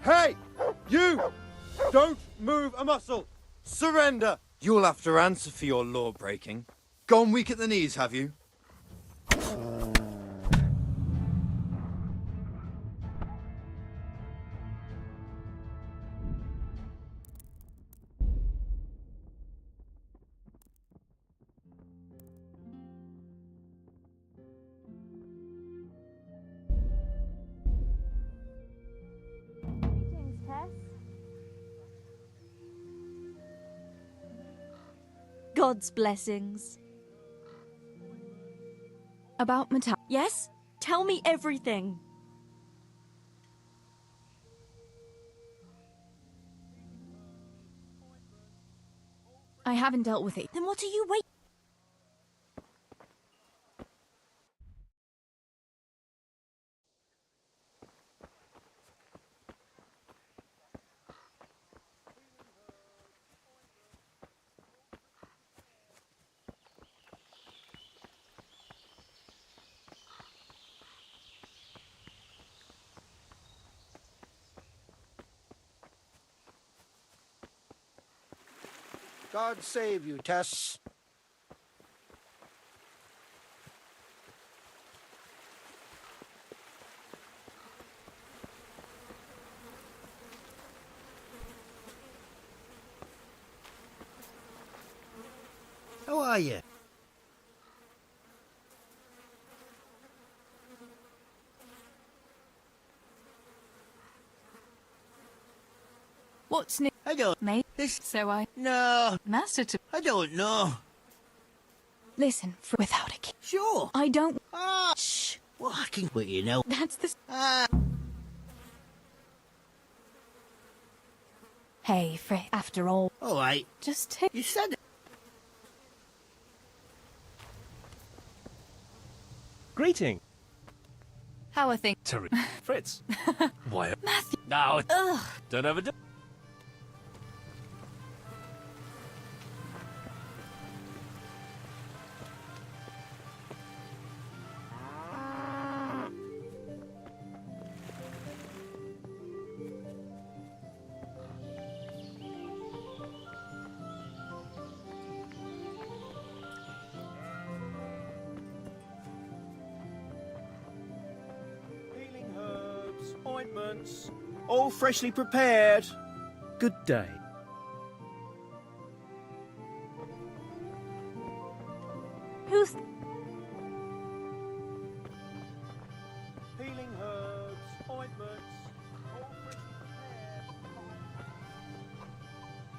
Hey! You! Don't move a muscle! Surrender! You'll have to answer for your law breaking. Gone weak at the knees, have you? God's blessings. About Mata. Yes? Tell me everything. I haven't dealt with it. Then what are you waiting? God save you, Tess. How are you? What's new? I don't... Mate? This... So I... No, Master to... I don't know. Listen, without a key. Sure. I don't... Ah, shh. Well, I can quit you know. That's the... Ah. Hey, Fred, after all... All right. Just take... You said it. Greeting. How are things? Terry. Fritz. Why? Matthew. Now, Ugh. don't overdo. Healing herbs, ointments, all freshly prepared. Good day. Who's... Healing herbs, ointments, all freshly prepared.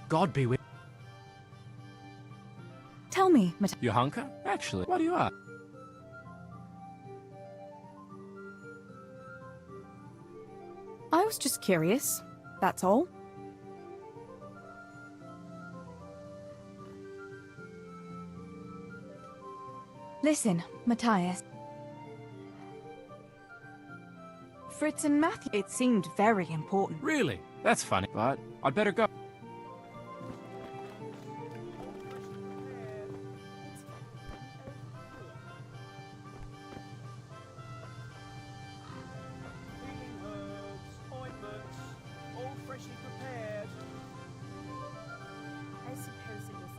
God be with Tell me, Mata... you. Hunker? Actually, what do you are? I was just curious. That's all. Listen, Matthias. Fritz and Matthew, it seemed very important. Really? That's funny, but I'd better go. Healing herbs, ointments, all freshly prepared. I suppose it was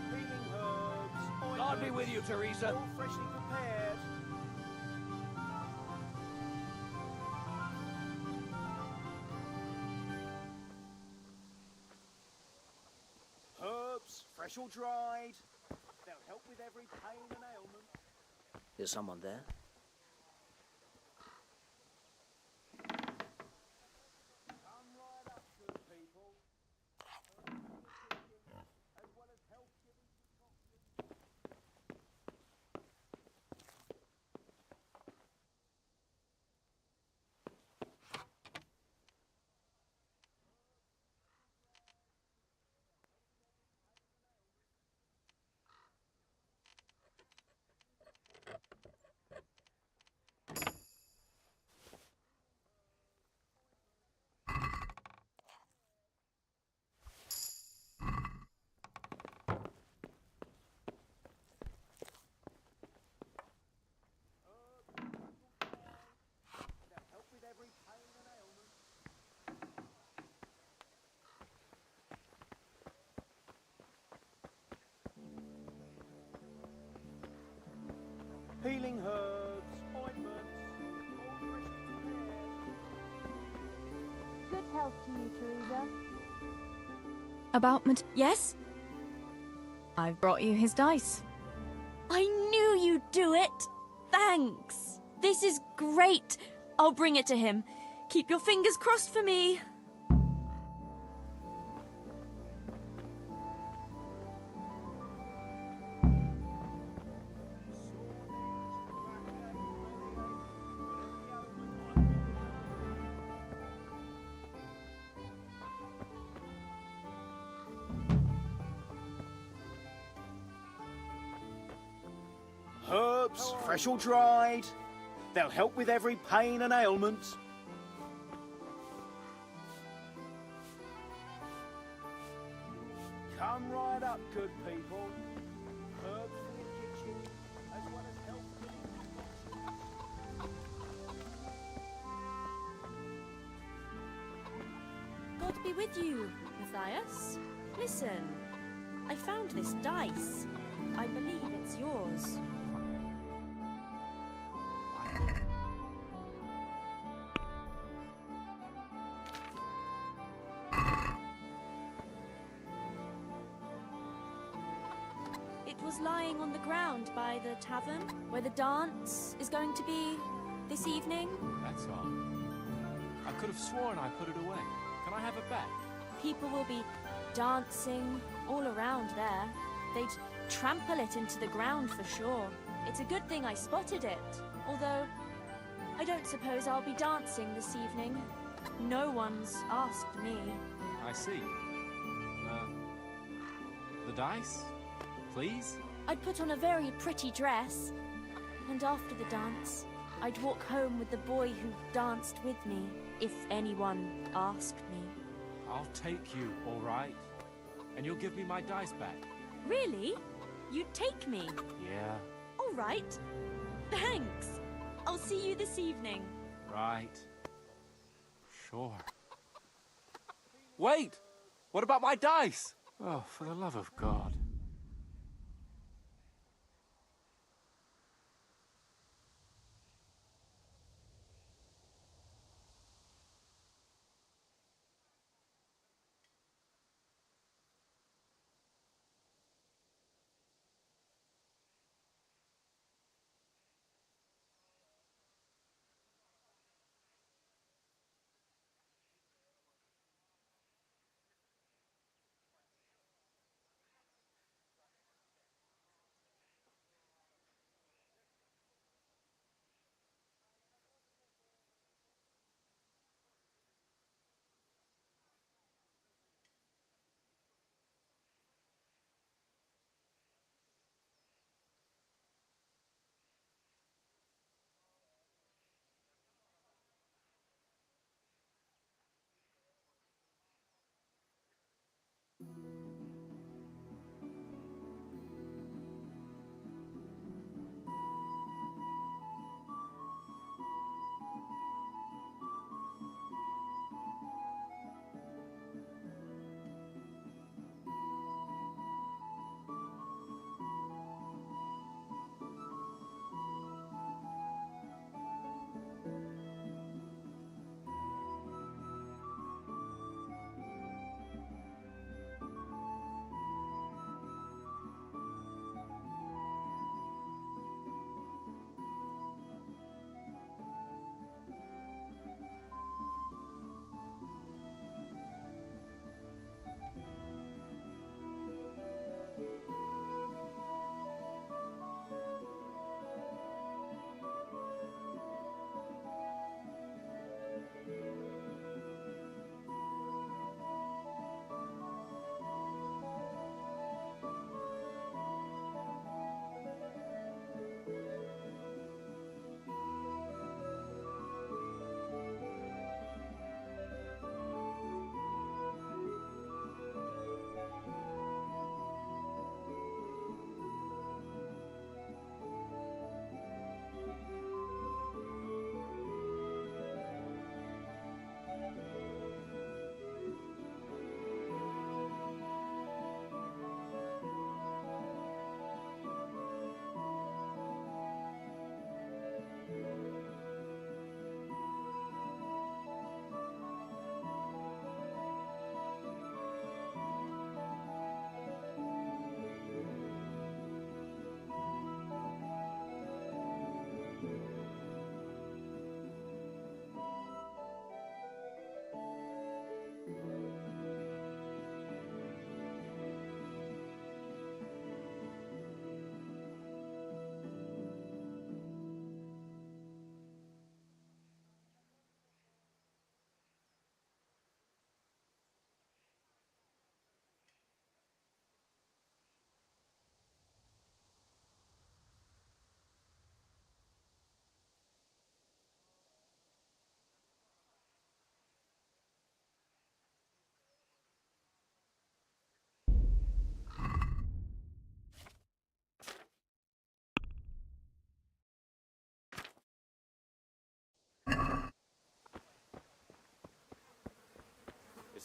Healing herbs, ointments, God be with you, Teresa. all freshly prepared. Herbs, fresh or dried. They'll help with every pain and ailment. Is someone there? Come right up, good people. As well as health-giving concoctions. healing herbs, ointments, all fresh prepared. Good health to you, Teresa. About Mat. Yes? I've brought you his dice. I knew you'd do it! Thanks! This is great! I'll bring it to him. Keep your fingers crossed for me. Herbs, fresh or dried. They'll help with every pain and ailment. Come right up, good people. Herbs for your kitchen, as well as help. God be with you, Matthias. Listen, I found this dice. I believe it's yours. It was lying on the ground by the tavern, where the dance is going to be this evening. That's odd. I could have sworn I put it away. Can I have it back? People will be dancing all around there. They'd trample it into the ground for sure. It's a good thing I spotted it. Although, I don't suppose I'll be dancing this evening. No one's asked me. I see. The dice? Please? I'd put on a very pretty dress. And after the dance, I'd walk home with the boy who danced with me, if anyone asked me. I'll take you, all right? And you'll give me my dice back. Really? You'd take me? Yeah, All right. Thanks. I'll see you this evening. right. Sure. Wait! What about my dice? Oh, for the love of God.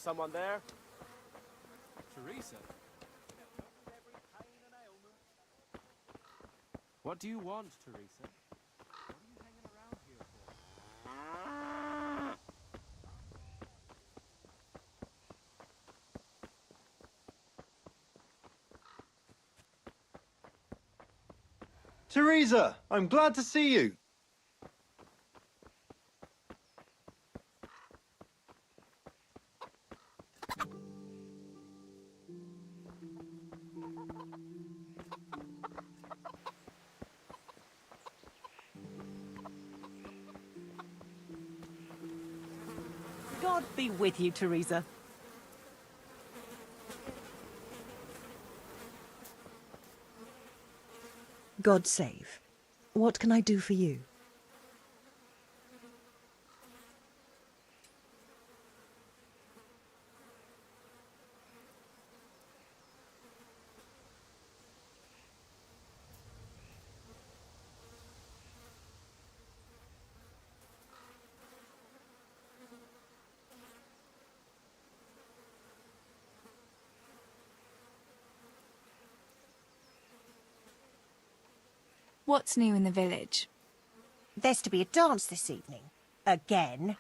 Someone there? Teresa? What do you want, Teresa? What are you hanging around here for? Teresa, I'm glad to see you. God be with you, Teresa. God save. What can I do for you? What's new in the village? There's to be a dance this evening. Again.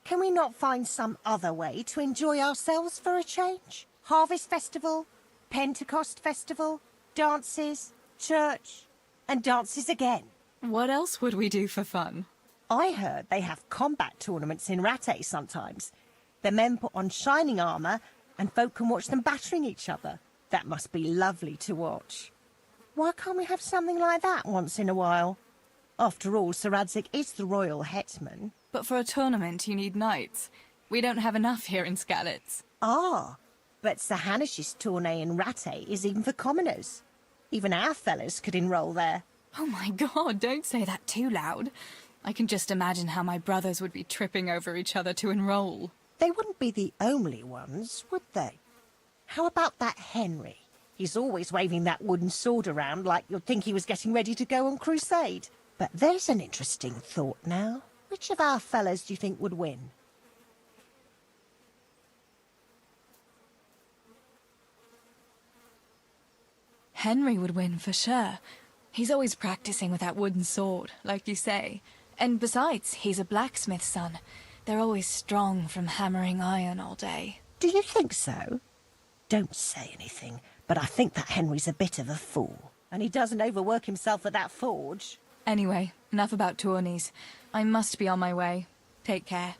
Can we not find some other way to enjoy ourselves for a change? Harvest festival, Pentecost festival, dances, church, and dances again. What else would we do for fun? I heard they have combat tournaments in Rattay sometimes. The men put on shining armour and folk can watch them battering each other. That must be lovely to watch. Why can't we have something like that once in a while? After all, Sir Radzig is the royal hetman. But for a tournament, you need knights. We don't have enough here in Skalitz. Ah, but Sir Hanish's tourney in Rattay is even for commoners. Even our fellas could enroll there. Oh my god, don't say that too loud. I can just imagine how my brothers would be tripping over each other to enroll. They wouldn't be the only ones, would they? How about that Henry? He's always waving that wooden sword around like you'd think he was getting ready to go on crusade. But there's an interesting thought now. Which of our fellas do you think would win? Henry would win for sure. He's always practicing with that wooden sword, like you say. And besides, he's a blacksmith's son. They're always strong from hammering iron all day. Do you think so? Don't say anything, but I think that Henry's a bit of a fool. And he doesn't overwork himself at that forge. Anyway, enough about tourneys. I must be on my way. Take care.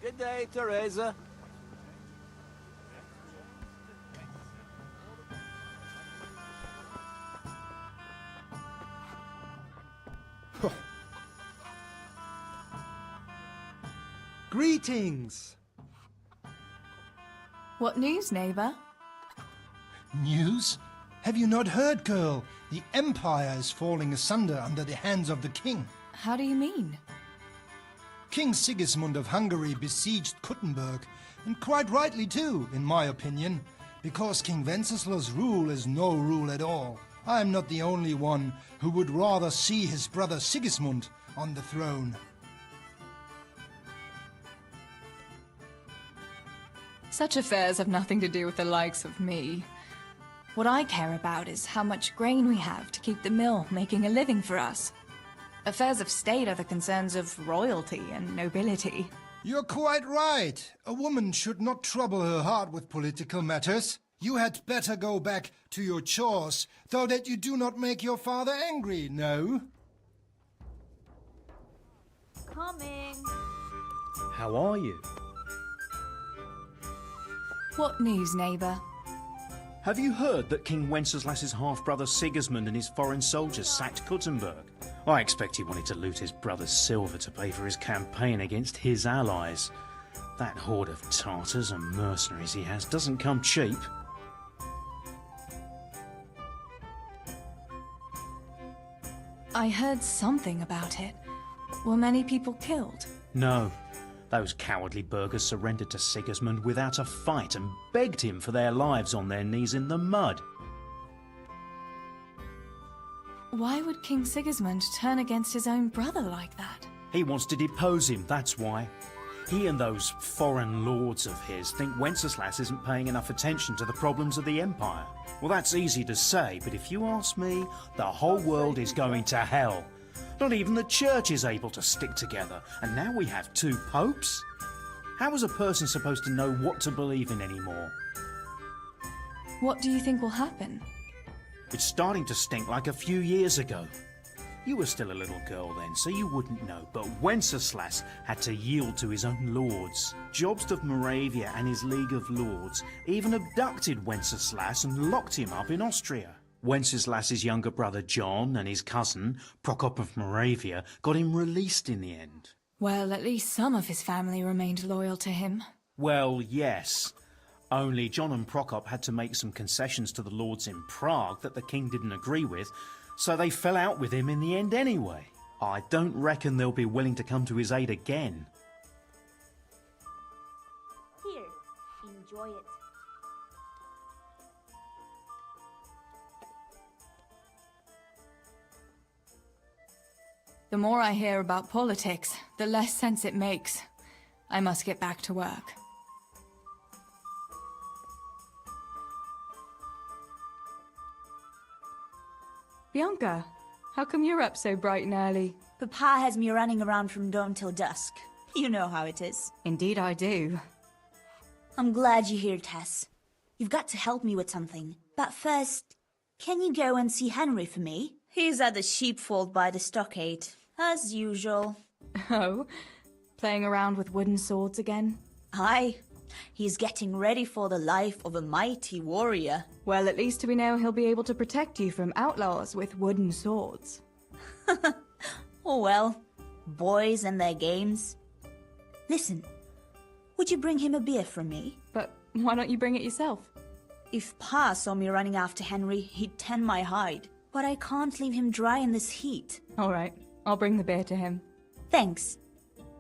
Good day, Teresa. Greetings! What news, neighbour? News? Have you not heard, girl? The Empire is falling asunder under the hands of the king. How do you mean? King Sigismund of Hungary besieged Kuttenberg, and quite rightly too, in my opinion, because King Wenceslaus' rule is no rule at all. I am not the only one who would rather see his brother Sigismund on the throne. Such affairs have nothing to do with the likes of me. What I care about is how much grain we have to keep the mill making a living for us. Affairs of state are the concerns of royalty and nobility. You're quite right. A woman should not trouble her heart with political matters. You had better go back to your chores, though that you do not make your father angry, no? Coming. How are you? What news, neighbour? Have you heard that King Wenceslas's half-brother Sigismund and his foreign soldiers sacked Kuttenberg? I expect he wanted to loot his brother's silver to pay for his campaign against his allies. That horde of Tartars and mercenaries he has doesn't come cheap. I heard something about it. Were many people killed? No. Those cowardly burghers surrendered to Sigismund without a fight and begged him for their lives on their knees in the mud. Why would King Sigismund turn against his own brother like that? He wants to depose him, that's why. He and those foreign lords of his think Wenceslas isn't paying enough attention to the problems of the Empire. Well, that's easy to say, but if you ask me, the whole world is going to hell. Not even the church is able to stick together, and now we have 2 popes? How is a person supposed to know what to believe in anymore? What do you think will happen? It's starting to stink like a few years ago. You were still a little girl then, so you wouldn't know, but Wenceslas had to yield to his own lords. Jobst of Moravia and his League of Lords even abducted Wenceslas and locked him up in Austria. Wenceslas's younger brother John and his cousin, Prokop of Moravia, got him released in the end. Well, at least some of his family remained loyal to him. Well, yes. Only John and Prokop had to make some concessions to the lords in Prague that the king didn't agree with, so they fell out with him in the end anyway. I don't reckon they'll be willing to come to his aid again. Here, enjoy it. The more I hear about politics, the less sense it makes. I must get back to work. Bianca, how come you're up so bright and early? Papa has me running around from dawn till dusk. You know how it is. Indeed I do. I'm glad you're here, Tess. You've got to help me with something. But first, can you go and see Henry for me? He's at the sheepfold by the stockade, as usual. Oh, playing around with wooden swords again? Aye, he's getting ready for the life of a mighty warrior. Well, at least we know he'll be able to protect you from outlaws with wooden swords. Oh well, boys and their games. Listen, would you bring him a beer from me? But why don't you bring it yourself? If Pa saw me running after Henry, he'd tan my hide. But I can't leave him dry in this heat. All right, I'll bring the beer to him. Thanks.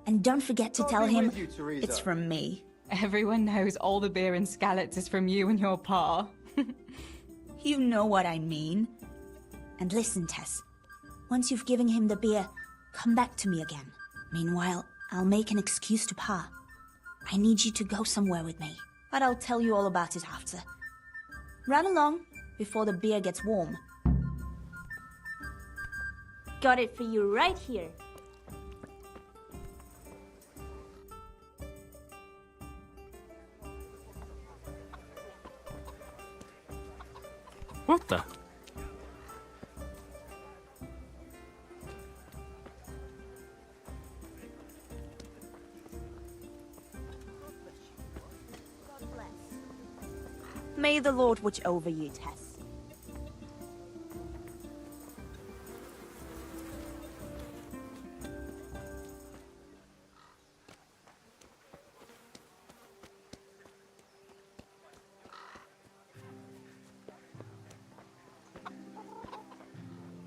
And don't forget to tell him you, Teresa. it's from me. Everyone knows all the beer in Skalitz is from you and your pa. You know what I mean. And listen, Tess. Once you've given him the beer, come back to me again. Meanwhile, I'll make an excuse to Pa. I need you to go somewhere with me. But I'll tell you all about it after. Run along before the beer gets warm. Got it for you right here. What the? May the Lord watch over you, Tess.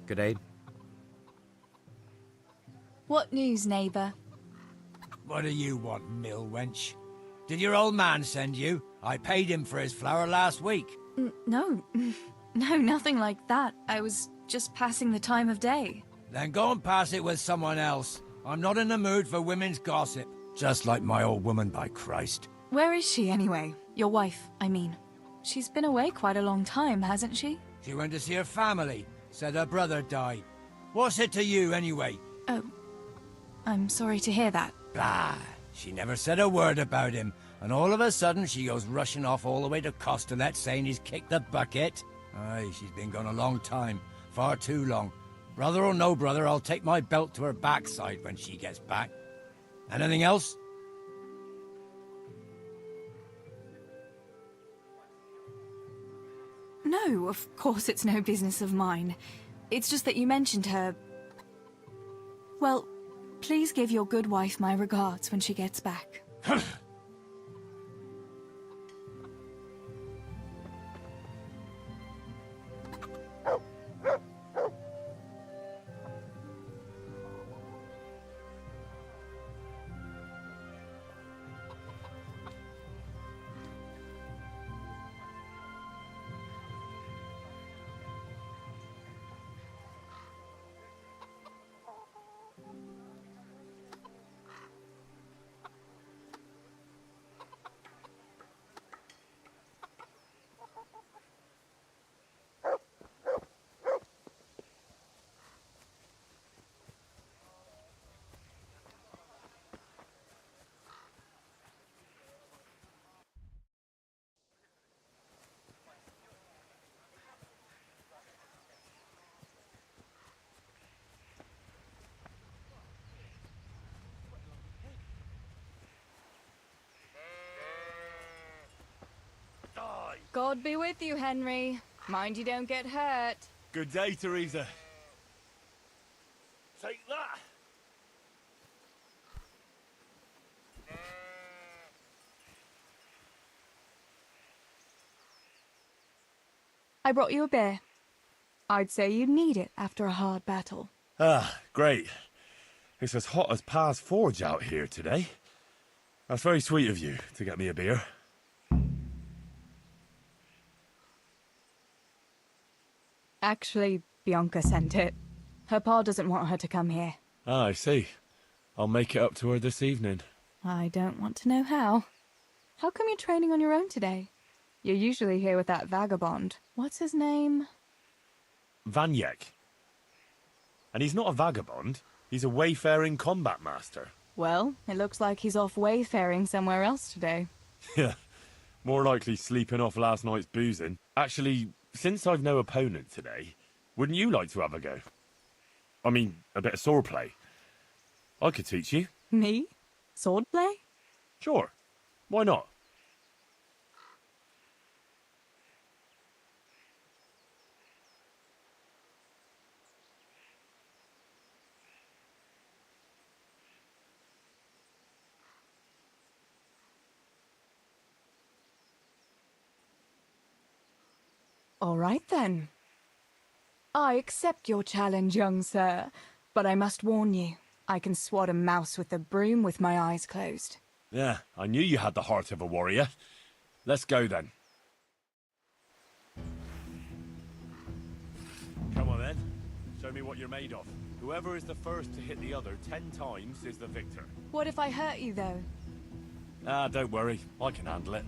Good day. What news, neighbour? What do you want, mill wench? Did your old man send you? I paid him for his flour last week. No, no, nothing like that. I was just passing the time of day. Then go and pass it with someone else. I'm not in the mood for women's gossip. Just like my old woman, by Christ. Where is she anyway? Your wife, I mean. She's been away quite a long time, hasn't she? She went to see her family. Said her brother died. What's it to you, anyway? Oh, I'm sorry to hear that. Bah! She never said a word about him. And all of a sudden, she goes rushing off all the way to Costalet saying he's kicked the bucket. Aye, she's been gone a long time. Far too long. Brother or no brother, I'll take my belt to her backside when she gets back. Anything else? No, of course it's no business of mine. It's just that you mentioned her. Well, please give your good wife my regards when she gets back. God be with you, Henry. Mind you don't get hurt. Good day, Teresa. Take that. I brought you a beer. I'd say you'd need it after a hard battle. Ah, great. It's as hot as Pa's Forge out here today. That's very sweet of you to get me a beer. Actually, Bianca sent it. Her pa doesn't want her to come here. Ah, I see. I'll make it up to her this evening. I don't want to know how. How come you're training on your own today? You're usually here with that vagabond. What's his name? Vanyek. And he's not a vagabond. He's a wayfaring combat master. Well, it looks like he's off wayfaring somewhere else today. Yeah, more likely sleeping off last night's boozing. Actually, since I've no opponent today, wouldn't you like to have a go? I mean, a bit of swordplay. I could teach you. Me? Swordplay? Sure. Why not? All right, then. I accept your challenge, young sir, but I must warn you, I can swat a mouse with a broom with my eyes closed. Yeah, I knew you had the heart of a warrior. Let's go, then. Come on, then. Show me what you're made of. Whoever is the first to hit the other 10 times is the victor. What if I hurt you, though? Ah, don't worry. I can handle it.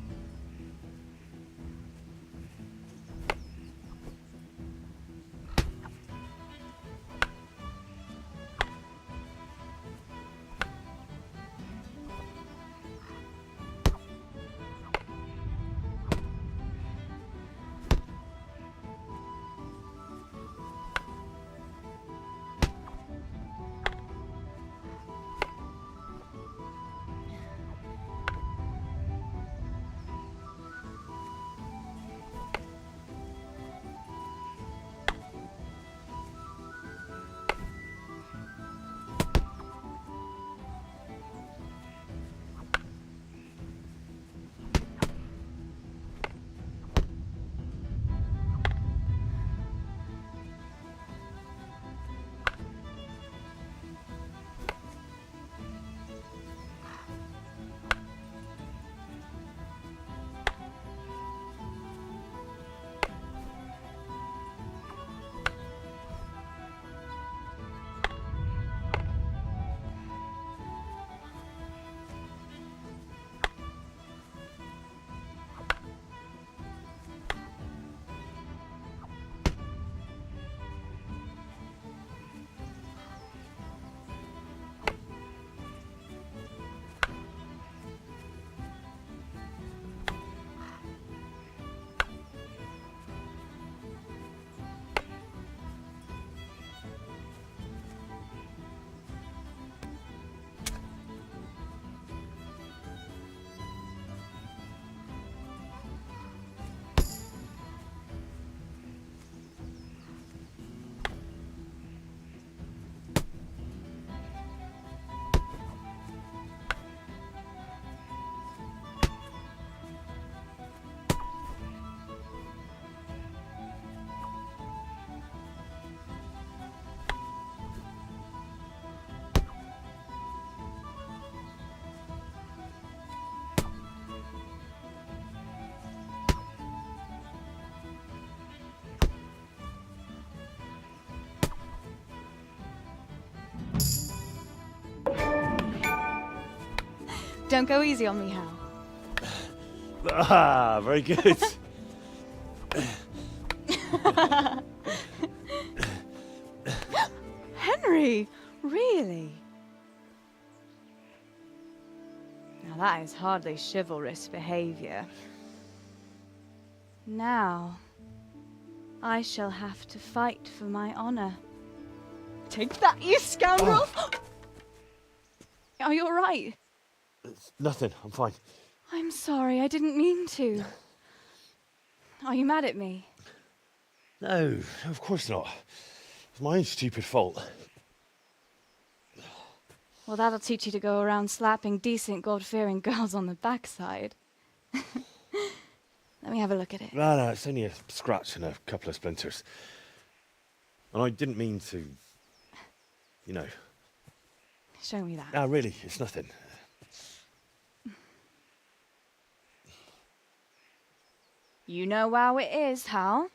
Don't go easy on me, Hal. Ah, very good. Henry! Really? Now that is hardly chivalrous behavior. Now, I shall have to fight for my honor. Take that, you scoundrel! Are you alright? It's nothing, I'm fine. I'm sorry, I didn't mean to. Are you mad at me? No, of course not. It's my own stupid fault. Well, that'll teach you to go around slapping decent, God-fearing girls on the backside. Let me have a look at it. No, it's only a scratch and a couple of splinters. And I didn't mean to, you know. Show me that. No, really, it's nothing. You know how it is, Hal.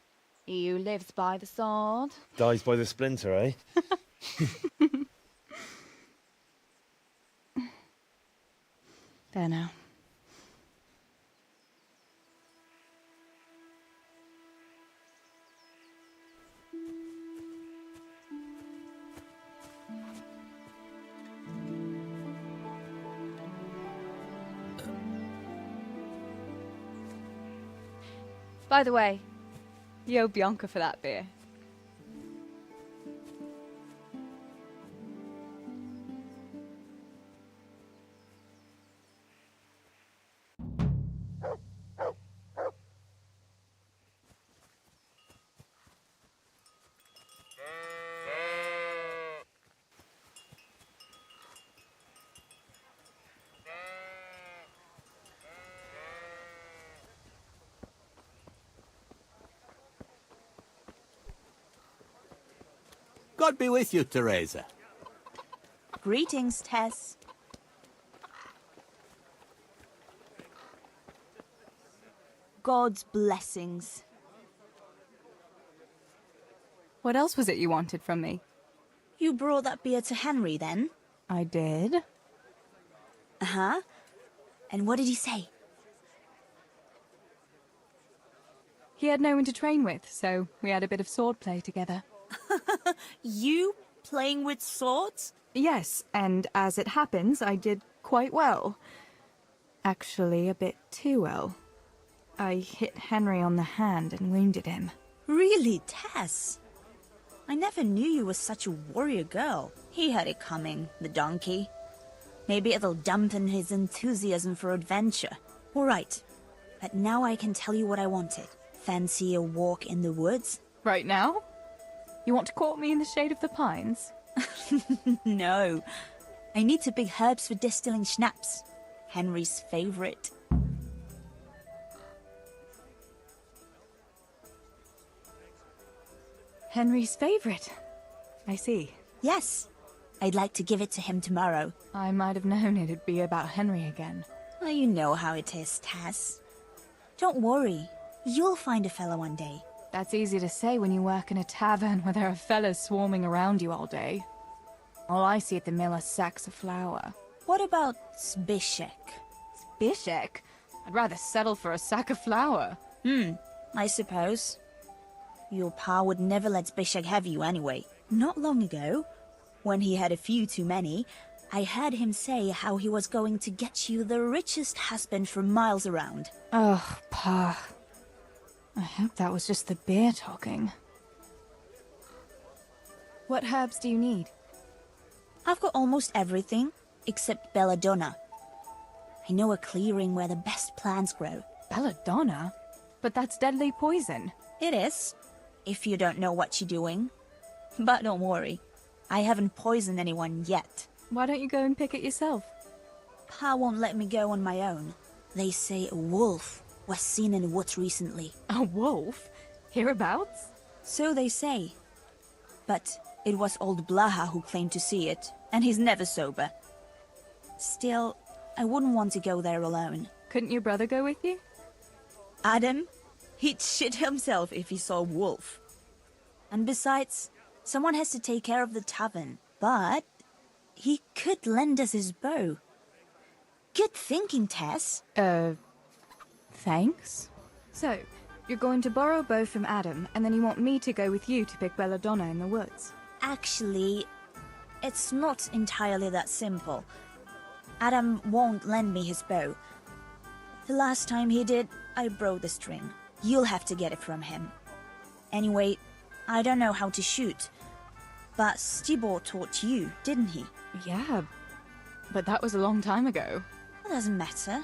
He who lives by the sword Dies by the splinter, eh? There now. By the way, you owe Bianca for that beer. God be with you, Teresa. Greetings, Tess. God's blessings. What else was it you wanted from me? You brought that beer to Henry, then? I did. Uh-huh. And what did he say? He had no one to train with, so we had a bit of swordplay together. You playing with swords? Yes, and as it happens, I did quite well. Actually, a bit too well. I hit Henry on the hand and wounded him. Really, Tess? I never knew you were such a warrior girl. He had it coming, the donkey. Maybe it'll dampen his enthusiasm for adventure. All right, but now I can tell you what I wanted. Fancy a walk in the woods? Right now? You want to court me in the shade of the pines? No. I need to pick herbs for distilling schnapps. Henry's favorite. Henry's favorite. I see. Yes. I'd like to give it to him tomorrow. I might have known it'd be about Henry again. Well, you know how it is, Tess. Don't worry. You'll find a fella one day. That's easy to say when you work in a tavern where there are fellas swarming around you all day. All I see at the mill are sacks of flour. What about Zbyszek? Zbyszek? I'd rather settle for a sack of flour. I suppose. Your pa would never let Zbyszek have you anyway. Not long ago, when he had a few too many, I heard him say how he was going to get you the richest husband for miles around. Oh, Pa. I hope that was just the beer talking. What herbs do you need? I've got almost everything, except belladonna. I know a clearing where the best plants grow. Belladonna? But that's deadly poison. It is, if you don't know what you're doing. But don't worry, I haven't poisoned anyone yet. Why don't you go and pick it yourself? Pa won't let me go on my own. They say a wolf was seen in the woods recently. A wolf? Hereabouts? So they say. But it was old Blaha who claimed to see it, and he's never sober. Still, I wouldn't want to go there alone. Couldn't your brother go with you? Adam? He'd shit himself if he saw a wolf. And besides, someone has to take care of the tavern. But he could lend us his bow. Good thinking, Tess. Thanks. So, you're going to borrow a bow from Adam, and then you want me to go with you to pick belladonna in the woods? Actually, it's not entirely that simple. Adam won't lend me his bow. The last time he did, I broke the string. You'll have to get it from him. Anyway, I don't know how to shoot. But Stibor taught you, didn't he? Yeah, but that was a long time ago. It doesn't matter.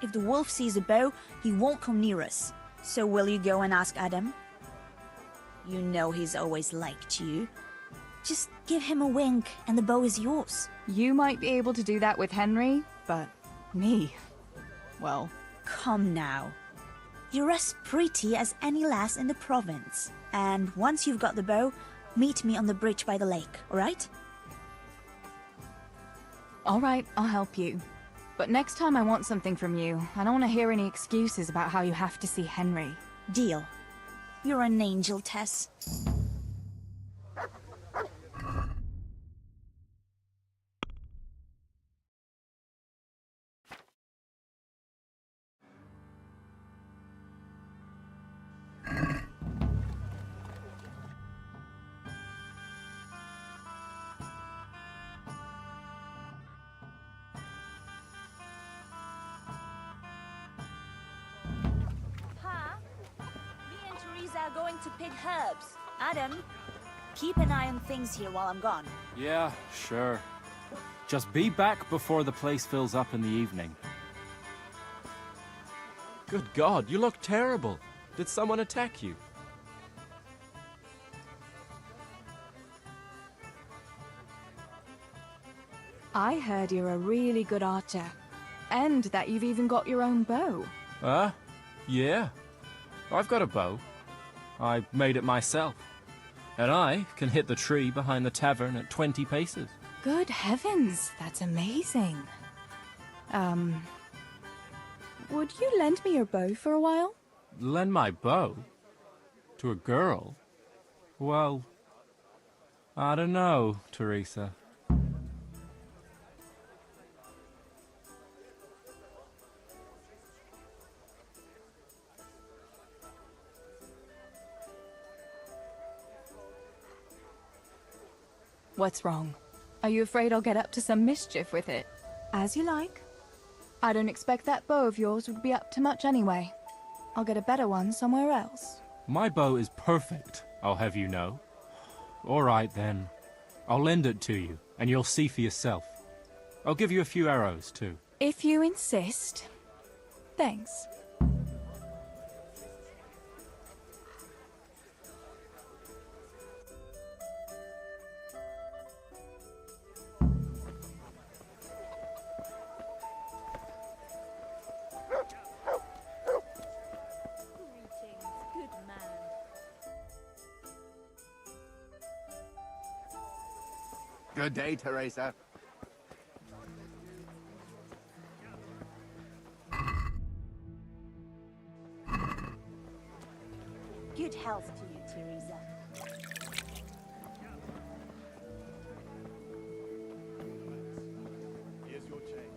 If the wolf sees a bow, he won't come near us. So will you go and ask Adam? You know he's always liked you. Just give him a wink and the bow is yours. You might be able to do that with Henry, but me, well... Come now. You're as pretty as any lass in the province. And once you've got the bow, meet me on the bridge by the lake, alright? Alright, I'll help you. But next time I want something from you, I don't want to hear any excuses about how you have to see Henry. Deal. You're an angel, Tess. Going to pick herbs. Adam, keep an eye on things here while I'm gone. Yeah, sure. Just be back before the place fills up in the evening. Good God, you look terrible. Did someone attack you? I heard you're a really good archer. And that you've even got your own bow. Yeah. I've got a bow. I made it myself. And I can hit the tree behind the tavern at 20 paces. Good heavens, that's amazing. Would you lend me your bow for a while? Lend my bow? To a girl? Well, I don't know, Teresa. What's wrong? Are you afraid I'll get up to some mischief with it? As you like. I don't expect that bow of yours would be up to much anyway. I'll get a better one somewhere else. My bow is perfect, I'll have you know. All right, then. I'll lend it to you, and you'll see for yourself. I'll give you a few arrows, too. If you insist. Thanks. Good day, Teresa. Good health to you, Teresa. Here's your change.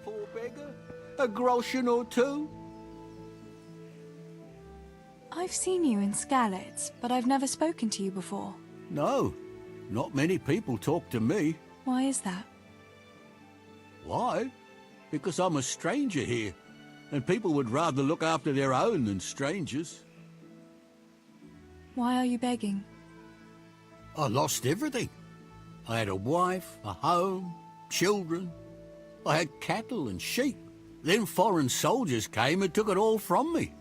Poor beggar? A groschen or two? I've seen you in Skalitz, but I've never spoken to you before. No, not many people talk to me. Why is that? Why? Because I'm a stranger here, and people would rather look after their own than strangers. Why are you begging? I lost everything. I had a wife, a home, children. I had cattle and sheep. Then foreign soldiers came and took it all from me.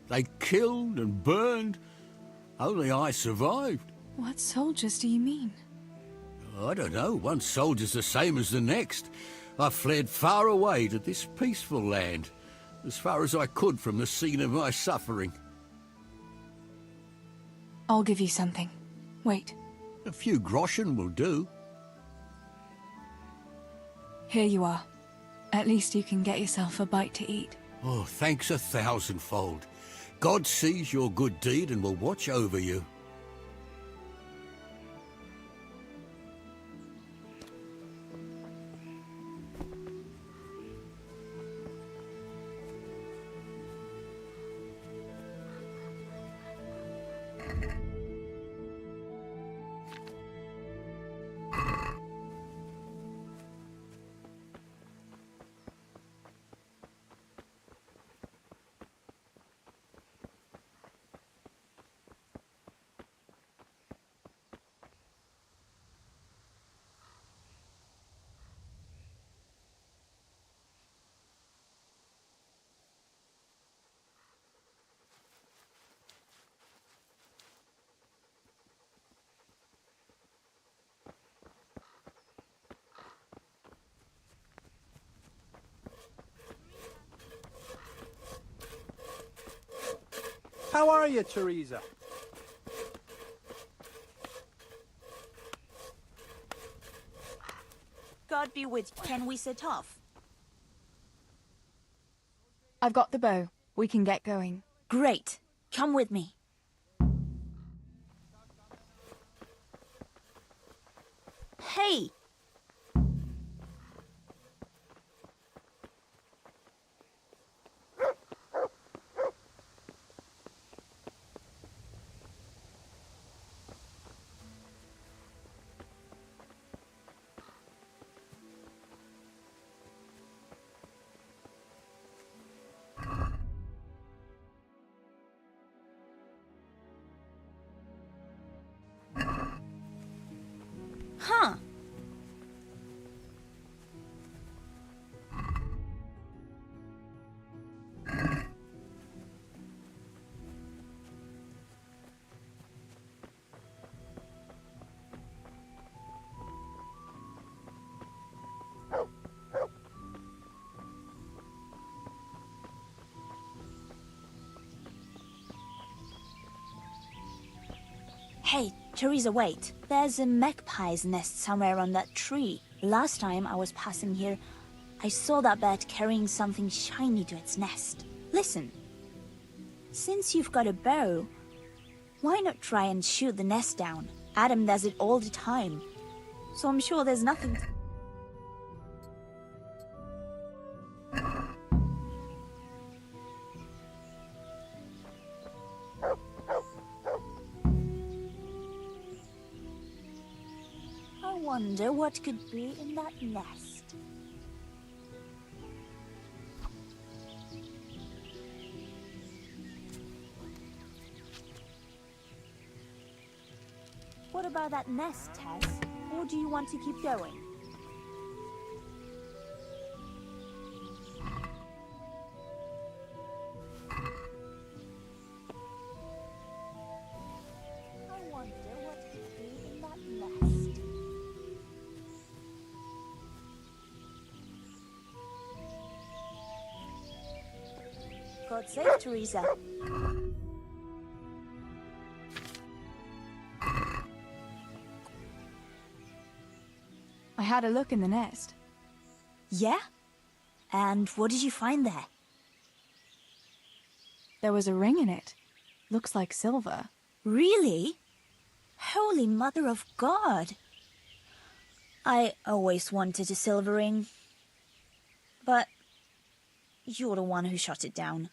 They killed and burned. Only I survived. What soldiers do you mean? I don't know. One soldier's the same as the next. I fled far away to this peaceful land, as far as I could from the scene of my suffering. I'll give you something. Wait. A few groschen will do. Here you are. At least you can get yourself a bite to eat. Oh, thanks 1,000-fold. God sees your good deed and will watch over you. How are you, Teresa? God be with you. Can we set off? I've got the bow. We can get going. Great. Come with me. Hey! Huh. Hey, Teresa, wait. There's a magpie's nest somewhere on that tree. Last time I was passing here, I saw that bird carrying something shiny to its nest. Listen. Since you've got a bow, why not try and shoot the nest down? Adam does it all the time. So I'm sure there's nothing to... I wonder what could be in that nest. What about that nest, Tess? Or do you want to keep going? I wonder what could be in that nest. God save Teresa. I had a look in the nest. Yeah? And what did you find there? There was a ring in it. Looks like silver. Really? Holy Mother of God! I always wanted a silver ring. But you're the one who shot it down.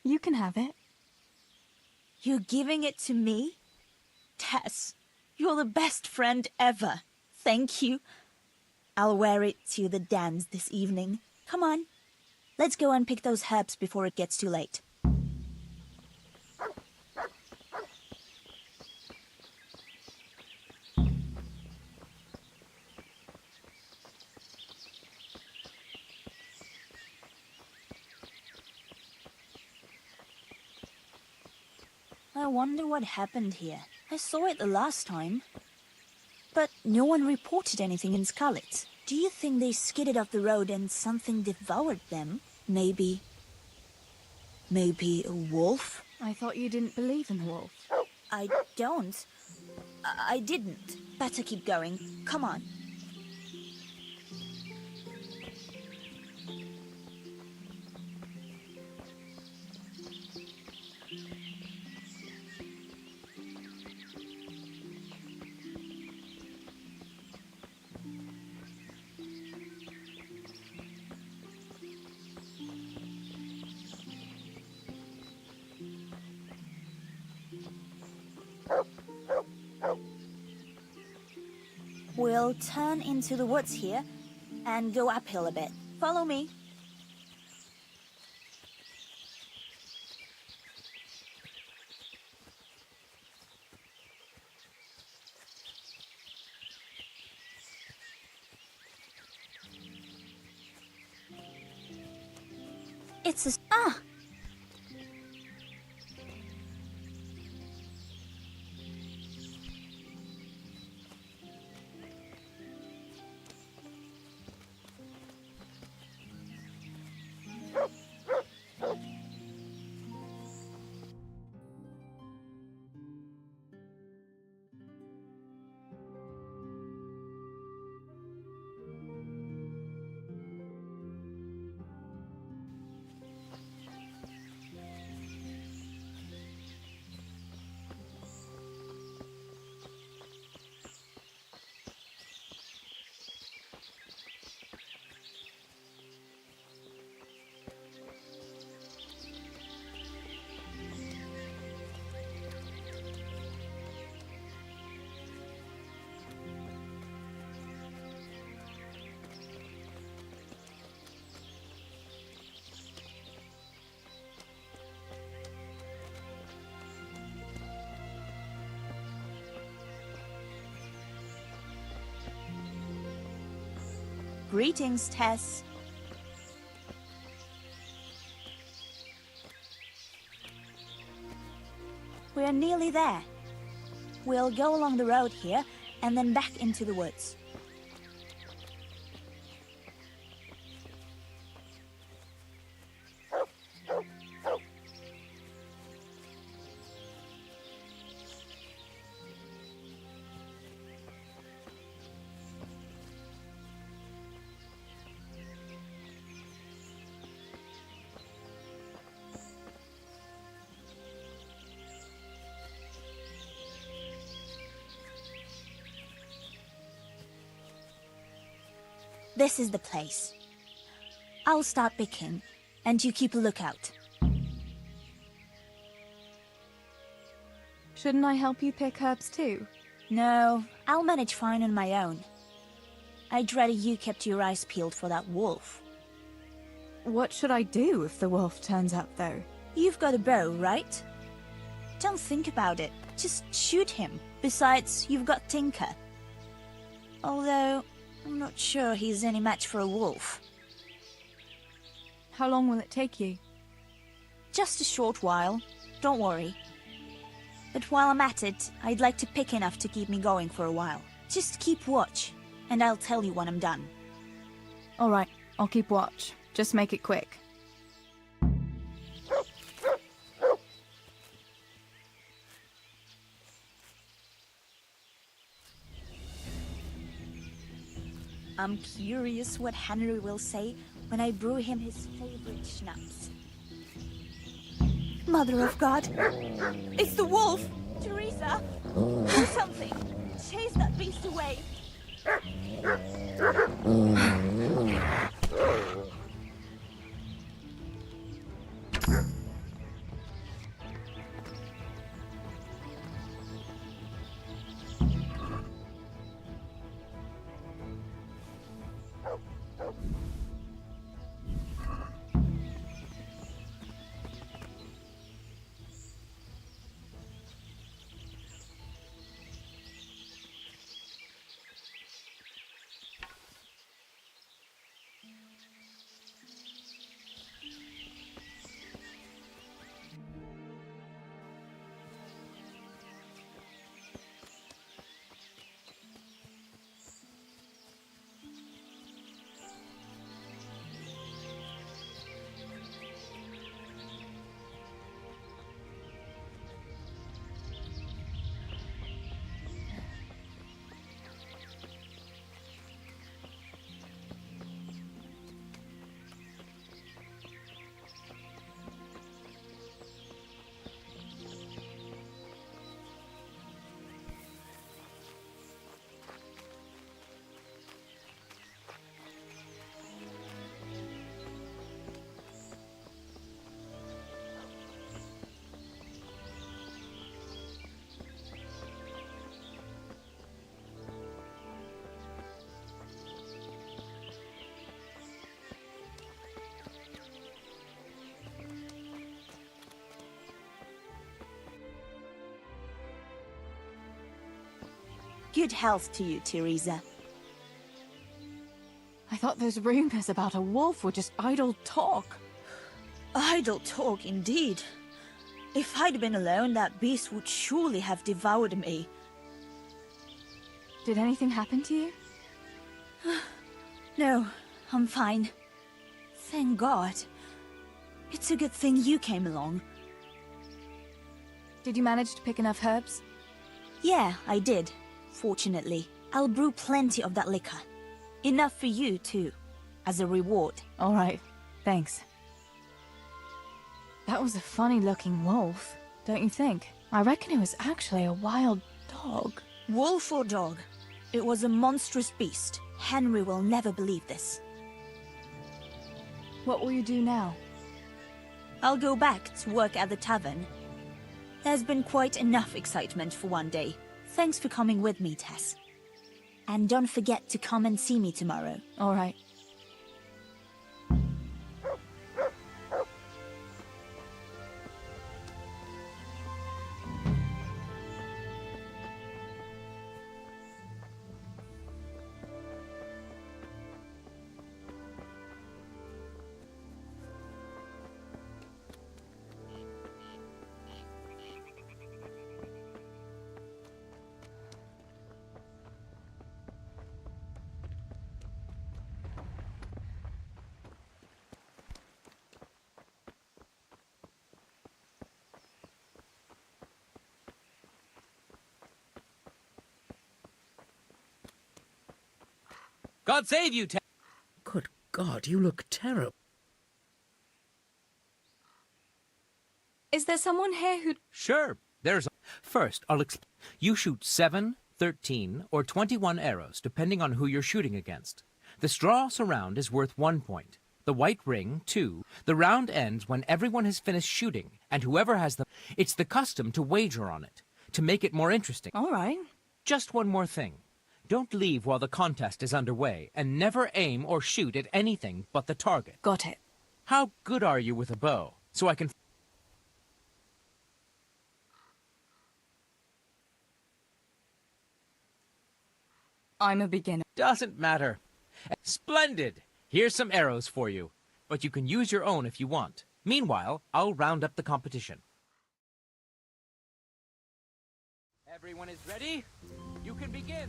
You can have it. You're giving it to me? Tess, you're the best friend ever. Thank you. I'll wear it to the dance this evening. Come on. Let's go and pick those herbs before it gets too late. I wonder what happened here. I saw it the last time. But no one reported anything in Scarlet. Do you think they skidded off the road and something devoured them? Maybe a wolf? I thought you didn't believe in the wolf. I don't. I didn't. Better keep going. Come on. We'll turn into the woods here and go uphill a bit. Follow me. It's a... Ah! Greetings, Tess. We're nearly there. We'll go along the road here and then back into the woods. This is the place. I'll start picking, and you keep a lookout. Shouldn't I help you pick herbs too? No, I'll manage fine on my own. I'd rather you kept your eyes peeled for that wolf. What should I do if the wolf turns up, though? You've got a bow, right? Don't think about it. Just shoot him. Besides, you've got Tinker. Although, I'm not sure he's any match for a wolf. How long will it take you? Just a short while. Don't worry. But while I'm at it, I'd like to pick enough to keep me going for a while. Just keep watch, and I'll tell you when I'm done. All right, I'll keep watch. Just make it quick. I'm curious what Henry will say when I brew him his favorite schnapps. Mother of God! It's the wolf! Teresa! Do something! Chase that beast away! Good health to you, Teresa. I thought those rumors about a wolf were just idle talk. Idle talk, indeed. If I'd been alone, that beast would surely have devoured me. Did anything happen to you? No, I'm fine. Thank God. It's a good thing you came along. Did you manage to pick enough herbs? Yeah, I did. Fortunately, I'll brew plenty of that liquor. Enough for you, too. As a reward. All right, thanks. That was a funny-looking wolf, don't you think? I reckon it was actually a wild dog. Wolf or dog? It was a monstrous beast. Henry will never believe this. What will you do now? I'll go back to work at the tavern. There's been quite enough excitement for one day. Thanks for coming with me, Tess. And don't forget to come and see me tomorrow. All right. God save you, Good God, you look terrible. Is there someone here who... Sure, there's... First, I'll explain. You shoot 7, 13, or 21 arrows, depending on who you're shooting against. The straw surround is worth 1 point. The white ring, 2. The round ends when everyone has finished shooting, and whoever has the... It's the custom to wager on it, to make it more interesting. All right. Just one more thing. Don't leave while the contest is underway, and never aim or shoot at anything but the target. Got it. How good are you with a bow? So I can... I'm a beginner. Doesn't matter. Splendid! Here's some arrows for you, but you can use your own if you want. Meanwhile, I'll round up the competition. Everyone is ready? You can begin.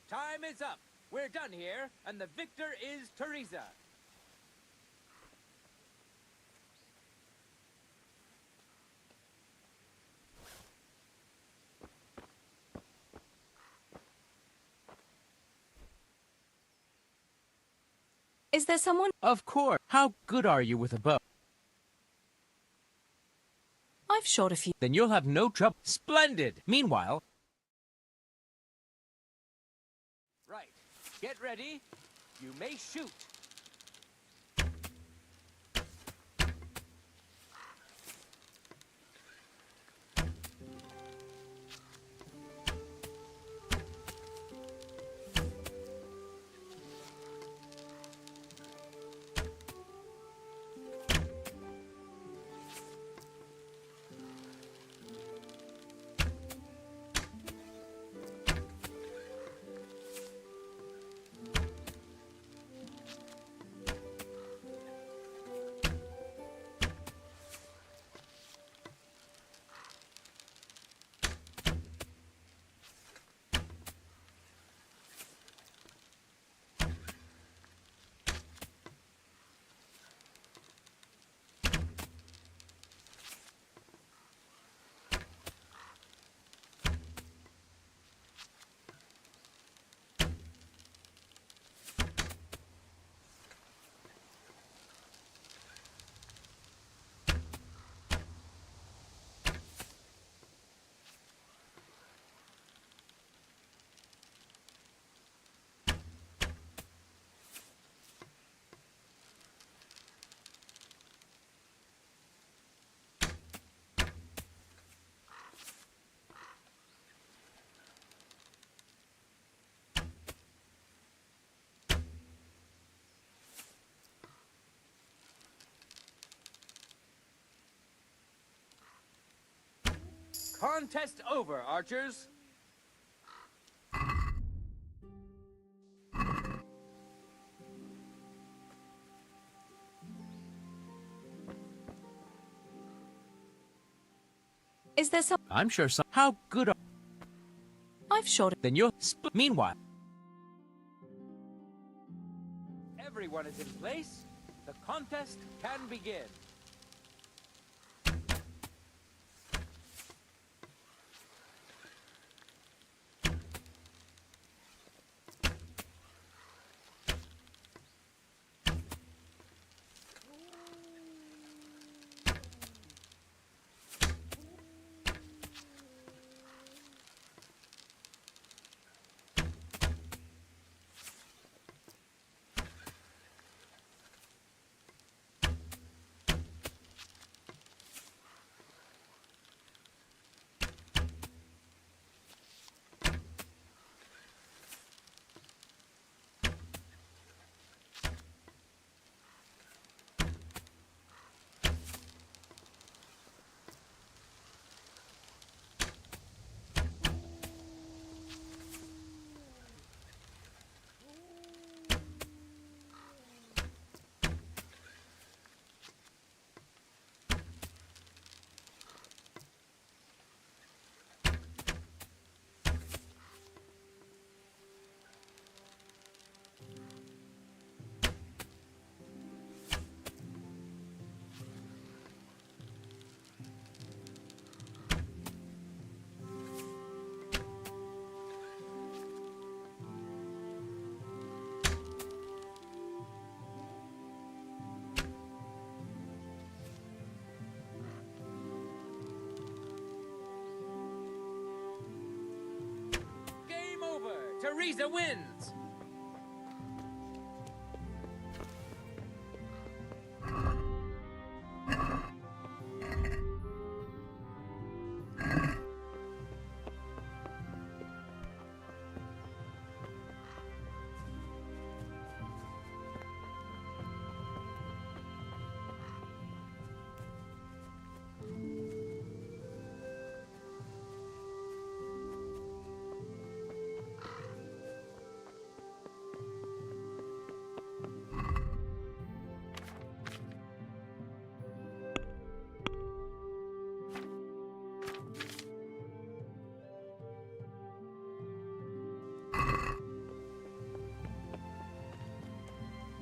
Time is up. We're done here, and the victor is Teresa. Is there someone... Of course. How good are you with a bow? I've shot a few. Then you'll have no trouble. Splendid! Meanwhile... Right. Get ready. You may shoot. Contest over, archers. Is there some... I'm sure some... How good are... I've shot it. Then you'll... Meanwhile... Everyone is in place. The contest can begin. Teresa wins!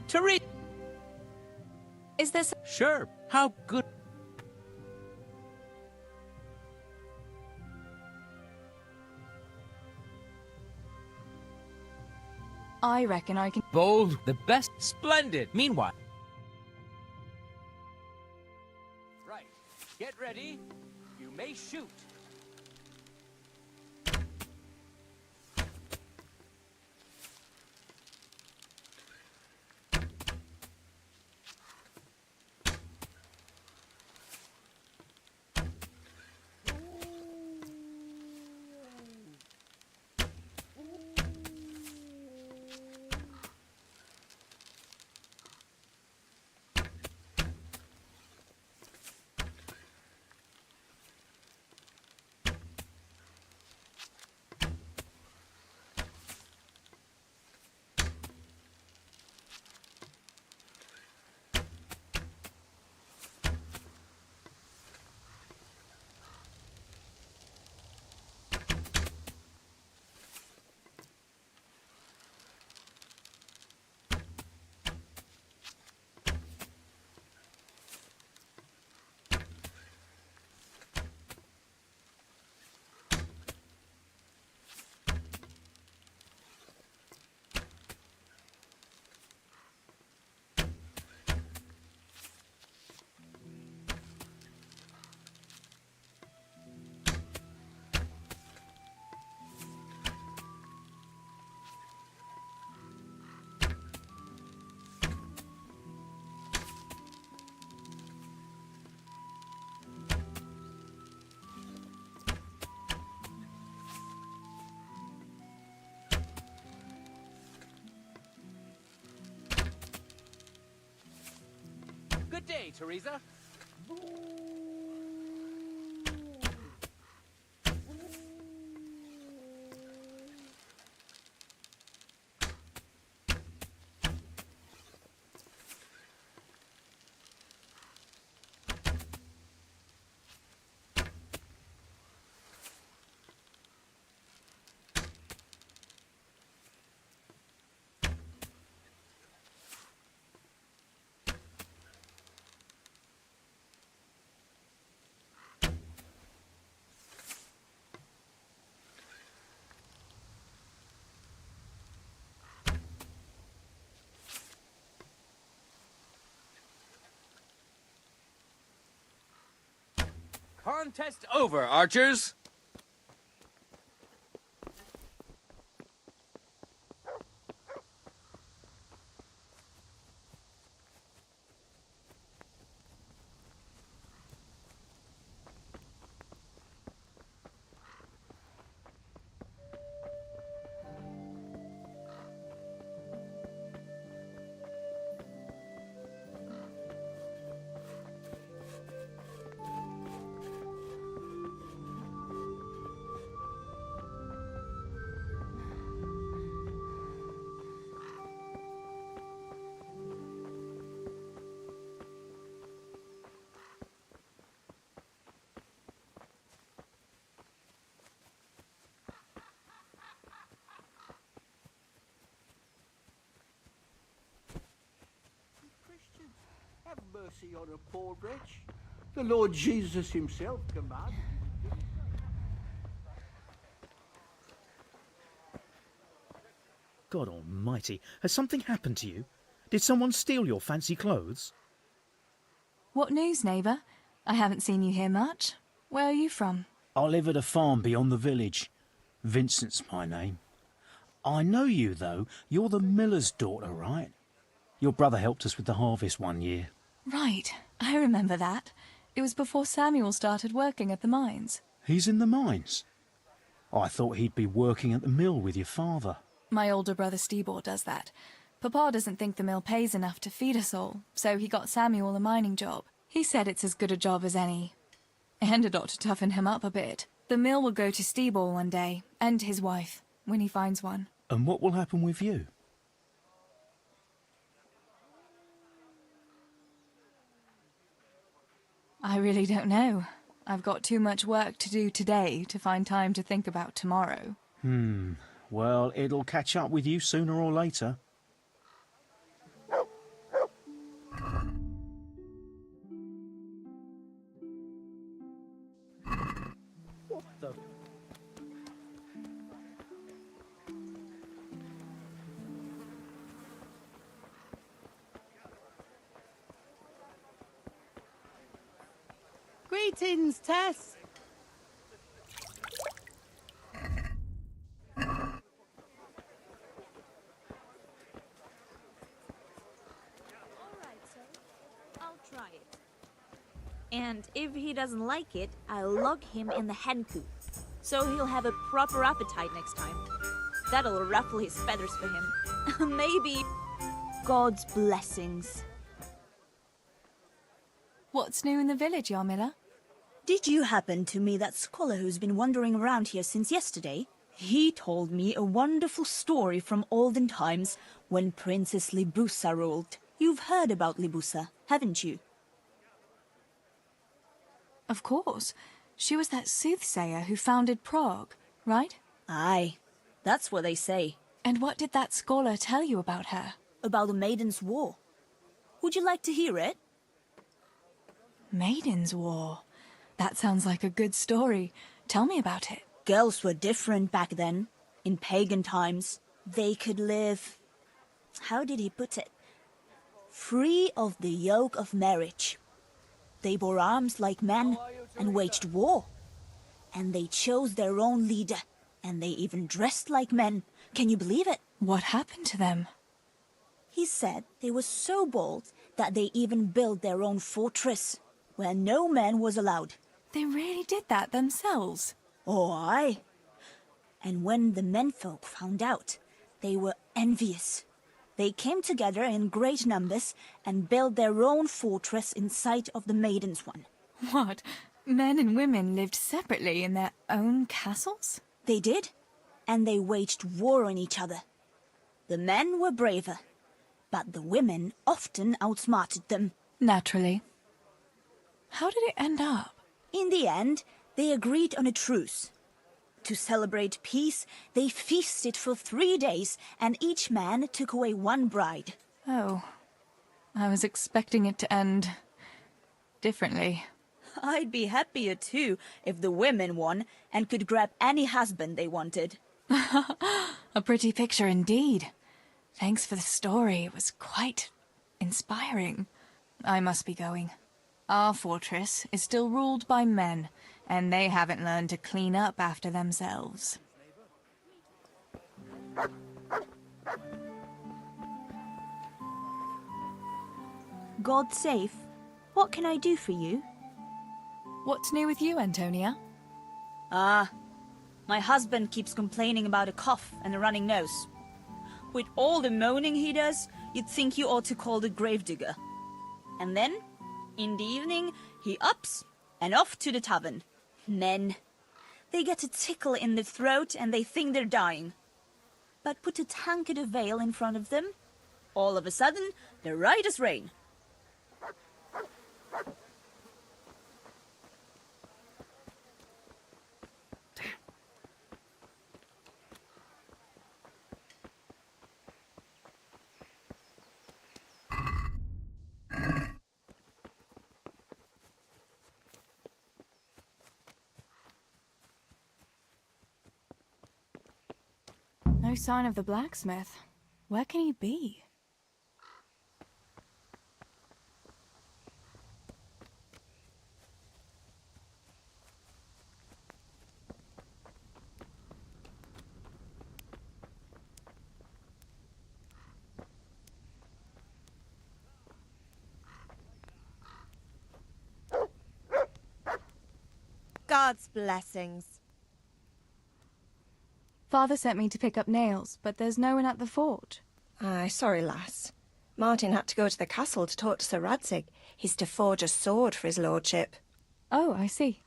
Teresa! Is this... Sure. How good... I reckon I can... Bold, the best, splendid. Meanwhile... Right. Get ready. You may shoot. Good day, Teresa. Contest over, archers! Have mercy on a poor wretch. The Lord Jesus himself commanded you to do so. God almighty, has something happened to you? Did someone steal your fancy clothes? What news, neighbour? I haven't seen you here much. Where are you from? I live at a farm beyond the village. Vincent's my name. I know you, though. You're the miller's daughter, right? Your brother helped us with the harvest one year. Right, I remember that. It was before Samuel started working at the mines. He's in the mines? I thought he'd be working at the mill with your father. My older brother Stebor does that. Papa doesn't think the mill pays enough to feed us all, so he got Samuel a mining job. He said it's as good a job as any. And it ought to toughen him up a bit. The mill will go to Stebor one day, and his wife, when he finds one. And what will happen with you? I really don't know. I've got too much work to do today to find time to think about tomorrow. Well, it'll catch up with you sooner or later. What the... Greetings, Tess. Try it. And if he doesn't like it, I'll log him in the hen coop, so he'll have a proper appetite next time. That'll ruffle his feathers for him. Maybe God's blessings. What's new in the village, Yarmila? Did you happen to meet that scholar who's been wandering around here since yesterday? He told me a wonderful story from olden times when Princess Libusa ruled. You've heard about Libusa, haven't you? Of course. She was that soothsayer who founded Prague, right? Aye, that's what they say. And what did that scholar tell you about her? About the Maiden's War. Would you like to hear it? Maiden's War? That sounds like a good story. Tell me about it. Girls were different back then. In pagan times, they could live... How did he put it? Free of the yoke of marriage. They bore arms like men and waged war. And they chose their own leader. And they even dressed like men. Can you believe it? What happened to them? He said they were so bold that they even built their own fortress, where no man was allowed. They really did that themselves? Oh, aye. And when the menfolk found out, they were envious. They came together in great numbers and built their own fortress in sight of the Maiden's one. What? Men and women lived separately in their own castles? They did, and they waged war on each other. The men were braver, but the women often outsmarted them. Naturally. How did it end up? In the end, they agreed on a truce. To celebrate peace, they feasted for 3 days, and each man took away one bride. Oh, I was expecting it to end differently. I'd be happier too if the women won and could grab any husband they wanted. A pretty picture indeed. Thanks for the story. It was quite inspiring. I must be going. Our fortress is still ruled by men, and they haven't learned to clean up after themselves. God safe. What can I do for you? What's new with you, Antonia? My husband keeps complaining about a cough and a running nose. With all the moaning he does, you'd think you ought to call the gravedigger. And then, in the evening, he ups and off to the tavern. Men. They get a tickle in the throat and they think they're dying. But put a tankard of ale in front of them, all of a sudden, they're right as rain. No sign of the blacksmith. Where can he be? God's blessings. Father sent me to pick up nails, but there's no one at the fort. Aye, sorry, lass. Martin had to go to the castle to talk to Sir Radzig. He's to forge a sword for his lordship. Oh, I see.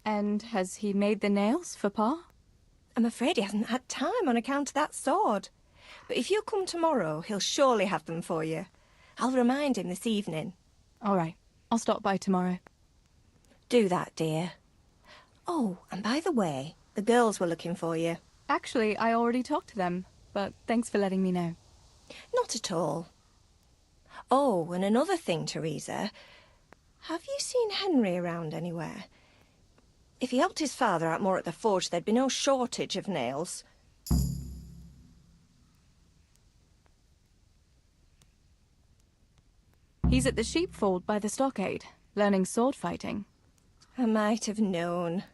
And has he made the nails for Pa? I'm afraid he hasn't had time on account of that sword. But if you come tomorrow, he'll surely have them for you. I'll remind him this evening. All right. I'll stop by tomorrow. Do that, dear. Oh, and by the way, the girls were looking for you. Actually, I already talked to them, but thanks for letting me know. Not at all. Oh, and another thing, Teresa. Have you seen Henry around anywhere? If he helped his father out more at the forge, there'd be no shortage of nails. He's at the sheepfold by the stockade, learning sword fighting. I might have known.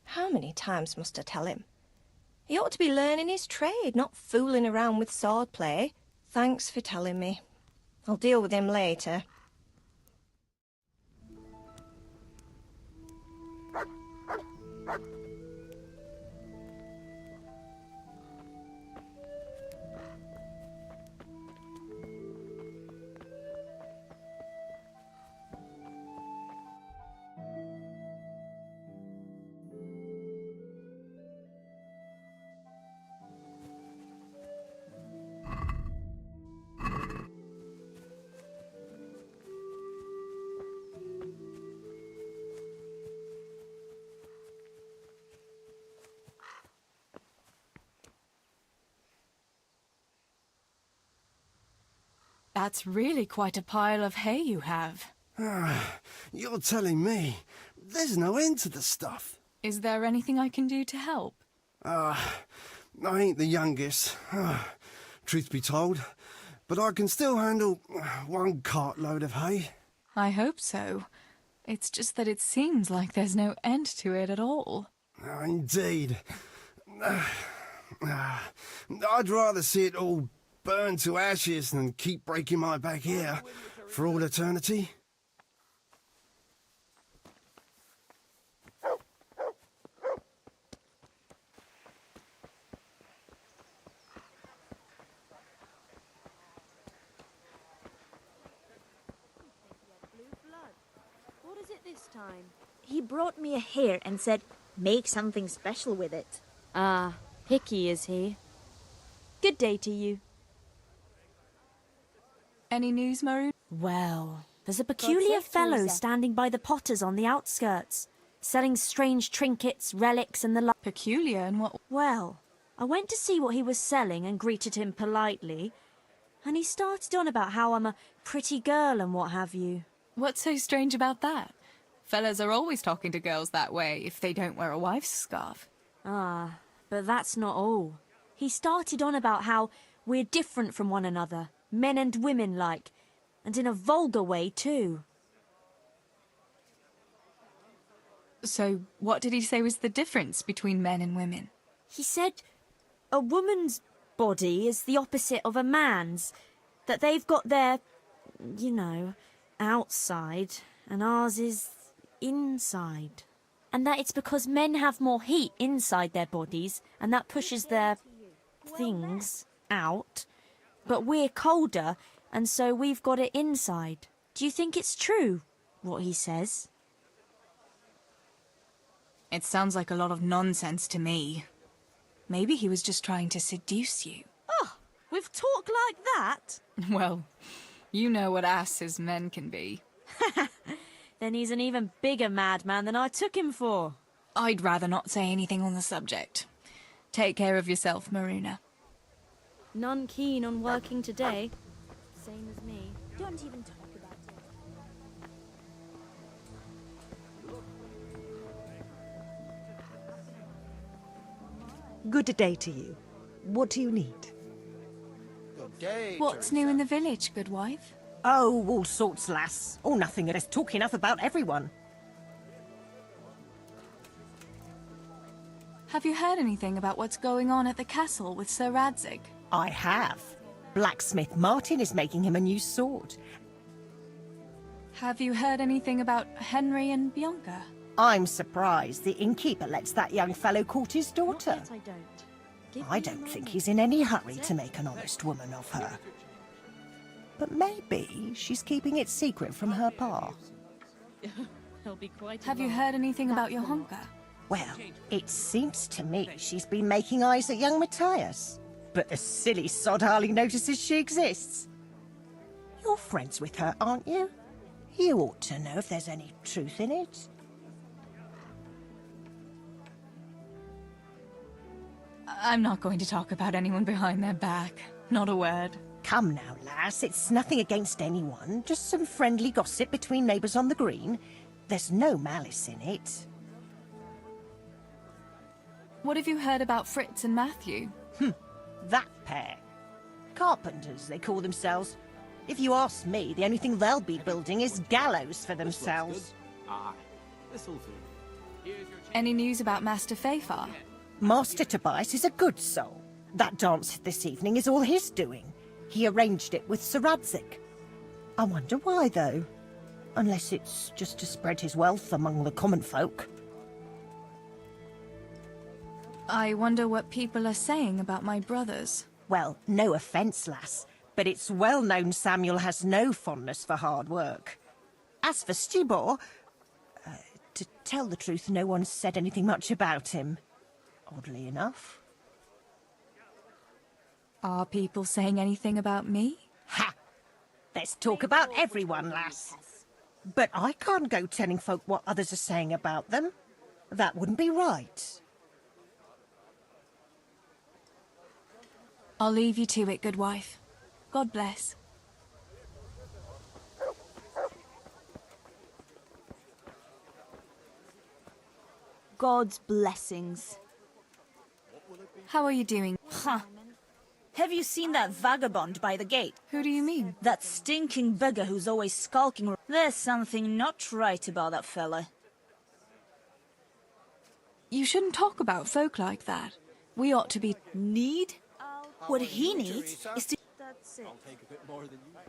How many times must I tell him? He ought to be learning his trade, not fooling around with swordplay. Thanks for telling me. I'll deal with him later. That's really quite a pile of hay you have. You're telling me. There's no end to the stuff. Is there anything I can do to help? I ain't the youngest, truth be told, but I can still handle one cartload of hay. I hope so. It's just that it seems like there's no end to it at all. Indeed. I'd rather see it all burn to ashes than keep breaking my back here for all eternity. What is it this time? He brought me a hare and said, make something special with it. Ah, picky is he. Good day to you. Any news, Maru? Well, there's a peculiar fellow standing by the potters on the outskirts, selling strange trinkets, relics, and the like. Peculiar in what? Well, I went to see what he was selling and greeted him politely, and he started on about how I'm a pretty girl and what have you. What's so strange about that? Fellas are always talking to girls that way if they don't wear a wife's scarf. Ah, but that's not all. He started on about how we're different from one another, men and women like, and in a vulgar way too. So, what did he say was the difference between men and women? He said a woman's body is the opposite of a man's. That they've got their, you know, outside, and ours is inside. And that it's because men have more heat inside their bodies, and that pushes their things out. But we're colder, and so we've got it inside. Do you think it's true, what he says? It sounds like a lot of nonsense to me. Maybe he was just trying to seduce you. Oh, with talk like that? Well, you know what asses men can be. Then he's an even bigger madman than I took him for. I'd rather not say anything on the subject. Take care of yourself, Maruna. None keen on working today. Same as me. Don't even talk about it. Good day to you. What do you need? What's new in the village, good wife? Oh, all sorts, lass. All nothing. There's talk enough about everyone. Have you heard anything about what's going on at the castle with Sir Radzig? I have. Blacksmith Martin is making him a new sword. Have you heard anything about Henry and Bianca? I'm surprised the innkeeper lets that young fellow court his daughter. Not yet, I don't. I don't think he's in any hurry to make an honest woman of her. But maybe she's keeping it secret from her pa. He'll be quite. Have you heard anything about your honker? Well, it seems to me she's been making eyes at young Matthias. But the silly sod hardly notices she exists. You're friends with her, aren't you? You ought to know if there's any truth in it. I'm not going to talk about anyone behind their back. Not a word. Come now, lass, it's nothing against anyone. Just some friendly gossip between neighbours on the green. There's no malice in it. What have you heard about Fritz and Matthew? That pair. Carpenters, they call themselves. If you ask me, the only thing they'll be building is gallows for themselves. Aye, this'll do. Any news about Master Fafar? Master Tobias is a good soul. That dance this evening is all his doing. He arranged it with Sir Radzig. I wonder why, though. Unless it's just to spread his wealth among the common folk. I wonder what people are saying about my brothers. Well, no offence, lass, but it's well known Samuel has no fondness for hard work. As for Stibor, to tell the truth, no one's said anything much about him. Oddly enough. Are people saying anything about me? Ha! There's talk about everyone, lass. But I can't go telling folk what others are saying about them. That wouldn't be right. I'll leave you to it, good wife. God bless. God's blessings. How are you doing? Huh. Have you seen that vagabond by the gate? Who do you mean? That stinking beggar who's always skulking. There's something not right about that fella. You shouldn't talk about folk like that. We ought to be... Need? What he needs is to... That's it. I'll take a bit more than you.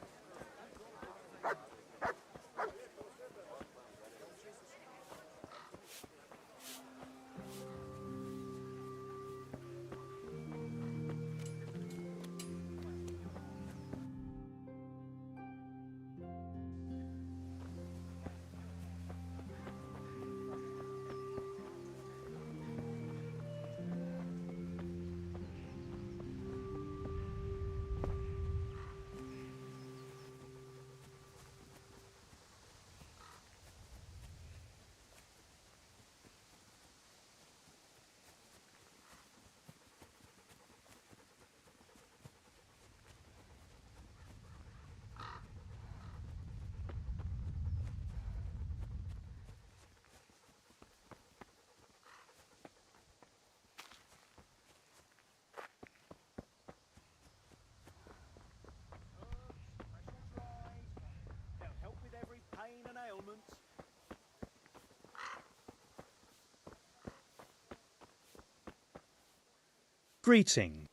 Greeting.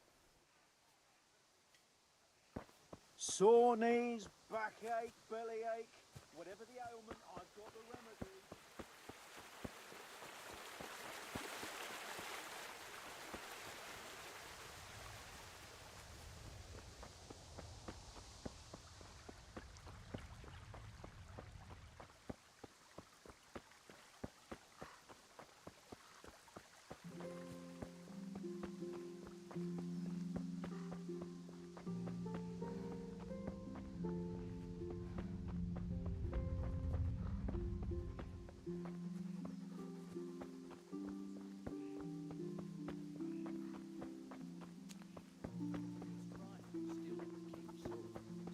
Sore knees, backache, bellyache, whatever the ailment, I've got the remedy.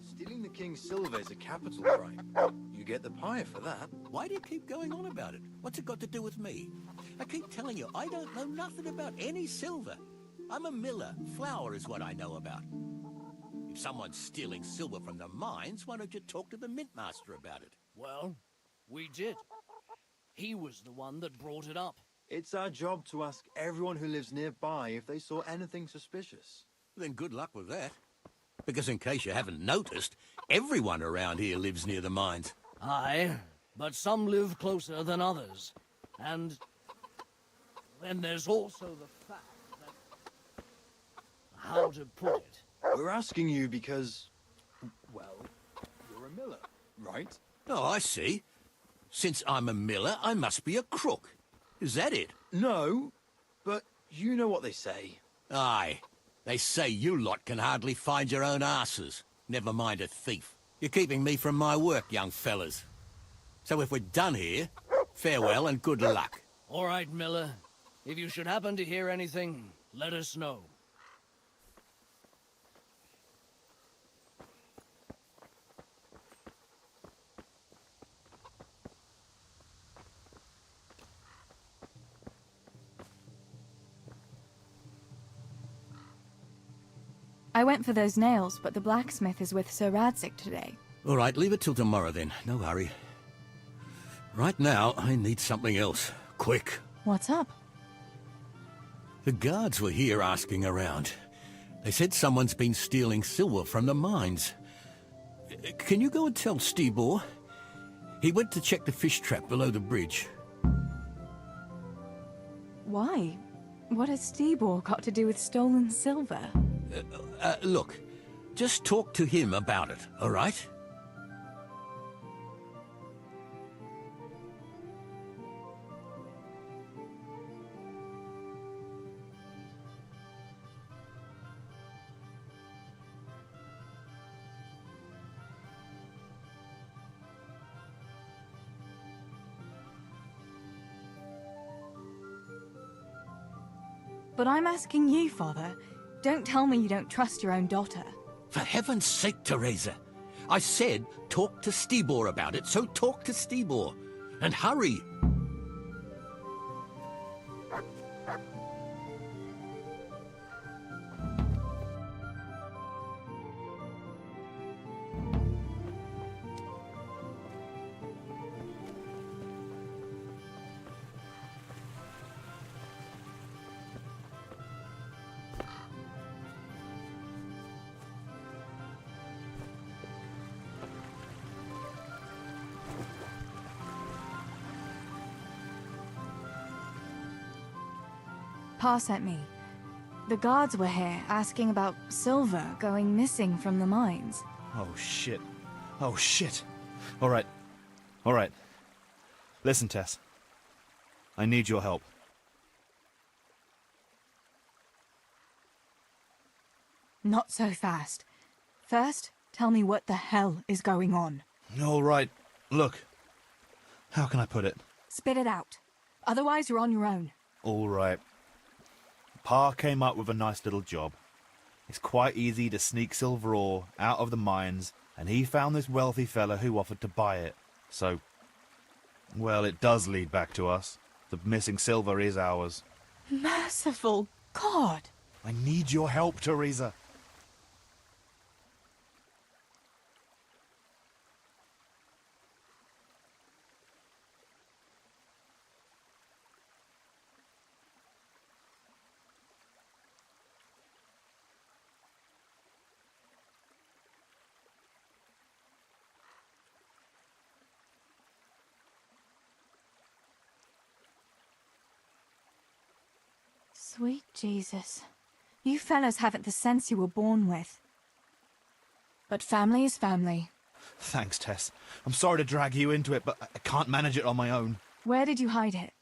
Stealing the king's silver is a capital crime. You get the pie for that. Why do you keep going on about it? What's it got to do with me? I keep telling you, I don't know nothing about any silver. I'm a miller. Flour is what I know about. If someone's stealing silver from the mines, why don't you talk to the mintmaster about it? Well, we did. He was the one that brought it up. It's our job to ask everyone who lives nearby if they saw anything suspicious. Then good luck with that. Because in case you haven't noticed, everyone around here lives near the mines. Aye, but some live closer than others. And then there's also the fact that... How to put it? We're asking you because, well, you're a miller, right? Oh, I see. Since I'm a miller, I must be a crook. Is that it? No, but you know what they say. Aye. They say you lot can hardly find your own asses. Never mind a thief. You're keeping me from my work, young fellas. So if we're done here, farewell and good luck. All right, Miller. If you should happen to hear anything, let us know. I went for those nails, but the blacksmith is with Sir Radzig today. All right, leave it till tomorrow then. No hurry. Right now, I need something else. Quick. What's up? The guards were here asking around. They said someone's been stealing silver from the mines. Can you go and tell Stibor? He went to check the fish trap below the bridge. Why? What has Stibor got to do with stolen silver? Look, just talk to him about it, all right? But I'm asking you, Father. Don't tell me you don't trust your own daughter. For heaven's sake, Teresa. I said talk to Stibor about it, so talk to Stibor. And hurry. Pa sent me. The guards were here asking about silver going missing from the mines. Oh, shit. Oh, shit. All right. All right. Listen, Tess. I need your help. Not so fast. First, tell me what the hell is going on. All right. Look. How can I put it? Spit it out. Otherwise, you're on your own. All right. Pa came up with a nice little job. It's quite easy to sneak silver ore out of the mines, and he found this wealthy fella who offered to buy it. So, well, it does lead back to us. The missing silver is ours. Merciful God! I need your help, Teresa. Sweet Jesus. You fellas haven't the sense you were born with. But family is family. Thanks, Tess. I'm sorry to drag you into it, but I can't manage it on my own. Where did you hide it?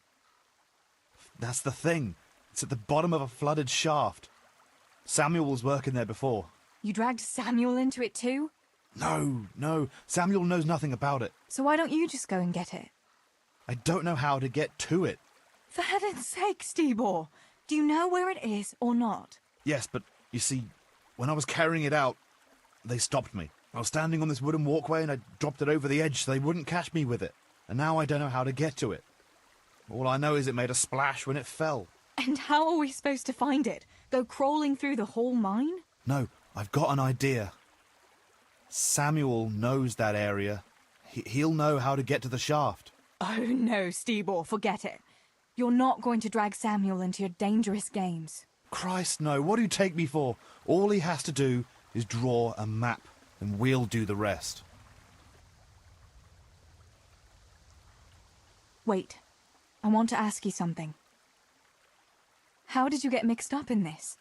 That's the thing. It's at the bottom of a flooded shaft. Samuel was working there before. You dragged Samuel into it too? No. Samuel knows nothing about it. So why don't you just go and get it? I don't know how to get to it. For heaven's sake, Stibor! Do you know where it is or not? Yes, but you see, when I was carrying it out, they stopped me. I was standing on this wooden walkway and I dropped it over the edge so they wouldn't catch me with it. And now I don't know how to get to it. All I know is it made a splash when it fell. And how are we supposed to find it? Go crawling through the whole mine? No, I've got an idea. Samuel knows that area. He'll know how to get to the shaft. Oh no, Stibor, forget it. You're not going to drag Samuel into your dangerous games. Christ, no. What do you take me for? All he has to do is draw a map, and we'll do the rest. Wait. I want to ask you something. How did you get mixed up in this?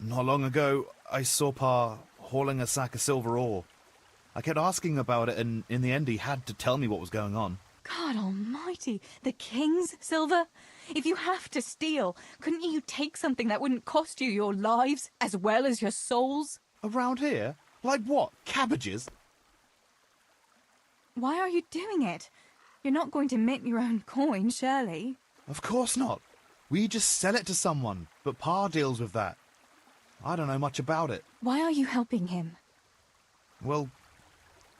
Not long ago, I saw Pa hauling a sack of silver ore. I kept asking about it, and in the end he had to tell me what was going on. God almighty, the king's silver? If you have to steal, couldn't you take something that wouldn't cost you your lives as well as your souls? Around here? Like what? Cabbages? Why are you doing it? You're not going to mint your own coin, surely? Of course not. We just sell it to someone, but Pa deals with that. I don't know much about it. Why are you helping him? Well,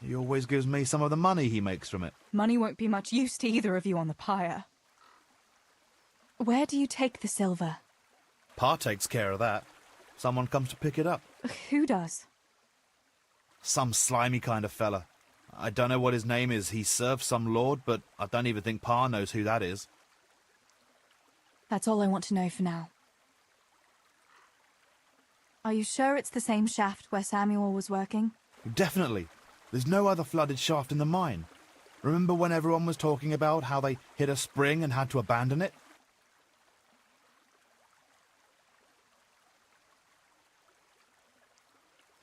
he always gives me some of the money he makes from it. Money won't be much use to either of you on the pyre. Where do you take the silver? Pa takes care of that. Someone comes to pick it up. Who does? Some slimy kind of fella. I don't know what his name is. He serves some lord, but I don't even think Pa knows who that is. That's all I want to know for now. Are you sure it's the same shaft where Samuel was working? Definitely. There's no other flooded shaft in the mine. Remember when everyone was talking about how they hit a spring and had to abandon it?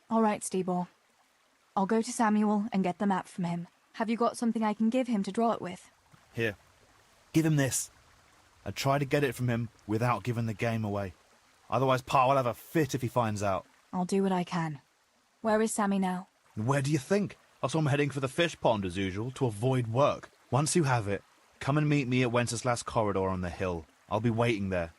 All right, Stibor. I'll go to Samuel and get the map from him. Have you got something I can give him to draw it with? Here. Give him this. I try to get it from him without giving the game away. Otherwise, Pa will have a fit if he finds out. I'll do what I can. Where is Sammy now? Where do you think? I saw him heading for the fish pond as usual, to avoid work. Once you have it, come and meet me at Wenceslas Corridor on the hill. I'll be waiting there.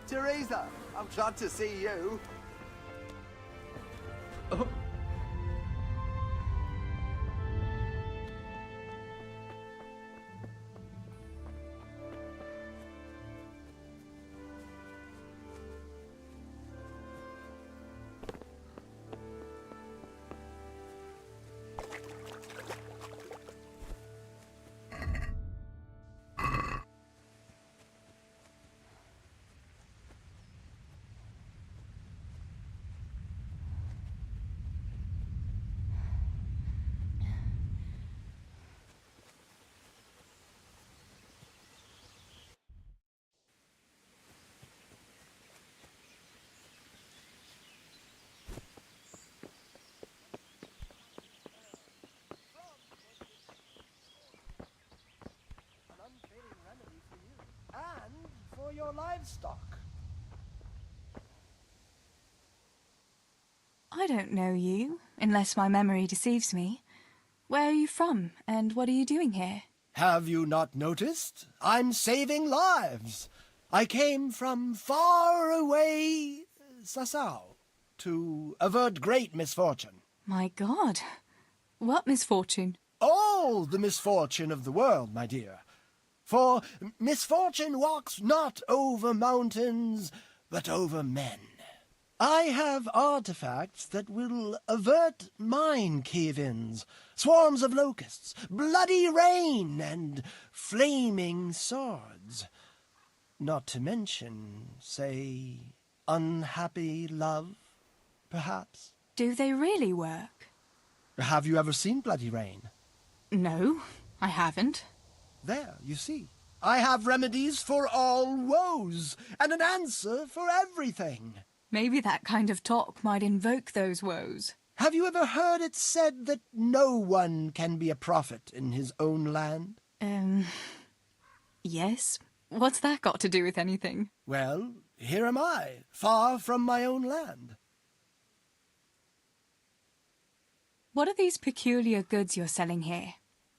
Deresa, I'm glad to see you. your livestock. I don't know you, unless my memory deceives me. Where are you from, and what are you doing here? Have you not noticed? I'm saving lives. I came from far away Sasau to avert great misfortune. My God, what misfortune? All the misfortune of the world, my dear. For misfortune walks not over mountains, but over men. I have artifacts that will avert mine cave-ins, swarms of locusts, bloody rain, and flaming swords. Not to mention, say, unhappy love, perhaps. Do they really work? Have you ever seen bloody rain? No, I haven't. There, you see. I have remedies for all woes, and an answer for everything. Maybe that kind of talk might invoke those woes. Have you ever heard it said that no one can be a prophet in his own land? Yes. What's that got to do with anything? Well, here am I, far from my own land. What are these peculiar goods you're selling here?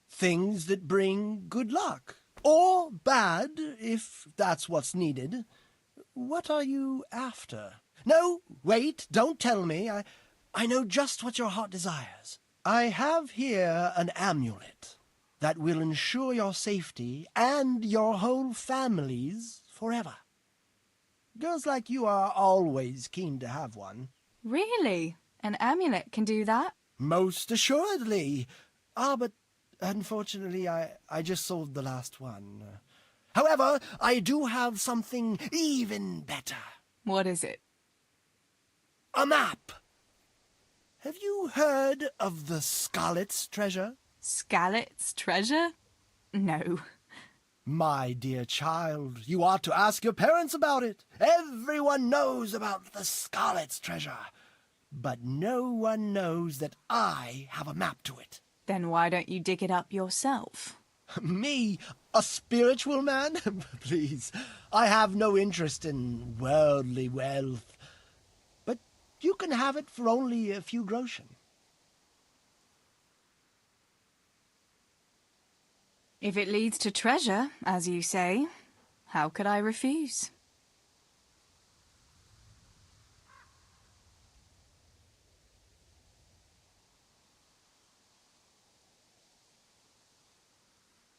Things that bring good luck. Or bad, if that's what's needed. What are you after? No, wait, don't tell me. I know just what your heart desires. I have here an amulet that will ensure your safety and your whole family's forever. Girls like you are always keen to have one. Really? An amulet can do that? Most assuredly. But unfortunately, I just sold the last one. However, I do have something even better. What is it? A map. Have you heard of the Scarlet's treasure? Scarlet's treasure? No. My dear child, you ought to ask your parents about it. Everyone knows about the Scarlet's treasure. But no one knows that I have a map to it. Then why don't you dig it up yourself? Me? A spiritual man? Please, I have no interest in worldly wealth. But you can have it for only a few groschen. If it leads to treasure, as you say, how could I refuse?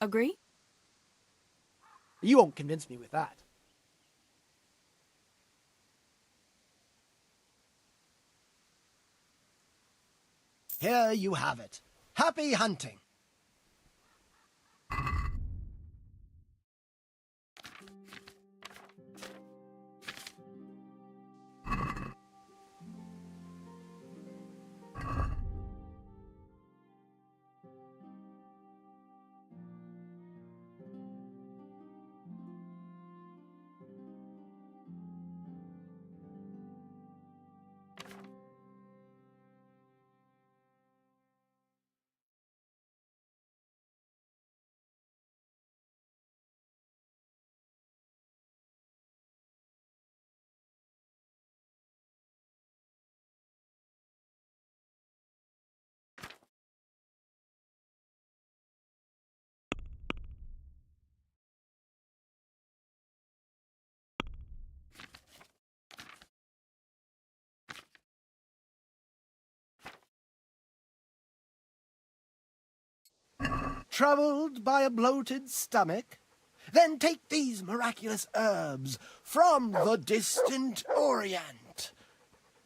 Agree? You won't convince me with that. Here you have it. Happy hunting. Troubled by a bloated stomach? Then take these miraculous herbs from the distant Orient.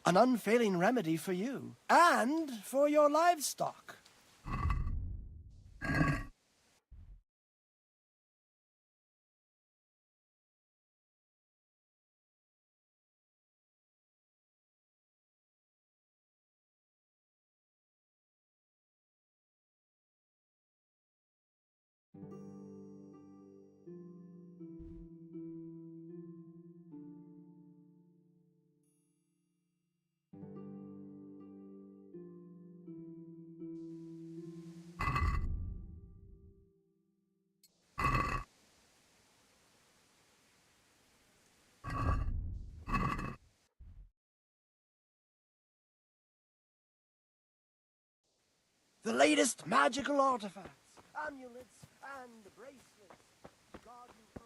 An unfailing remedy for you and for your livestock. The latest magical artifacts, amulets, and bracelets to guard you from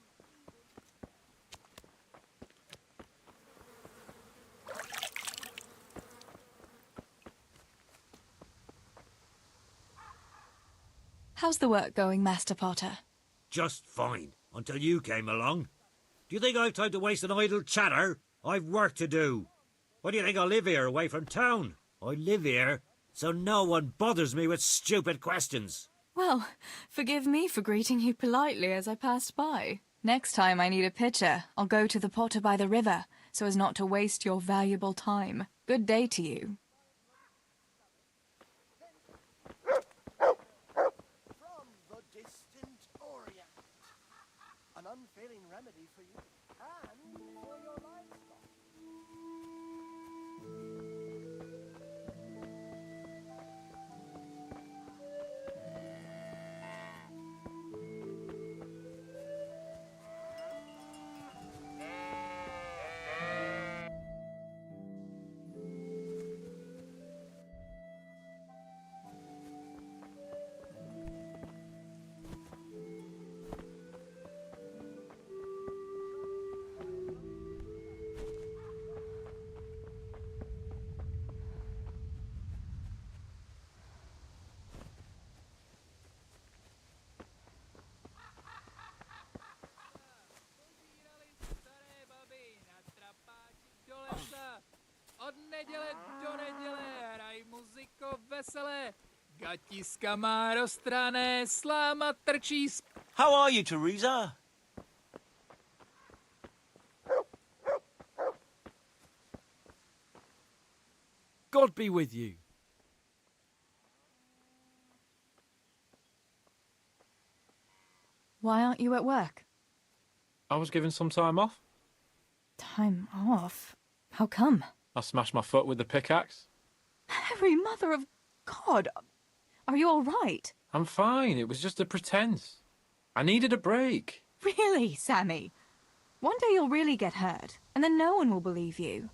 How's the work going, Master Potter? Just fine, until you came along. Do you think I've time to waste on idle chatter? I've work to do. Why do you think I live here, away from town? I live here, so no one bothers me with stupid questions. Well, forgive me for greeting you politely as I passed by. Next time I need a pitcher, I'll go to the Potter by the river, so as not to waste your valuable time. Good day to you. from the distant Orient. An unfailing remedy for you and for your livestock. Od neděle do neděle hraj muziko veselé. Gatiska má roztrané, sláma trčí How are you, Teresa? God be with you. Why aren't you at work? I was given some time off. Time off? How come? I smashed my foot with the pickaxe. Harry, mother of God! Are you all right? I'm fine. It was just a pretense. I needed a break. Really, Sammy? One day you'll really get hurt, and then no one will believe you.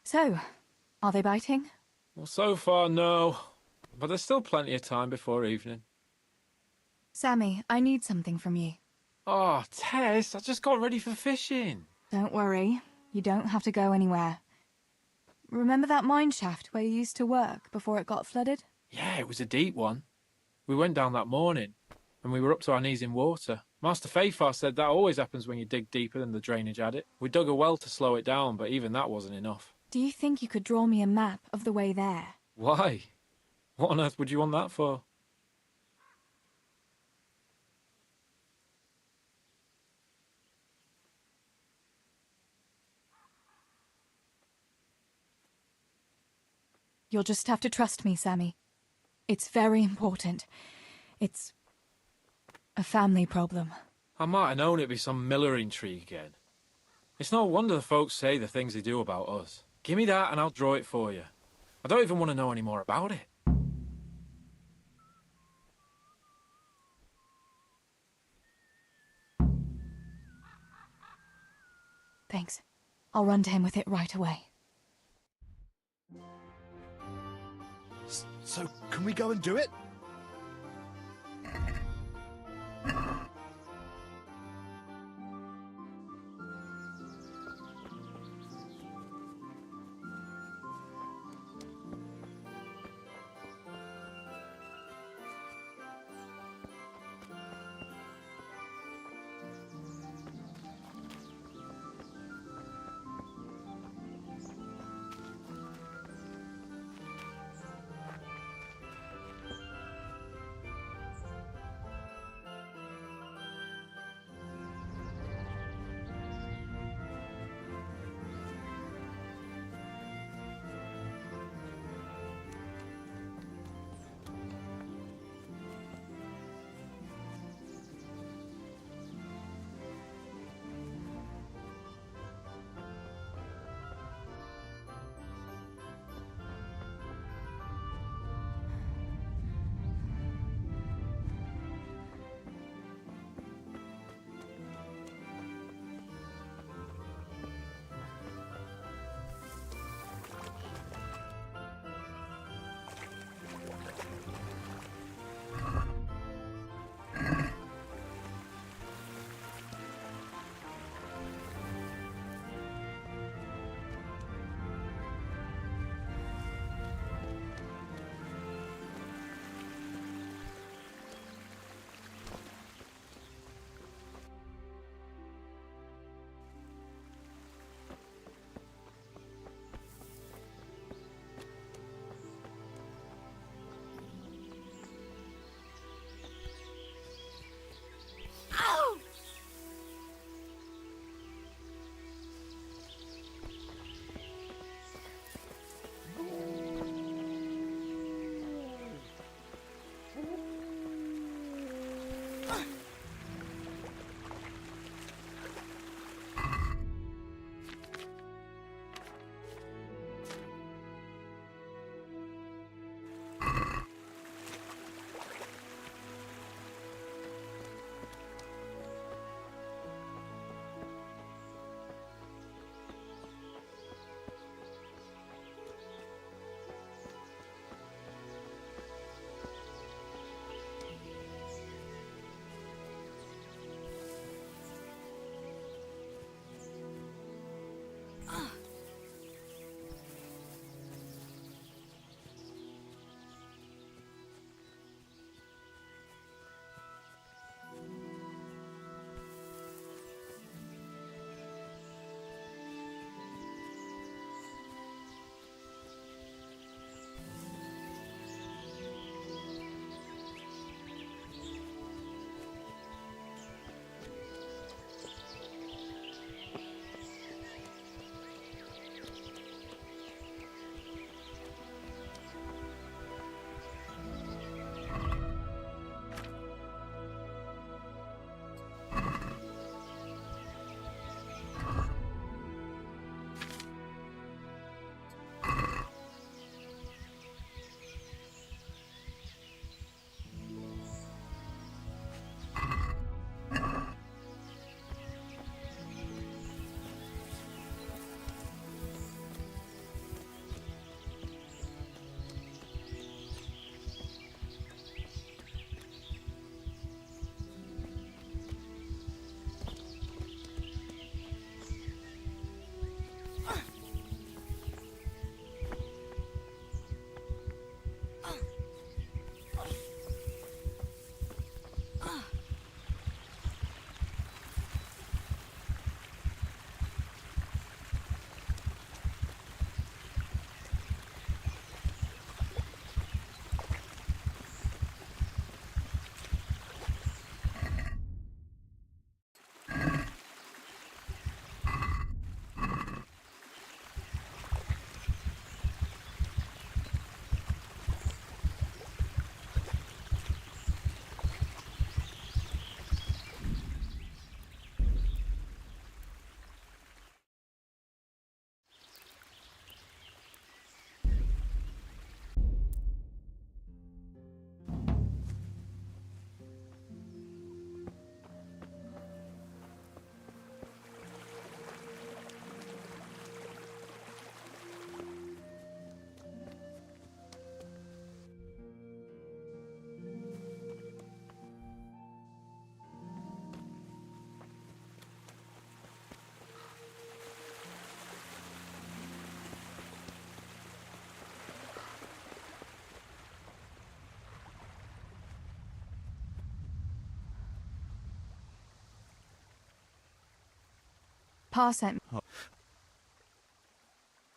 So, are they biting? Well, so far, no. But there's still plenty of time before evening. Sammy, I need something from you. Oh, Tess, I just got ready for fishing. Don't worry. You don't have to go anywhere. Remember that mine shaft where you used to work before it got flooded? Yeah, it was a deep one. We went down that morning, and we were up to our knees in water. Master Fafar said that always happens when you dig deeper than the drainage had it. We dug a well to slow it down, but even that wasn't enough. Do you think you could draw me a map of the way there? Why? What on earth would you want that for? You'll just have to trust me, Sammy. It's very important. It's a family problem. I might have known it'd be some Miller intrigue again. It's no wonder the folks say the things they do about us. Give me that and I'll draw it for you. I don't even want to know any more about it. Thanks. I'll run to him with it right away. So, can we go and do it? Pa sent me.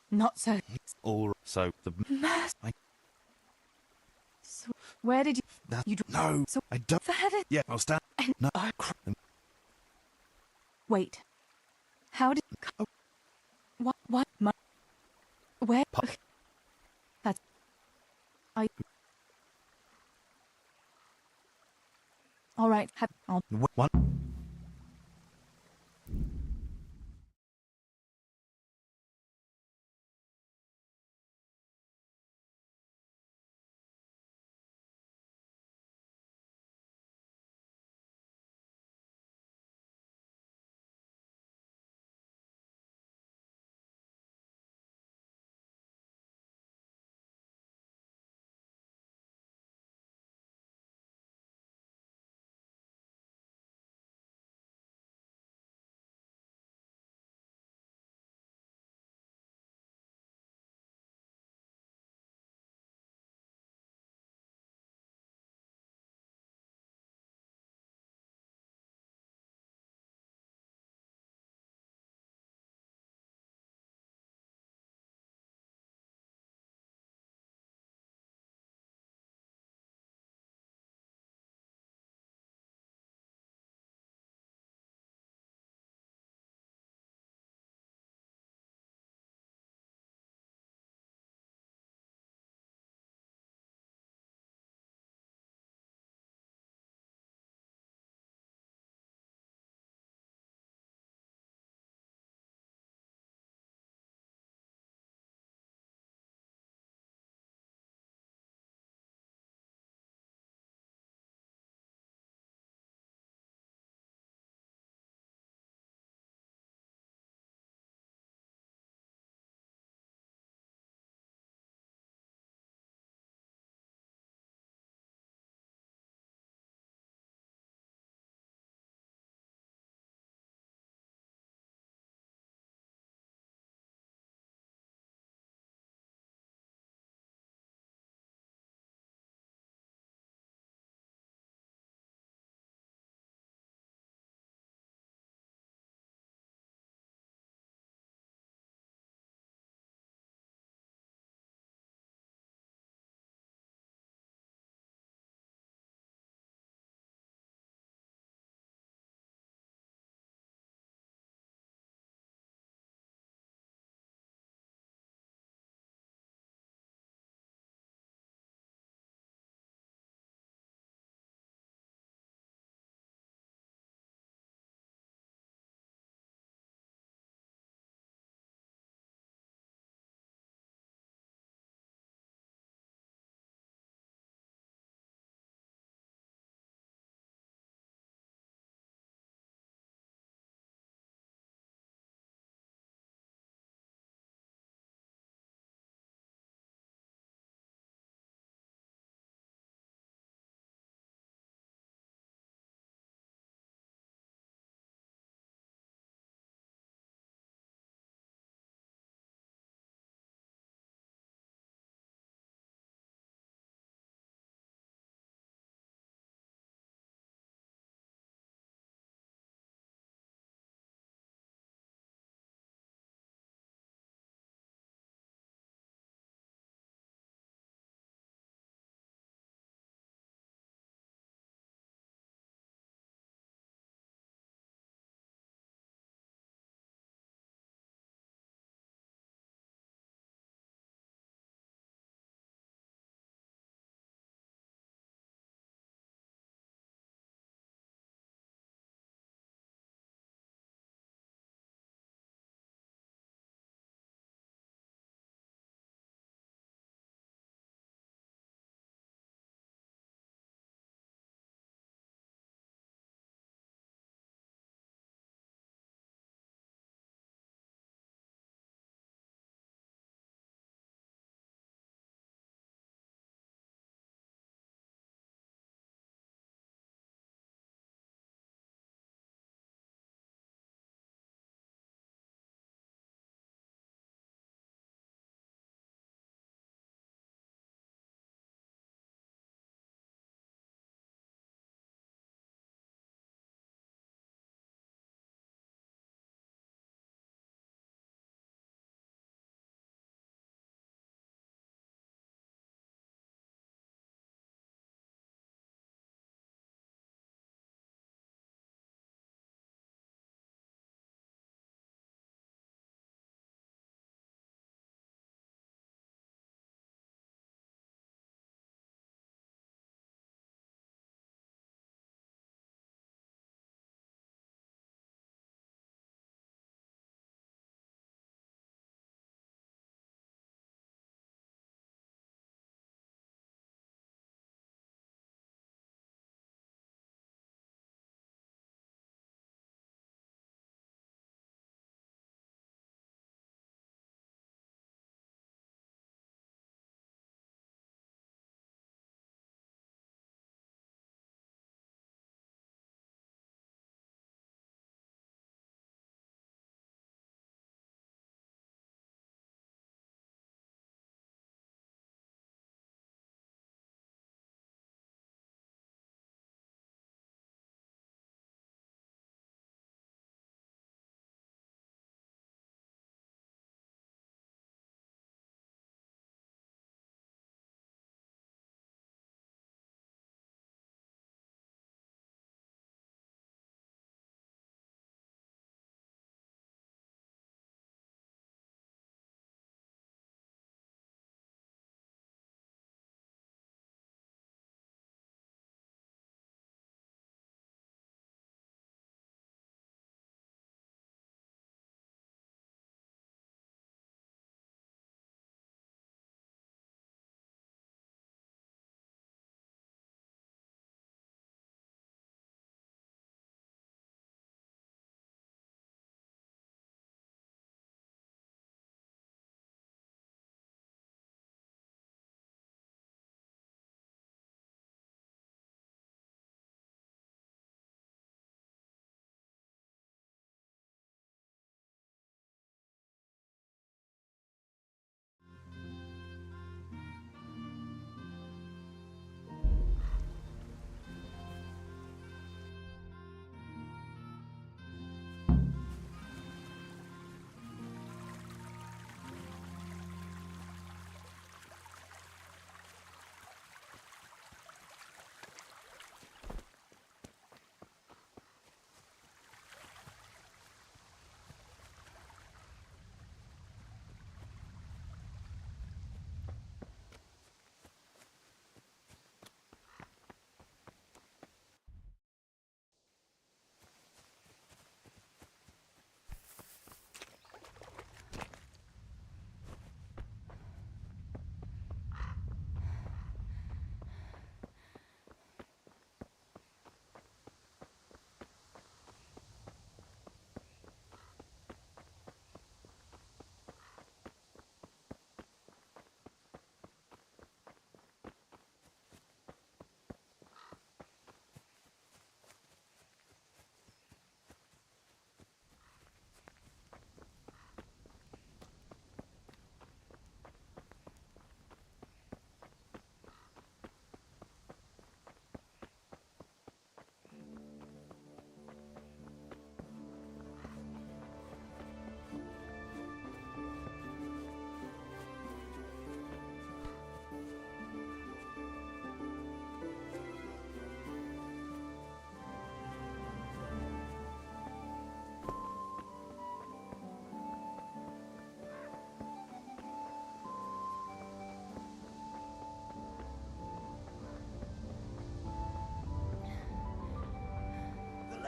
Not so. All so the Mercy. I, So where did you? that, You no, so I don't. for heaven. Yeah, I'll stand. And No, wait. How did? What? What? Where? That's. I. All right. I'll. one.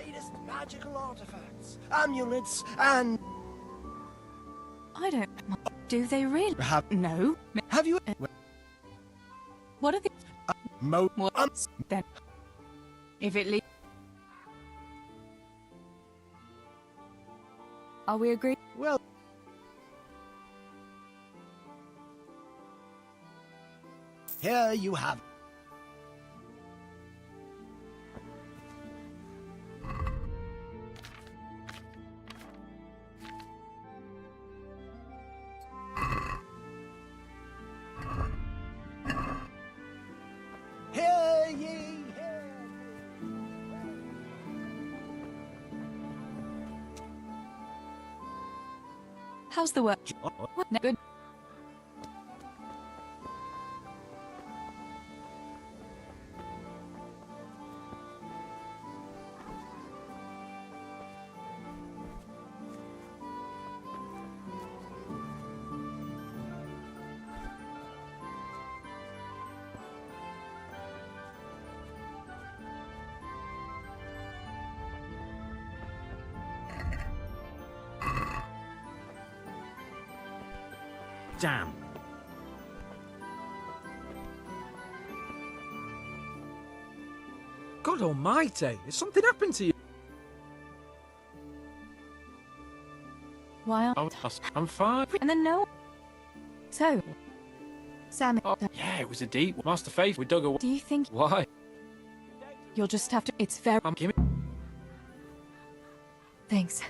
latest magical artifacts, amulets, and... I don't... Do they really? No. Have you... What are the... Then... If it Are we agreed? Well... Here you have... Hear ye, hear. How's the work? What? No, good. Damn. God almighty, has something happened to you? Why I'm fine. And then no. So, Sam. Yeah, it was a deep Master Faith. We dug a... Do you think... Why? You'll just have to... It's very... Thanks.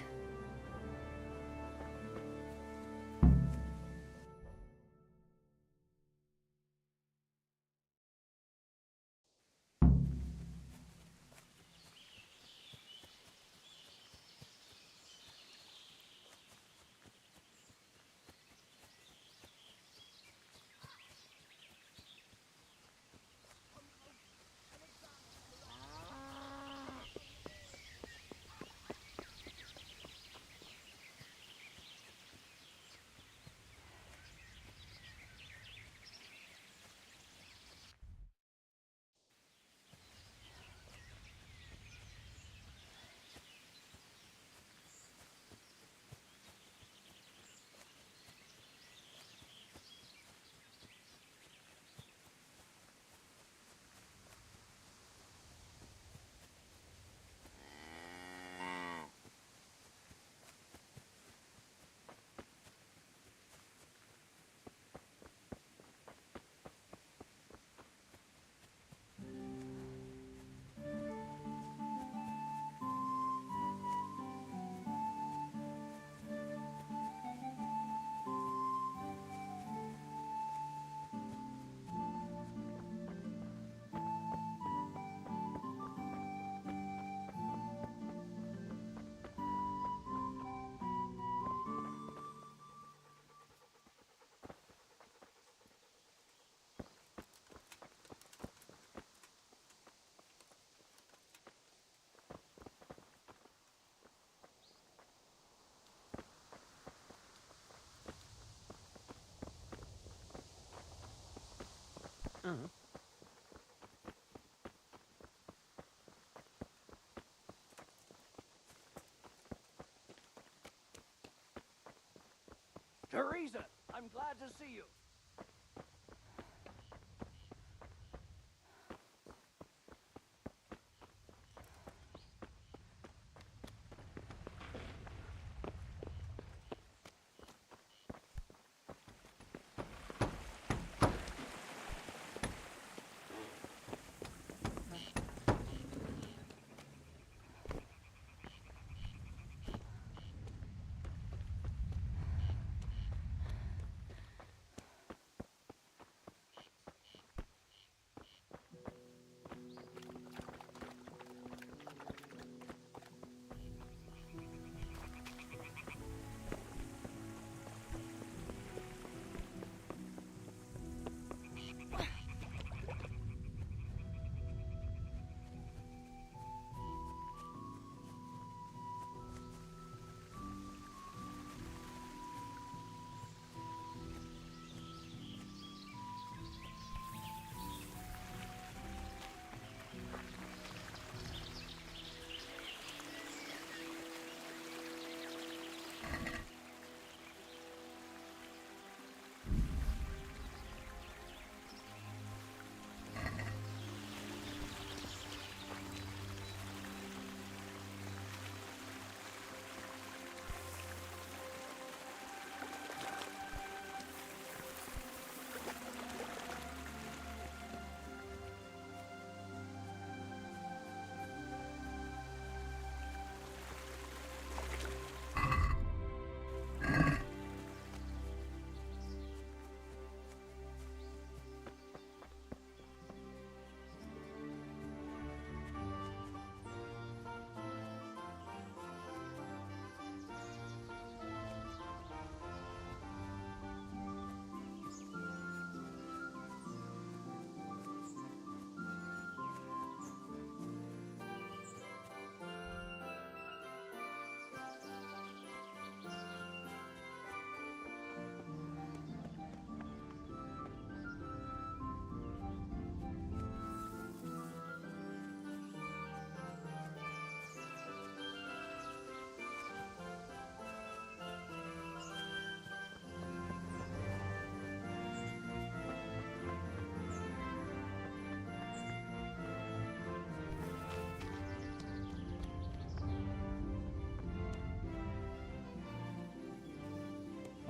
Teresa, I'm glad to see you.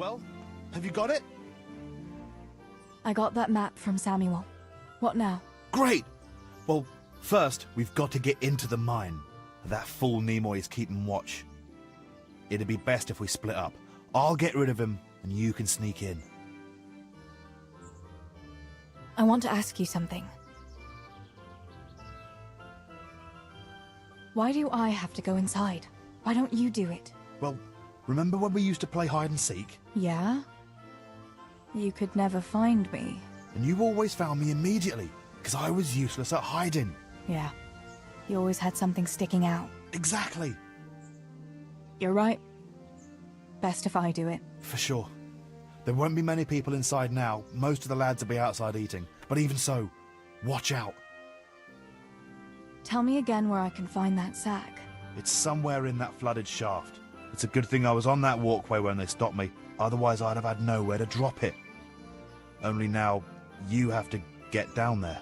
Well, have you got it? I got that map from Samuel. What now? Great! Well, first, we've got to get into the mine. That fool Nimoy is keeping watch. It'd be best if we split up. I'll get rid of him, and you can sneak in. I want to ask you something. Why do I have to go inside? Why don't you do it? Well, remember when we used to play hide and seek? Yeah? You could never find me. And you always found me immediately, because I was useless at hiding. Yeah. You always had something sticking out. Exactly. You're right. Best if I do it. For sure. There won't be many people inside now. Most of the lads will be outside eating. But even so, watch out. Tell me again where I can find that sack. It's somewhere in that flooded shaft. It's a good thing I was on that walkway when they stopped me. Otherwise, I'd have had nowhere to drop it. Only now, you have to get down there.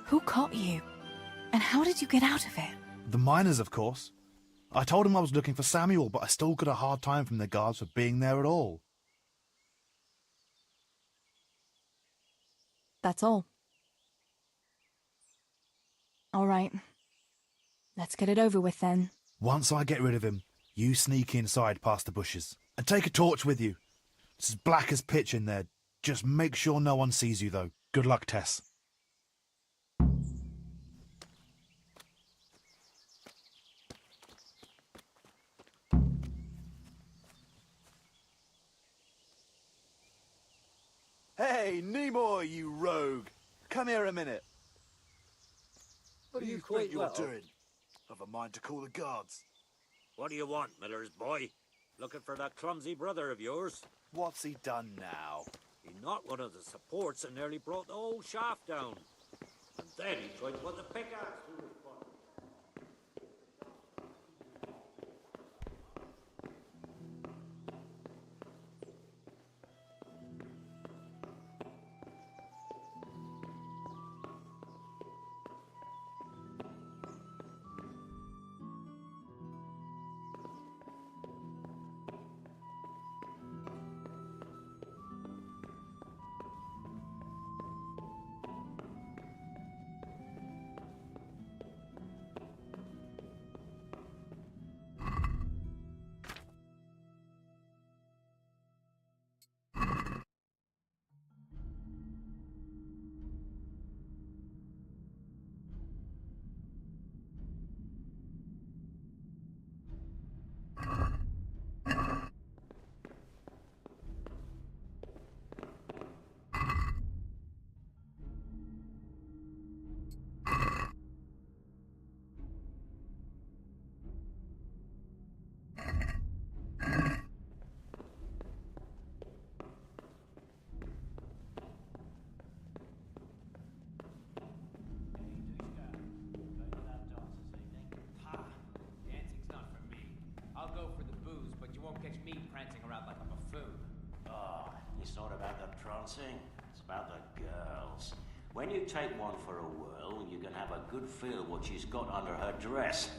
Who caught you? And how did you get out of it? The miners, of course. I told them I was looking for Samuel, but I still got a hard time from the guards for being there at all. That's all. All right. Let's get it over with then. Once I get rid of him, you sneak inside past the bushes. And take a torch with you. It's as black as pitch in there. Just make sure no one sees you, though. Good luck, Tess. Hey, Nimoy, you rogue! Come here a minute. What do you think you're doing? I've a mind to call the guards. What do you want, Miller's boy? Looking for that clumsy brother of yours? What's he done now? He knocked one of the supports and nearly brought the whole shaft down. And then he tried to put the pickaxe through his body. It's about the girls. When you take one for a whirl, you can have a good feel what she's got under her dress.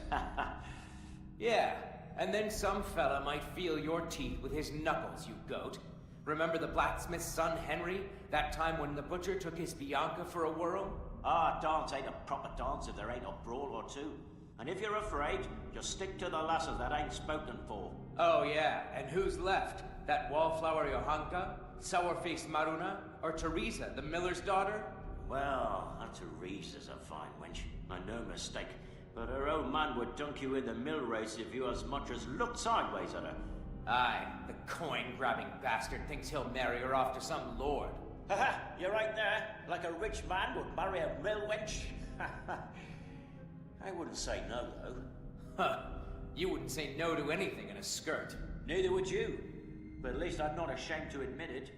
Yeah, and then some fella might feel your teeth with his knuckles, you goat. Remember the blacksmith's son, Henry? That time when the butcher took his Bianca for a whirl? Ah, dance ain't a proper dance if there ain't a brawl or two. And if you're afraid, just stick to the lasses that ain't spoken for. Oh yeah, and who's left? That wallflower Johanka? Sour-faced Maruna? Or Teresa, the miller's daughter? Well, that Teresa's a fine wench, and no mistake. But her old man would dunk you in the mill race if you as much as looked sideways at her. Aye, the coin-grabbing bastard thinks he'll marry her off to some lord. Haha, you're right there. Like a rich man would marry a mill wench. I wouldn't say no, though. Huh. You wouldn't say no to anything in a skirt. Neither would you. But at least I'm not ashamed to admit it.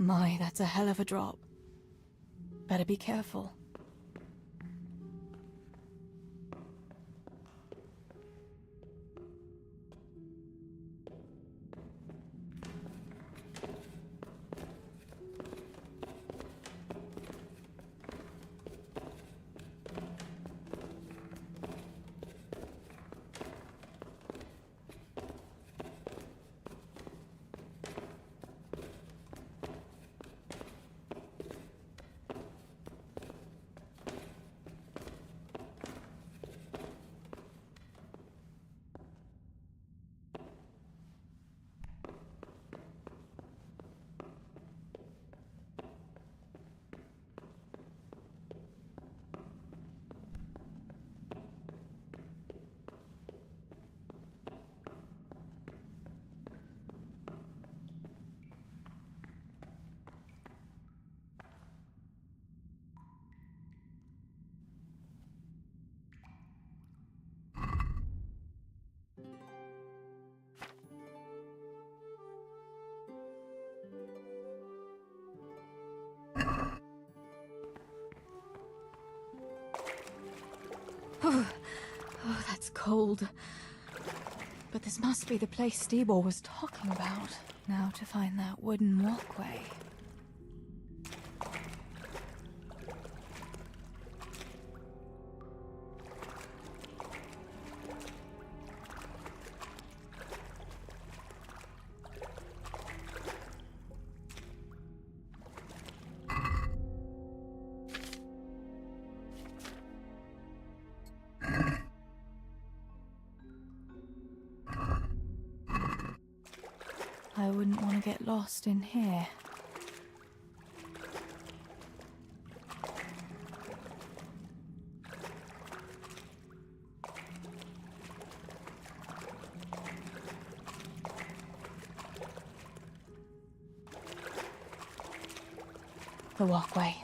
My, that's a hell of a drop. Better be careful. Oh, that's cold. But this must be the place Stibor was talking about. Now to find that wooden walkway. I wouldn't want to get lost in here. The walkway.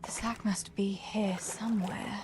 The sack must be here somewhere.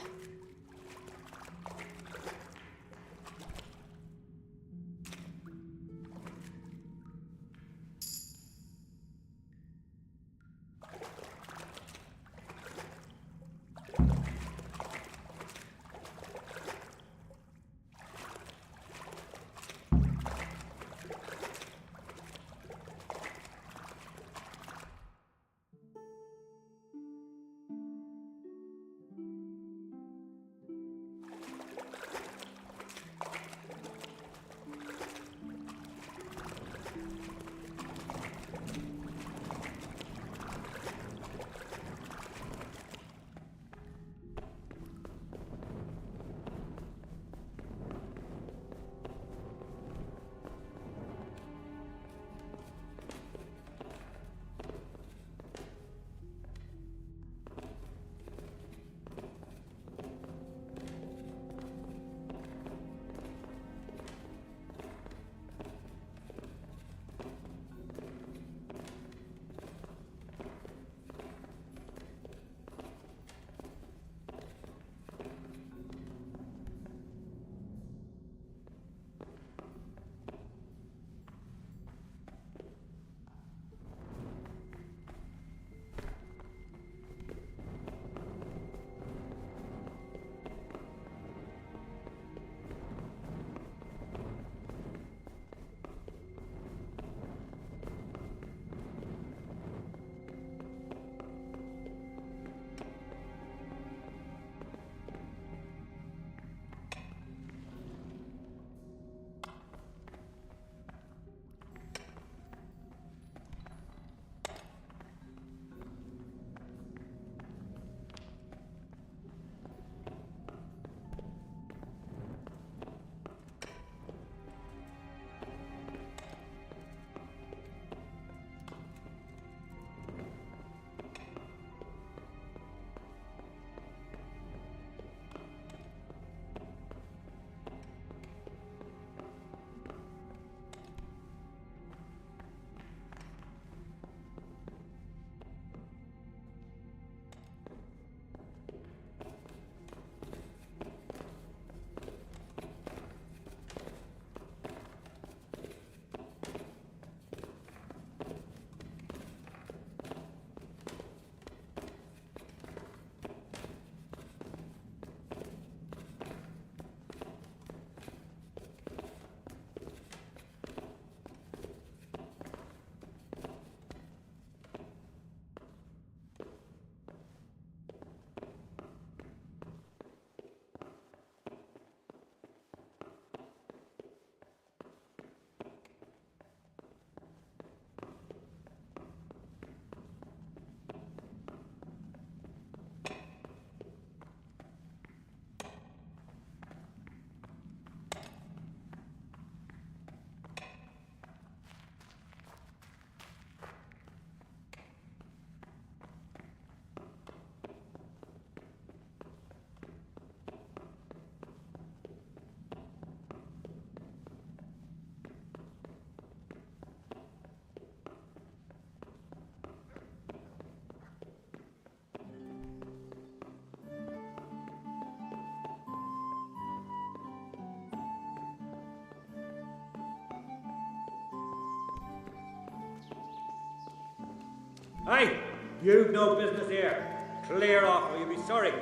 Hey, you've no business here. Clear off or you'll be sorry.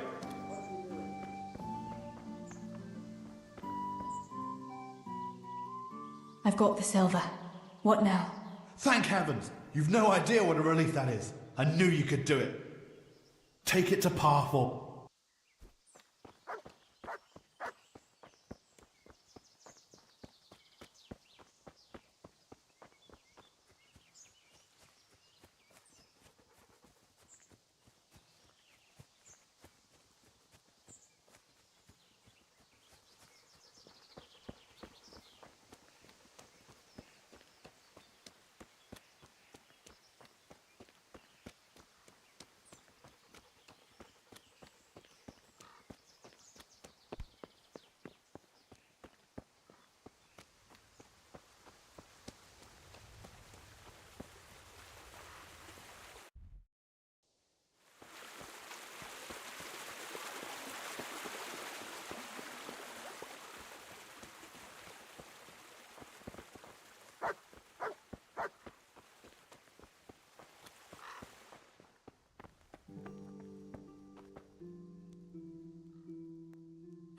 I've got the silver. What now? Thank heavens! You've no idea what a relief that is. I knew you could do it. Take it to Pa for...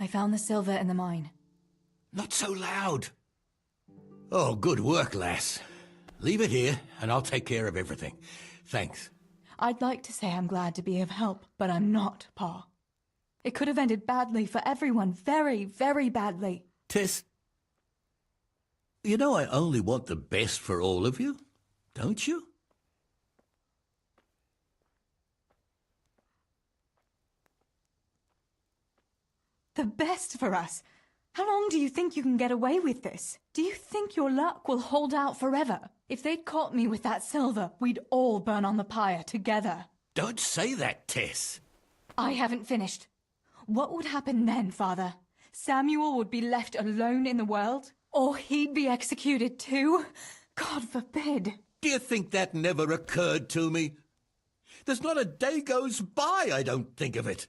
I found the silver in the mine. Not so loud. Oh, good work, lass. Leave it here, and I'll take care of everything. Thanks. I'd like to say I'm glad to be of help, but I'm not, Pa. It could have ended badly for everyone. Very, very badly. Tess, you know I only want the best for all of you, don't you? The best for us? How long do you think you can get away with this? Do you think your luck will hold out forever? If they'd caught me with that silver, we'd all burn on the pyre together. Don't say that, Tess. I haven't finished. What would happen then, Father? Samuel would be left alone in the world? Or he'd be executed too? God forbid. Do you think that never occurred to me? There's not a day goes by I don't think of it.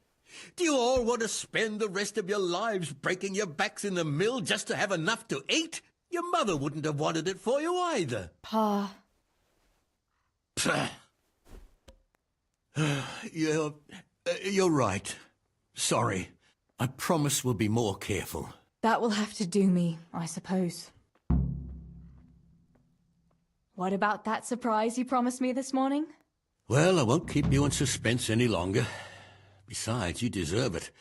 Do you all want to spend the rest of your lives breaking your backs in the mill just to have enough to eat? Your mother wouldn't have wanted it for you either. Pa. You're right. Sorry. I promise we'll be more careful. That will have to do me, I suppose. What about that surprise you promised me this morning? Well, I won't keep you in suspense any longer. Besides, you deserve it,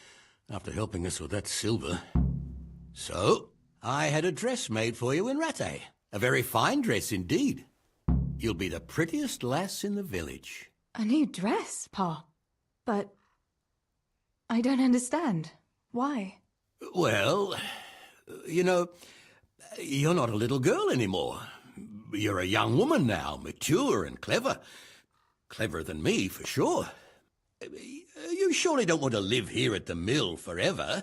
after helping us with that silver. So, I had a dress made for you in Rattay. A very fine dress indeed. You'll be the prettiest lass in the village. A new dress, Pa. But I don't understand. Why? Well, you know, you're not a little girl anymore. You're a young woman now, mature and clever. Cleverer than me, for sure. You surely don't want to live here at the mill forever.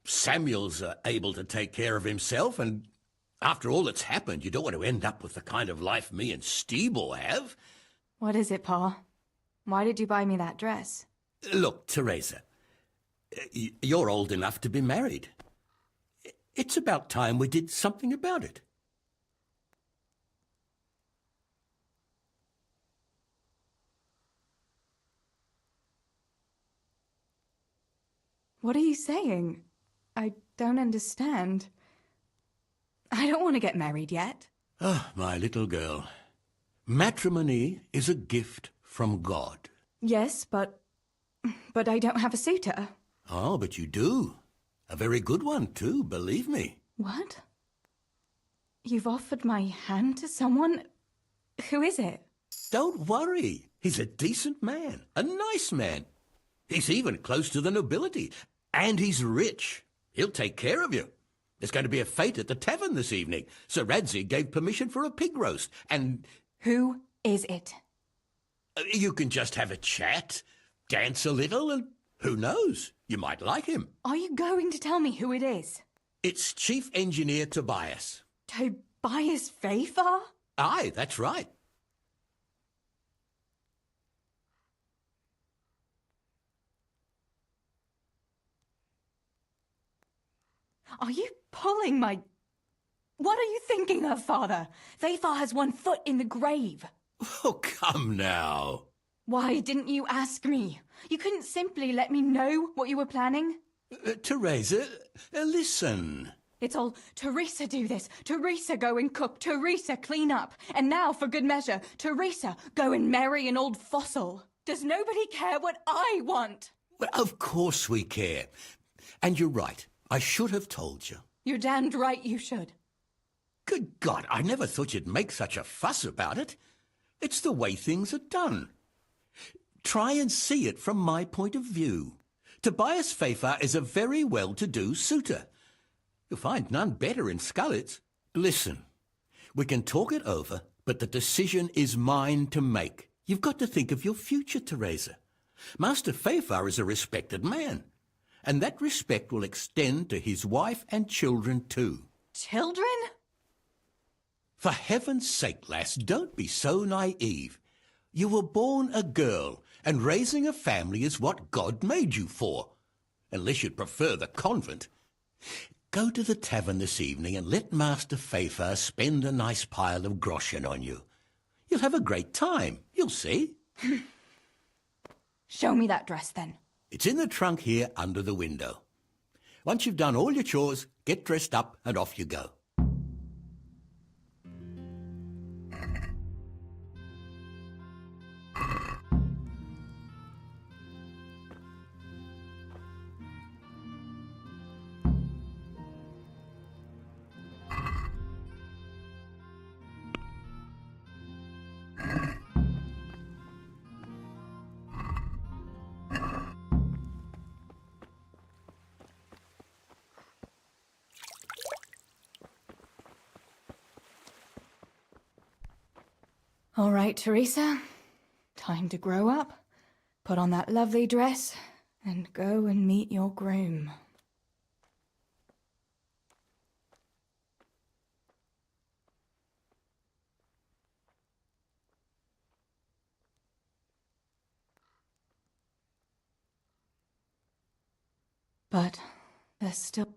Samuel's able to take care of himself, and after all that's happened, you don't want to end up with the kind of life me and Steeble have. What is it, Pa? Why did you buy me that dress? Look, Teresa, you're old enough to be married. It's about time we did something about it. What are you saying? I don't understand. I don't want to get married yet. Ah, my little girl. Matrimony is a gift from God. Yes, but I don't have a suitor. Oh, but you do. A very good one, too, believe me. What? You've offered my hand to someone? Who is it? Don't worry. He's a decent man, a nice man. He's even close to the nobility. And he's rich. He'll take care of you. There's going to be a fete at the tavern this evening. Sir Radzig gave permission for a pig roast, and... Who is it? You can just have a chat, dance a little, and who knows? You might like him. Are you going to tell me who it is? It's Chief Engineer Tobias. Tobias Fafar? Aye, that's right. Are you pulling my... What are you thinking of, Father? Fafar has one foot in the grave. Oh, come now. Why didn't you ask me? You couldn't simply let me know what you were planning? Teresa, listen. It's all, Teresa do this, Teresa go and cook, Teresa clean up, and now, for good measure, Teresa go and marry an old fossil. Does nobody care what I want? Well, of course we care. And you're right. I should have told you. You're damned right you should. Good God, I never thought you'd make such a fuss about it. It's the way things are done. Try and see it from my point of view. Tobias Fafar is a very well-to-do suitor. You'll find none better in Scullets. Listen, we can talk it over, but the decision is mine to make. You've got to think of your future, Teresa. Master Fafar is a respected man, and that respect will extend to his wife and children too. Children? For heaven's sake, lass, don't be so naive. You were born a girl, and raising a family is what God made you for. Unless you'd prefer the convent. Go to the tavern this evening and let Master Fafar spend a nice pile of groschen on you. You'll have a great time, you'll see. Show me that dress, then. It's in the trunk here under the window. Once you've done all your chores, get dressed up and off you go. All right, Teresa. Time to grow up, put on that lovely dress, and go and meet your groom. But there's still...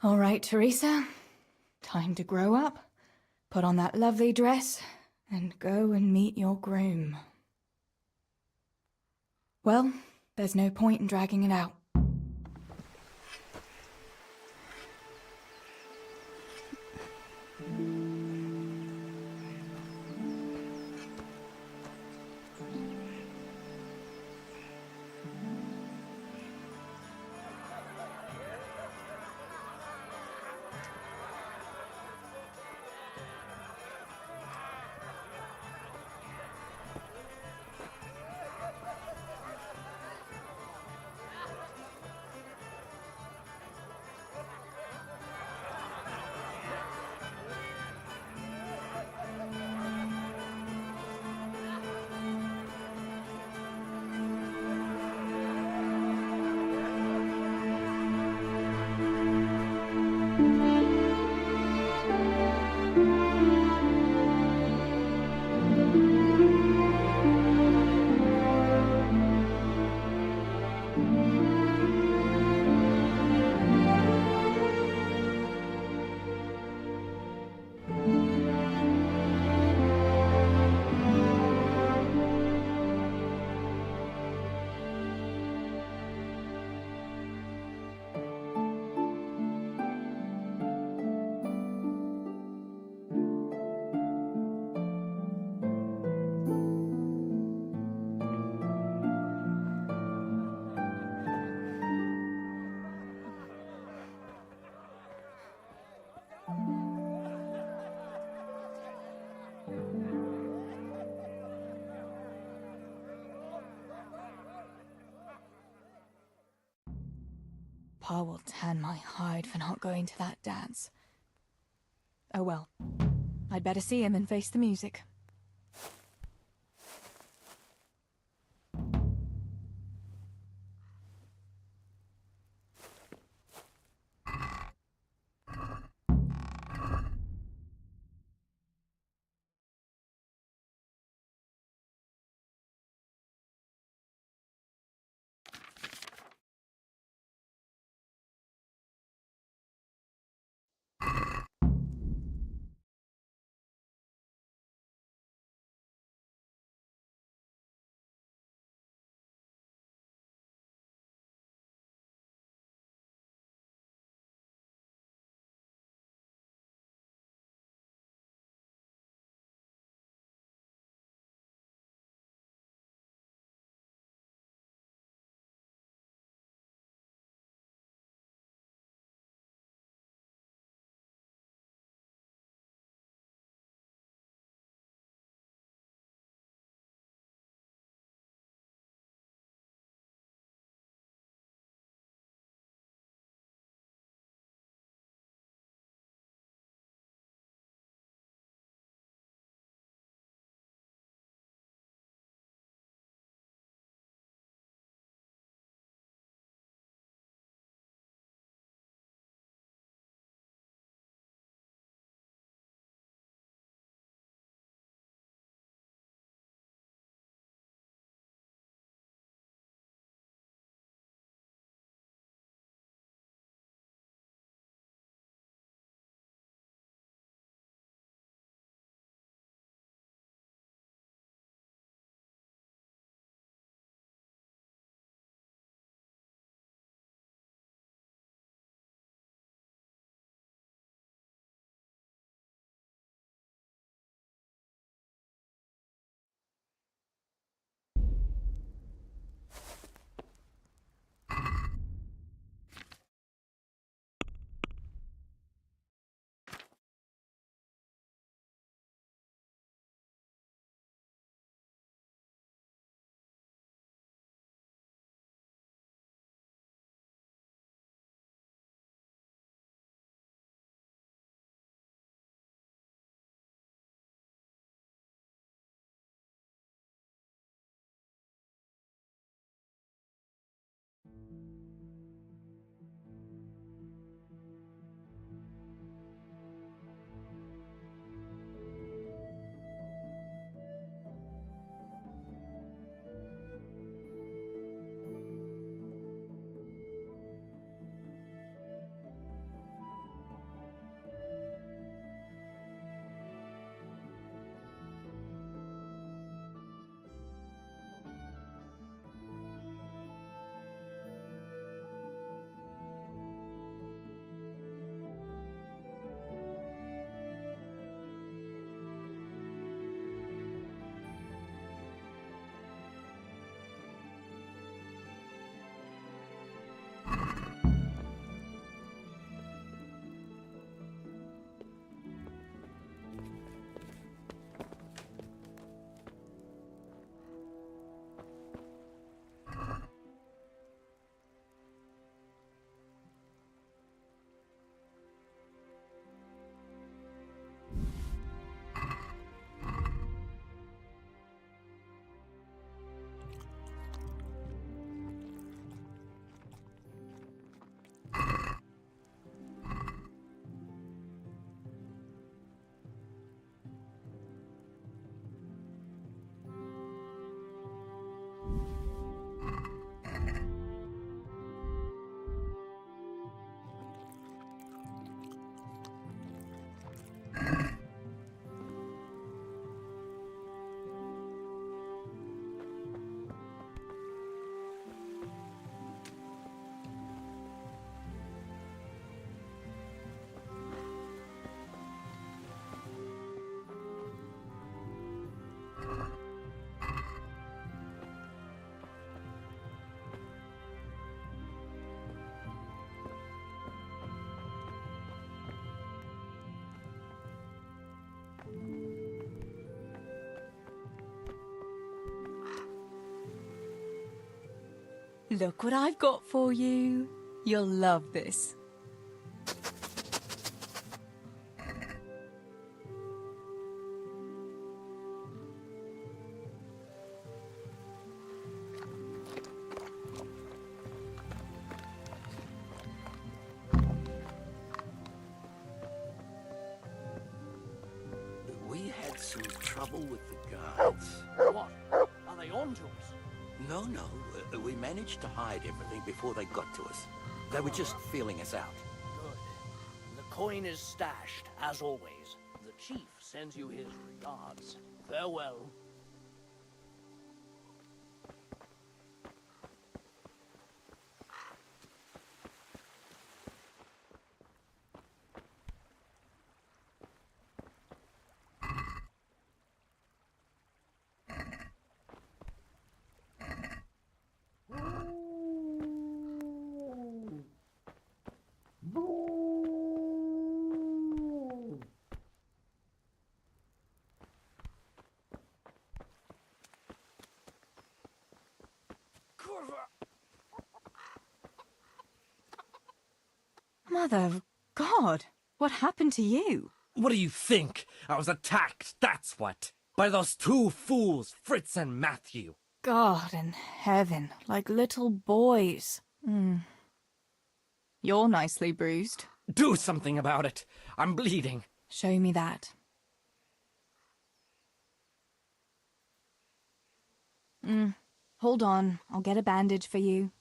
All right, Teresa. Time to grow up, put on that lovely dress, and go and meet your groom. Well, there's no point in dragging it out. Pa will tan my hide for not going to that dance. Oh well, I'd better see him and face the music. Look what I've got for you. You'll love this. We had some trouble with the guards. What? Are they on to us? No, we managed to hide everything before they got to us. They were just feeling us out. Good. The coin is stashed, as always. The chief sends you his regards. Farewell. Mother of God, what happened to you? What do you think? I was attacked, that's what. By those two fools, Fritz and Matthew. God in heaven, like little boys. You're nicely bruised. Do something about it. I'm bleeding. Show me that. Hold on, I'll get a bandage for you.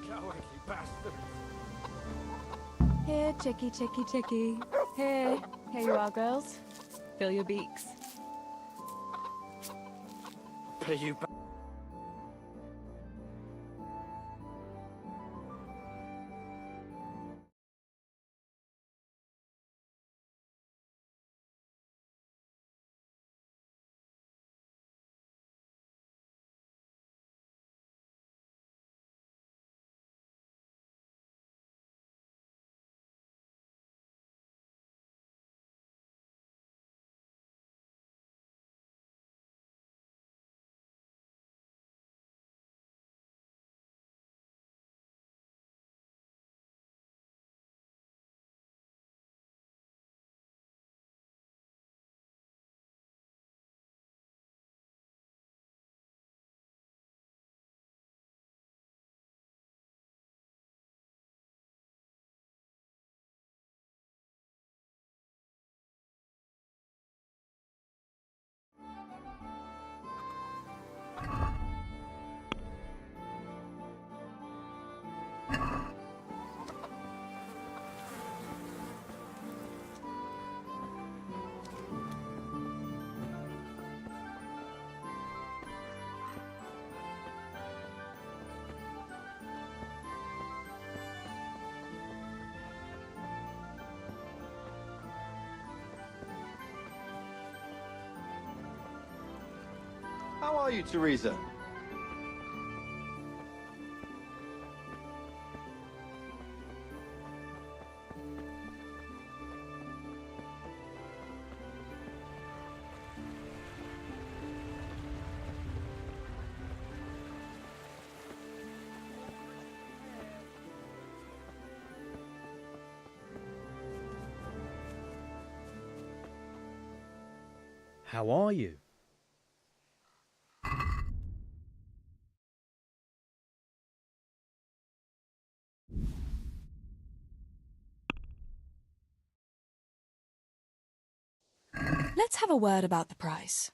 Cowardly bastards. Here, chickie, chickie, chickie. Here you are, girls. Fill your beaks. Pay you back. How are you, Teresa? How are you? Let's have a word about the price.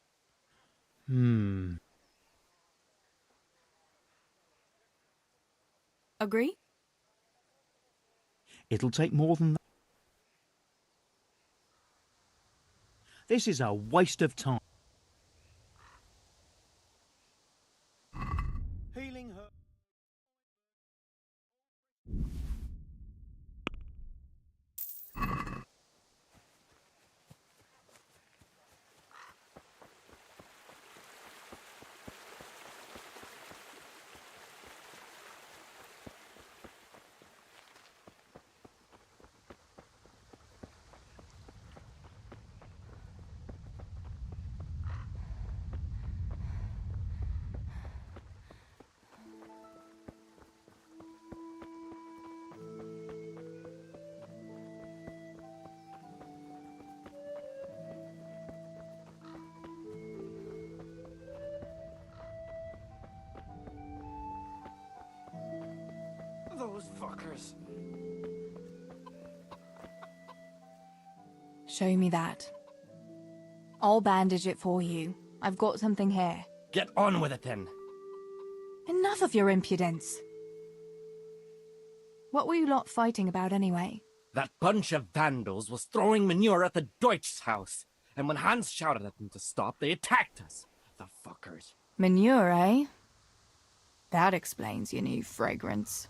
Agree? It'll take more than that. This is a waste of time. Healing her. Those fuckers. Show me that. I'll bandage it for you. I've got something here. Get on with it then. Enough of your impudence. What were you lot fighting about anyway? That bunch of vandals was throwing manure at the Deutsch's house, and when Hans shouted at them to stop, they attacked us. The fuckers. Manure, eh? That explains your new fragrance.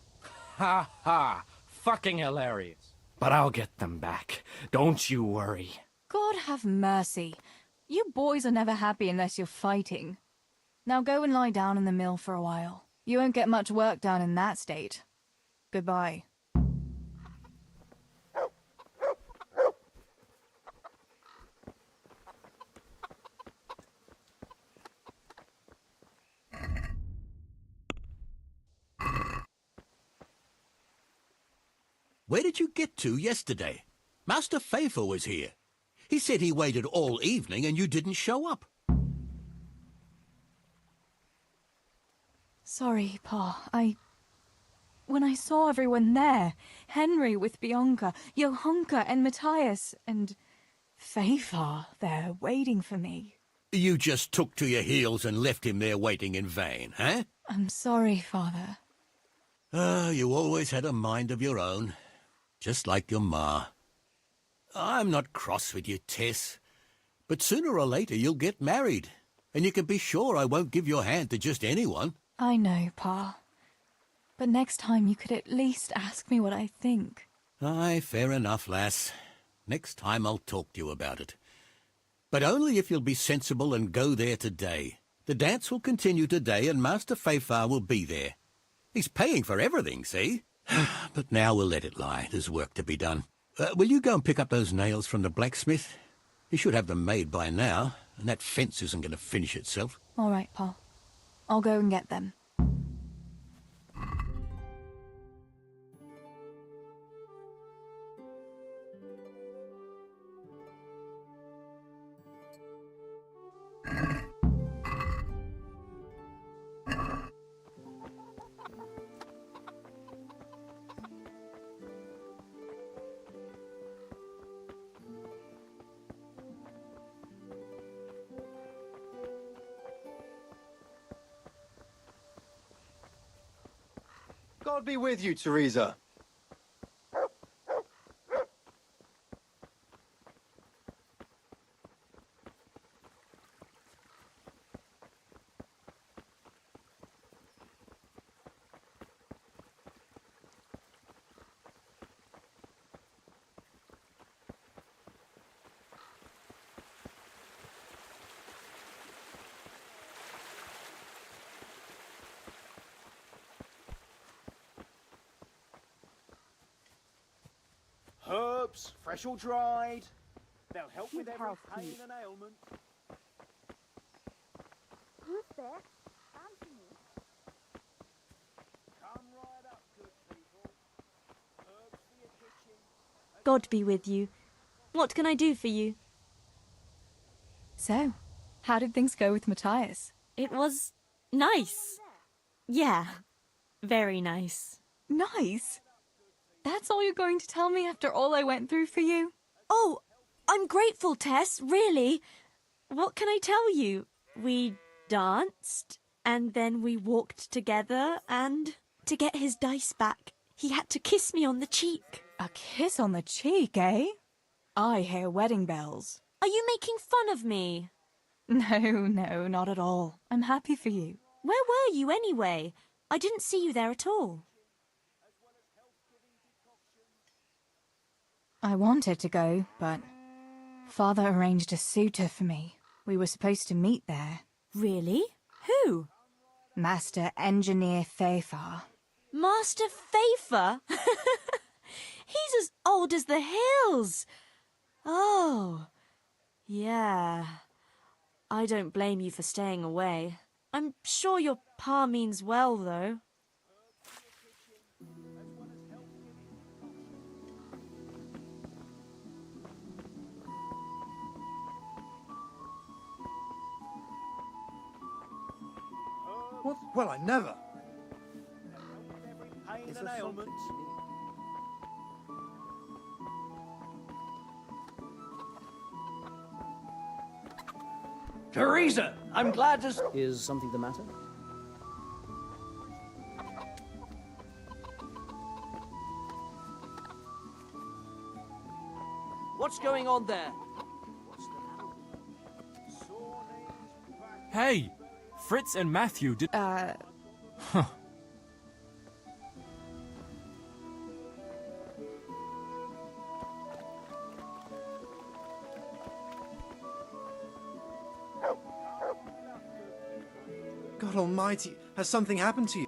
Ha ha! Fucking hilarious. But I'll get them back. Don't you worry. God have mercy. You boys are never happy unless you're fighting. Now go and lie down in the mill for a while. You won't get much work done in that state. Goodbye. Where did you get to yesterday? Master Fafer was here. He said he waited all evening and you didn't show up. Sorry, Pa. When I saw everyone there, Henry with Bianca, Johanka and Matthias, and Fafer there waiting for me. You just took to your heels and left him there waiting in vain, eh? I'm sorry, Father. You always had a mind of your own, just like your ma. I'm not cross with you, Tess, but sooner or later you'll get married, and you can be sure I won't give your hand to just anyone. I know, Pa. But next time you could at least ask me what I think. Aye, fair enough, lass. Next time I'll talk to you about it. But only if you'll be sensible and go there today. The dance will continue today and Master Fafer will be there. He's paying for everything, see? But now we'll let it lie. There's work to be done. Will you go and pick up those nails from the blacksmith? He should have them made by now, and that fence isn't going to finish itself. All right, Pa. I'll go and get them. God be with you, Teresa. herbs, fresh or dried. They'll help with every pain and ailment. Who's there? Answer me. Come right up, good people. Herbs for your kitchen. God be with you. What can I do for you? So, how did things go with Matthias? It was nice. Yeah, very nice. Nice? That's all you're going to tell me after all I went through for you? Oh, I'm grateful, Tess, really. What can I tell you? We danced, and then we walked together, and to get his dice back, he had to kiss me on the cheek. A kiss on the cheek, eh? I hear wedding bells. Are you making fun of me? No, not at all. I'm happy for you. Where were you anyway? I didn't see you there at all. I wanted to go, but Father arranged a suitor for me. We were supposed to meet there. Really? Who? Master Engineer Fafar. Master Fafar? He's as old as the hills. Oh, yeah. I don't blame you for staying away. I'm sure your pa means well, though. What? Well, I never. Pain and ailment. Teresa, I'm glad to... Is something the matter? What's going on there? Hey! Fritz and Matthew did... Huh. God almighty, has something happened to you?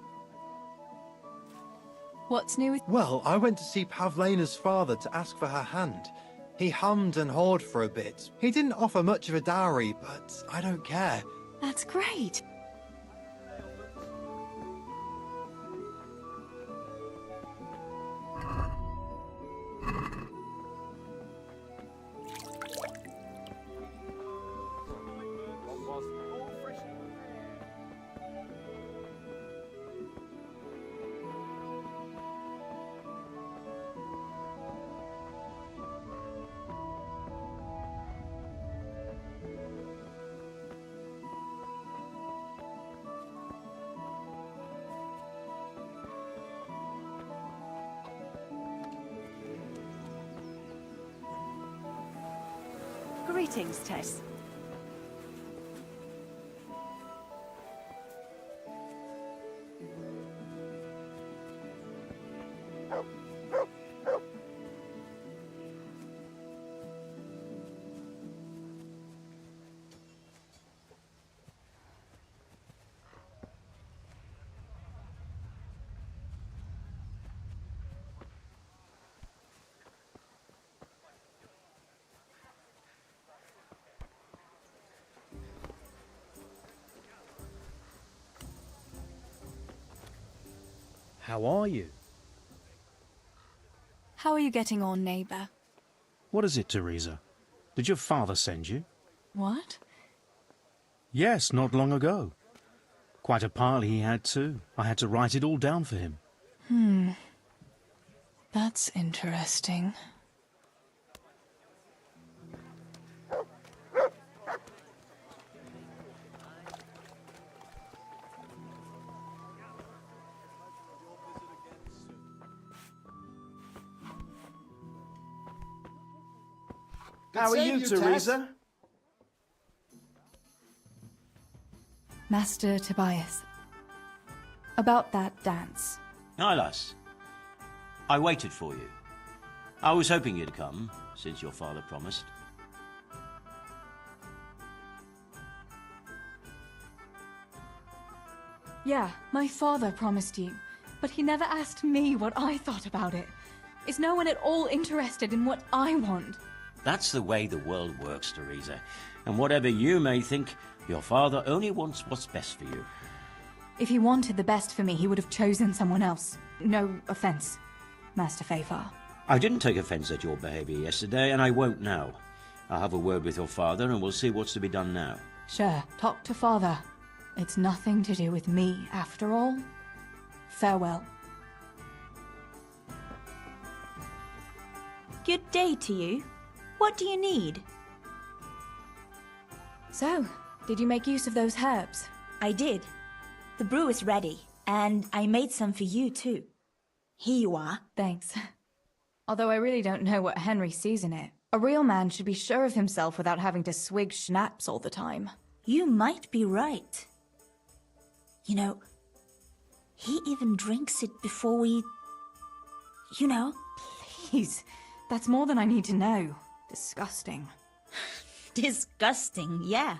What's new with... Well, I went to see Pavlena's father to ask for her hand. He hummed and hawed for a bit. He didn't offer much of a dowry, but I don't care. That's great. Greetings, Tess. How are you? How are you getting on, neighbour? What is it, Teresa? Did your father send you? What? Yes, not long ago. Quite a pile he had too. I had to write it all down for him. That's interesting. How are you, Teresa? Master Tobias. About that dance. Hi, lass. I waited for you. I was hoping you'd come, since your father promised. Yeah, my father promised you, but he never asked me what I thought about it. Is no one at all interested in what I want? That's the way the world works, Teresa. And whatever you may think, your father only wants what's best for you. If he wanted the best for me, he would have chosen someone else. No offense, Master Fafar. I didn't take offense at your behavior yesterday, and I won't now. I'll have a word with your father, and we'll see what's to be done now. Sure, talk to father. It's nothing to do with me, after all. Farewell. Good day to you. What do you need? So, did you make use of those herbs? I did. The brew is ready, and I made some for you too. Here you are. Thanks. Although I really don't know what Henry sees in it. A real man should be sure of himself without having to swig schnapps all the time. You might be right. You know, he even drinks it before we... You know. Please, that's more than I need to know. Disgusting. Disgusting, yeah.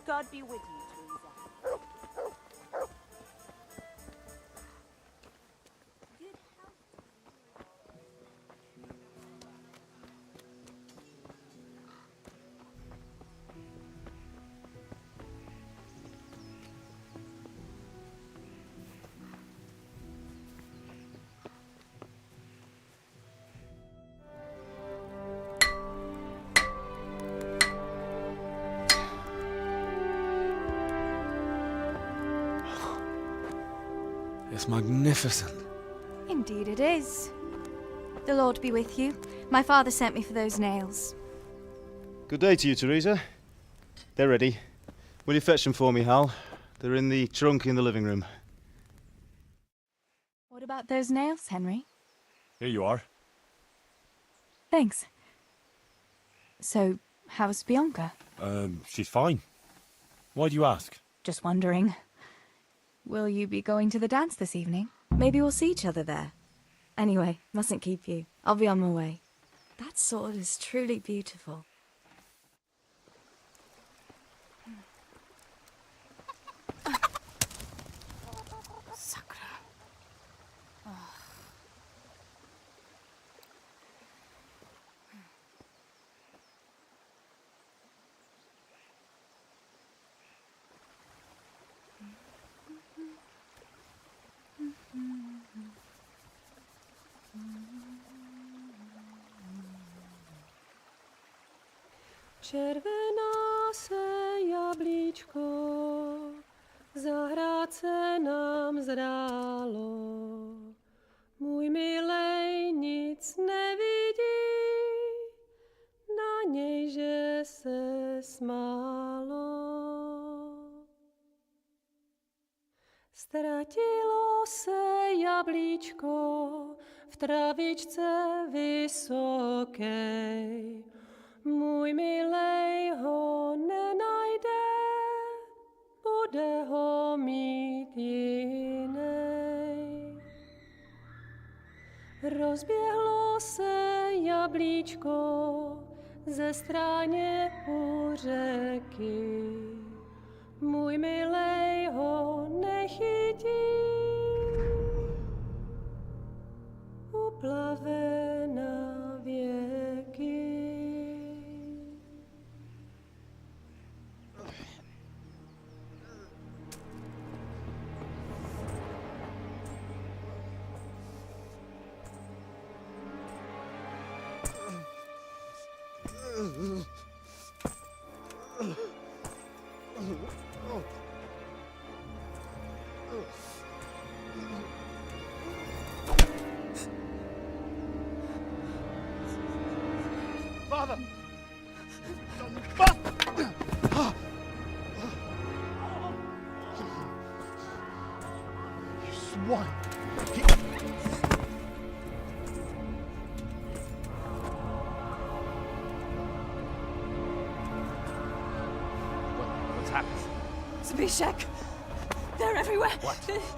God be with you, Teresa. It's magnificent. Indeed it is. The Lord be with you. My father sent me for those nails. Good day to you, Teresa. They're ready. Will you fetch them for me, Hal? They're in the trunk in the living room. What about those nails, Henry? Here you are. Thanks. So, how's Bianca? She's fine. Why do you ask? Just wondering. Will you be going to the dance this evening? Maybe we'll see each other there. Anyway, mustn't keep you. I'll be on my way. That sword is truly beautiful. Sakra. Červená se jablíčko, zahrát se nám zdálo. Můj milej nic nevidí, na něj, že se smálo. Ztratilo se jablíčko v travičce vysokej. Můj milej ho nenajde, bude ho mít jinej. Rozběhlo se jablíčko ze stráně u řeky. Můj milej ho nechytí, uplave na věky. Father! You swine! Zbyszek! They're everywhere!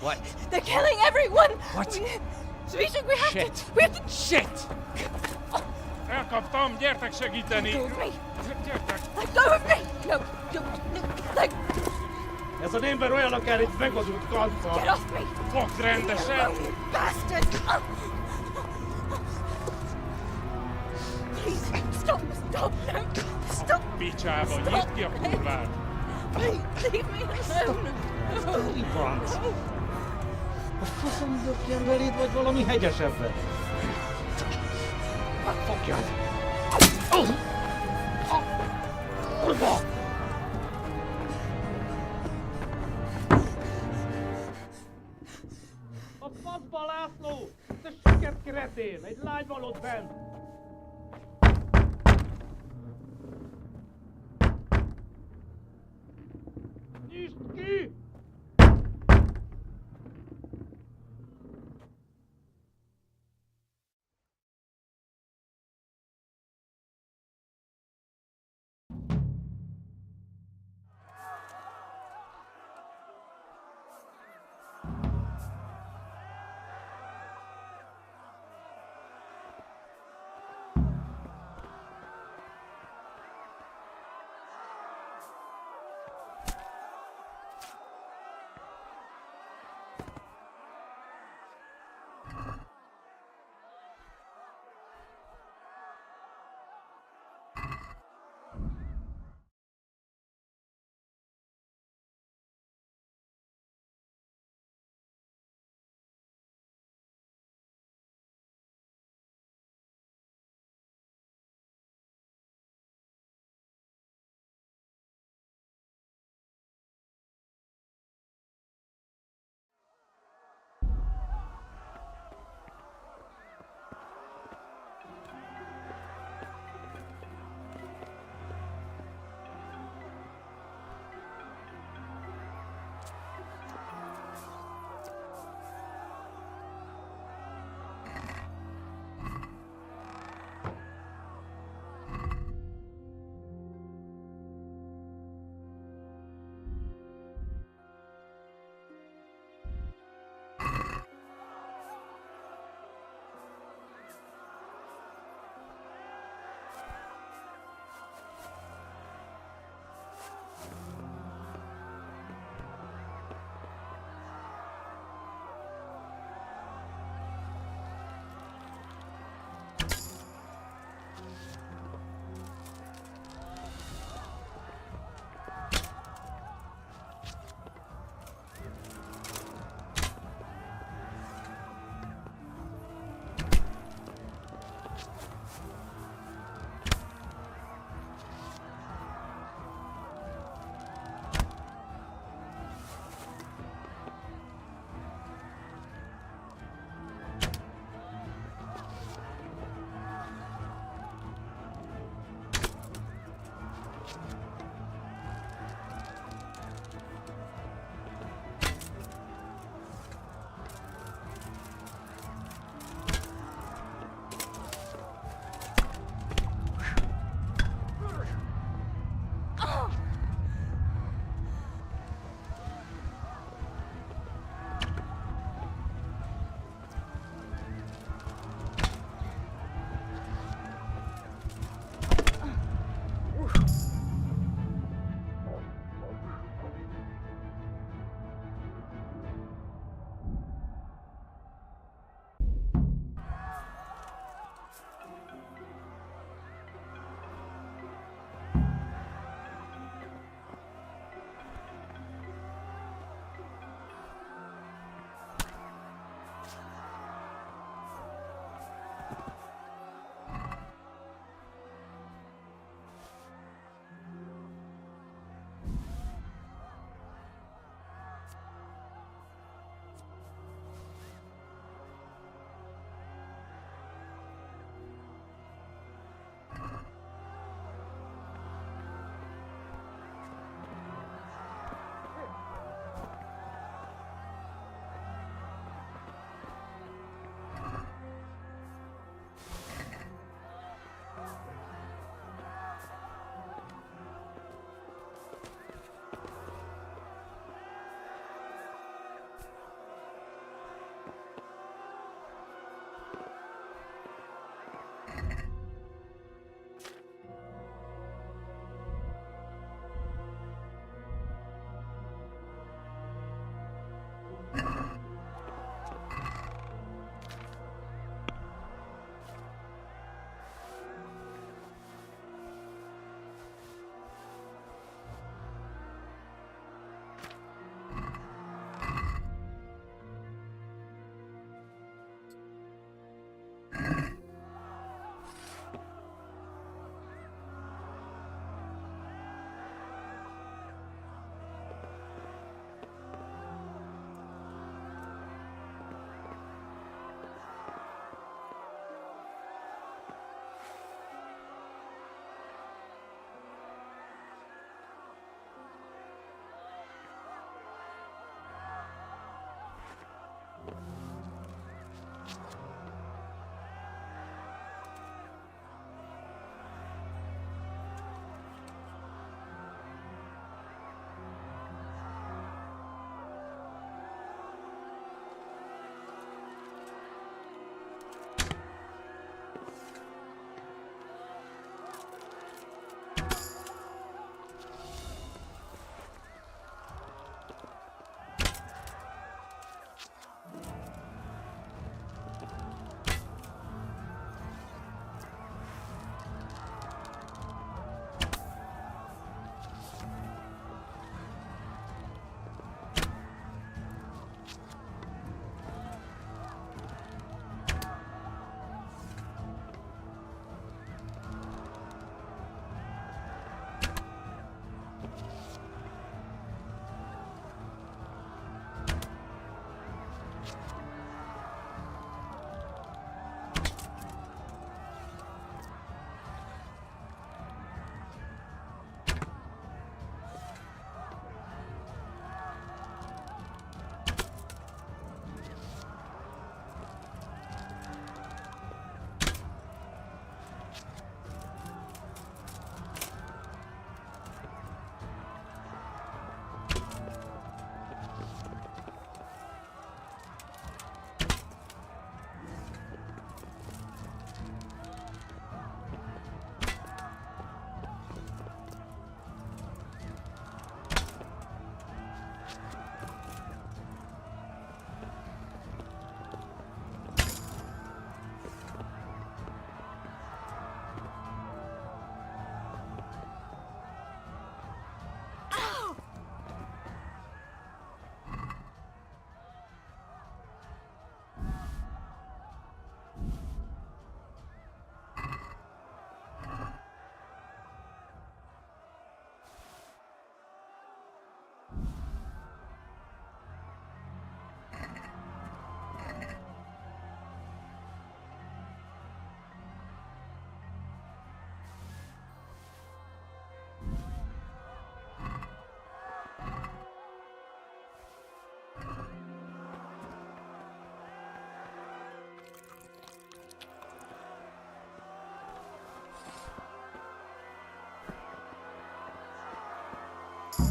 What? They're killing everyone! What? Zbyszek, we have Shit. to... We have to... Shit! Elkaptam, gyertek segíteni! Let go of me! Gyertek! Let go of me! No, let... Ez az ember olyan akár egy megadott kanccal! Get off me! Fogd rendesen! You bastard! Please, stop, no, stop! Picsába, nyisd ki a kurvát! Please, leave me alone! Mi franc? A faszom dökjen beléd, vagy valami hegyesebbre? Megfogjad! Kurva! A faszba, László! Te süket kretén! Egy lány van ott bent! Nyisd ki!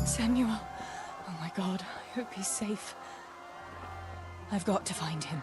Samuel. Oh my God, I hope he's safe. I've got to find him.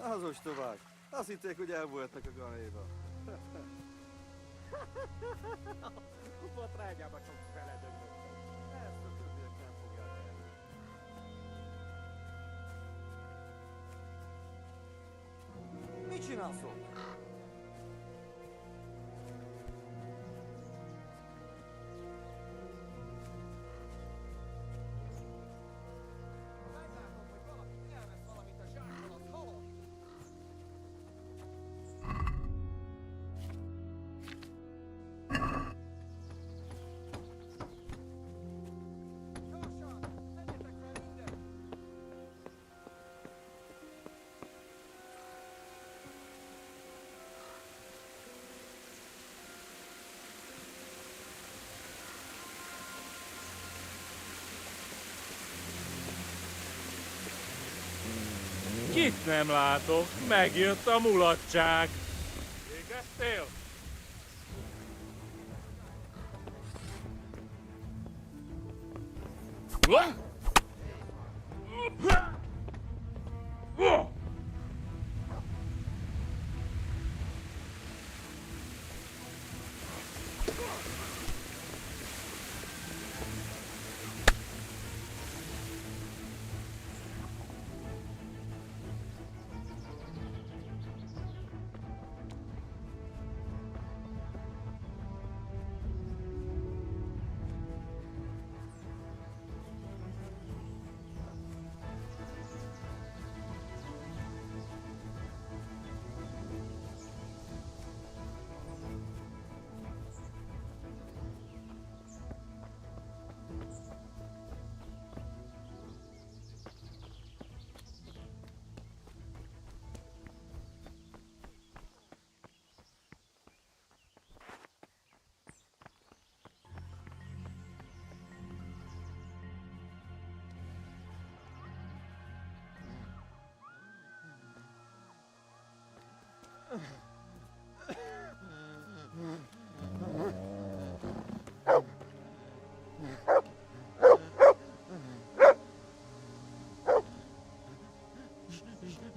Az ostobák. Azt hitték, hogy elbújhatnak a galéba. A botrágyába csak feledöglöttem. Ezt a többiek nem fogják el. Mit csinálsz ott? Kit nem látok? Megjött a mulatság. Végeztél?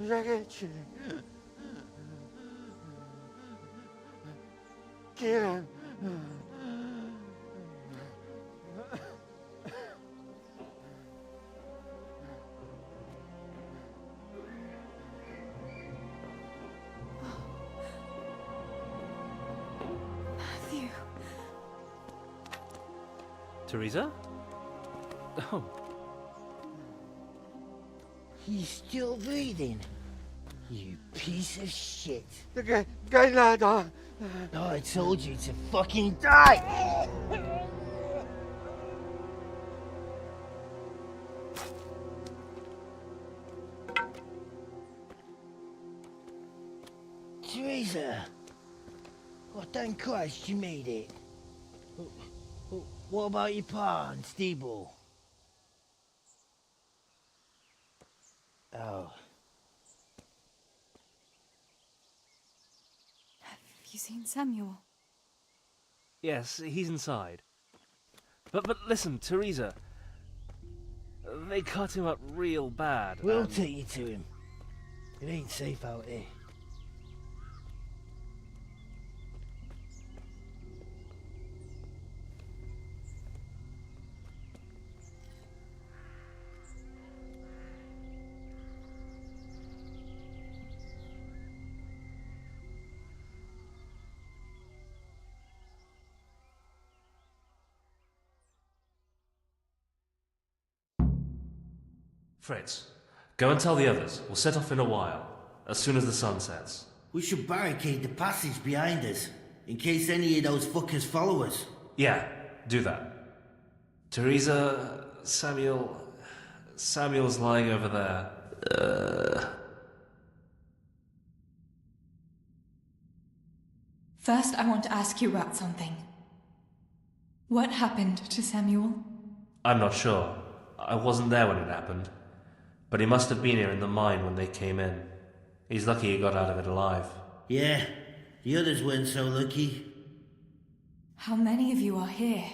Ragazzi. Kieran. Matthew. Teresa? Oh. He's still breathing. You piece of shit. Okay, go lad. Oh, I told you to fucking die! Teresa! Oh, thank Christ you made it. What about your pa and Steeble? Oh. Have you seen Samuel? Yes, he's inside. But listen, Teresa. They cut him up real bad. We'll and- take you to him. It ain't safe out here. Fritz, go and tell the others. We'll set off in a while, as soon as the sun sets. We should barricade the passage behind us, in case any of those fuckers follow us. Yeah, do that. Teresa, Samuel's lying over there. First, I want to ask you about something. What happened to Samuel? I'm not sure. I wasn't there when it happened. But he must have been here in the mine when they came in. He's lucky he got out of it alive. Yeah, the others weren't so lucky. How many of you are here?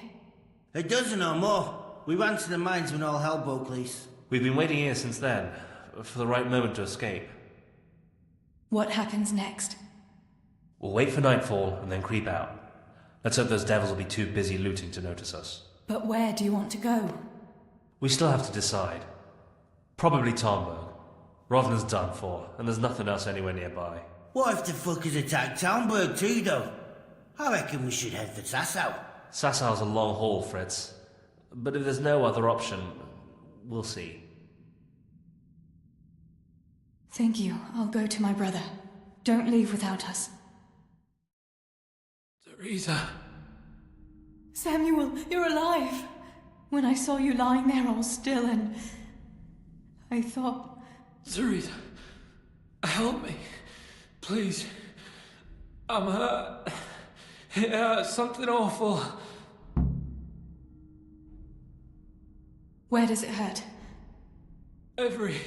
A dozen or more. We ran to the mines when all hell broke loose. We've been waiting here since then, for the right moment to escape. What happens next? We'll wait for nightfall and then creep out. Let's hope those devils will be too busy looting to notice us. But where do you want to go? We still have to decide. Probably Tomberg. Rovna's done for, and there's nothing else anywhere nearby. What if the fuckers attack Townburg too, though? I reckon we should head for Sasau. Sassau's a long haul, Fritz. But if there's no other option, we'll see. Thank you. I'll go to my brother. Don't leave without us. Teresa. Samuel, you're alive. When I saw you lying there all still and... I thought... Teresa, help me. Please. I'm hurt. It hurts. Something awful. Where does it hurt? Everywhere.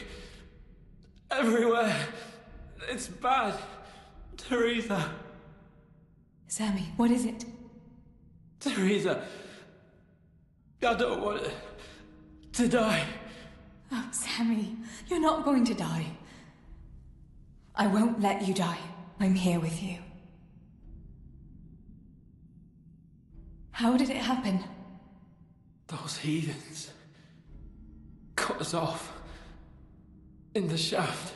It's bad. Teresa. Sammy, what is it? Teresa. I don't want to die. Oh, Sammy, you're not going to die. I won't let you die. I'm here with you. How did it happen? Those heathens cut us off in the shaft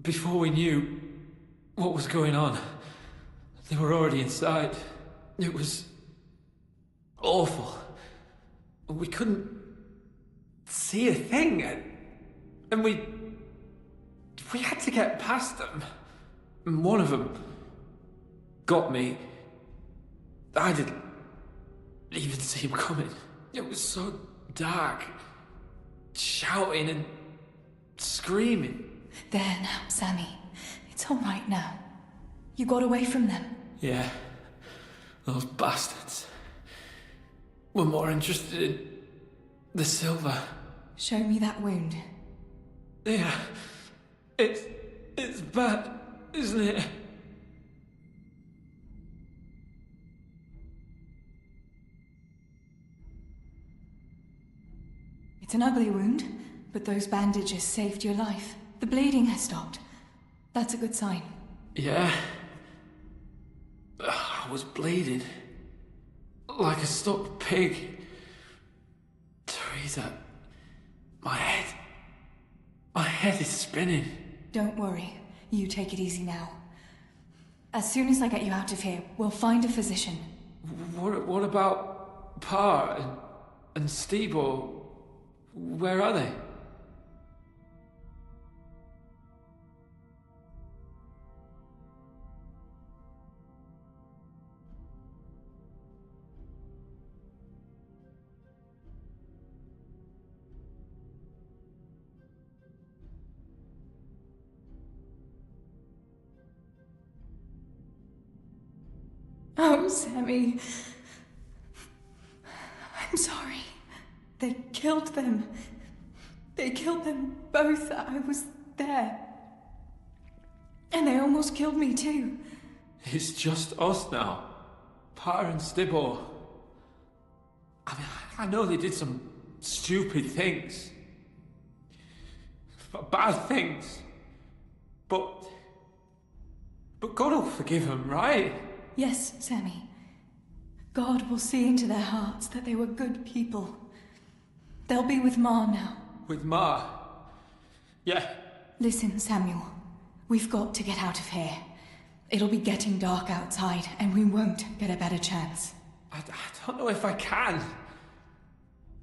before we knew what was going on. They were already inside. It was awful. We couldn't see a thing, and we had to get past them. And one of them got me. I didn't even see him coming. It was so dark, shouting and screaming. There now, Sammy. It's all right now. You got away from them. Yeah, those bastards were more interested in the silver. Show me that wound. Yeah, it's bad, isn't it? It's an ugly wound, but those bandages saved your life. The bleeding has stopped. That's a good sign. Yeah. I was bleeding. Like a stuck pig. Teresa, my head is spinning. Don't worry. You take it easy now. As soon as I get you out of here, we'll find a physician. What about Pa and Stebo? Where are they? Oh, Sammy. I'm sorry. They killed them. They killed them both. I was there. And they almost killed me too. It's just us now. Pa and Stibor. I mean, I know they did some stupid things. Bad things. But God will forgive them, right? Yes, Sammy. God will see into their hearts that they were good people. They'll be with Ma now. With Ma? Yeah. Listen, Samuel. We've got to get out of here. It'll be getting dark outside, and we won't get a better chance. I don't know if I can.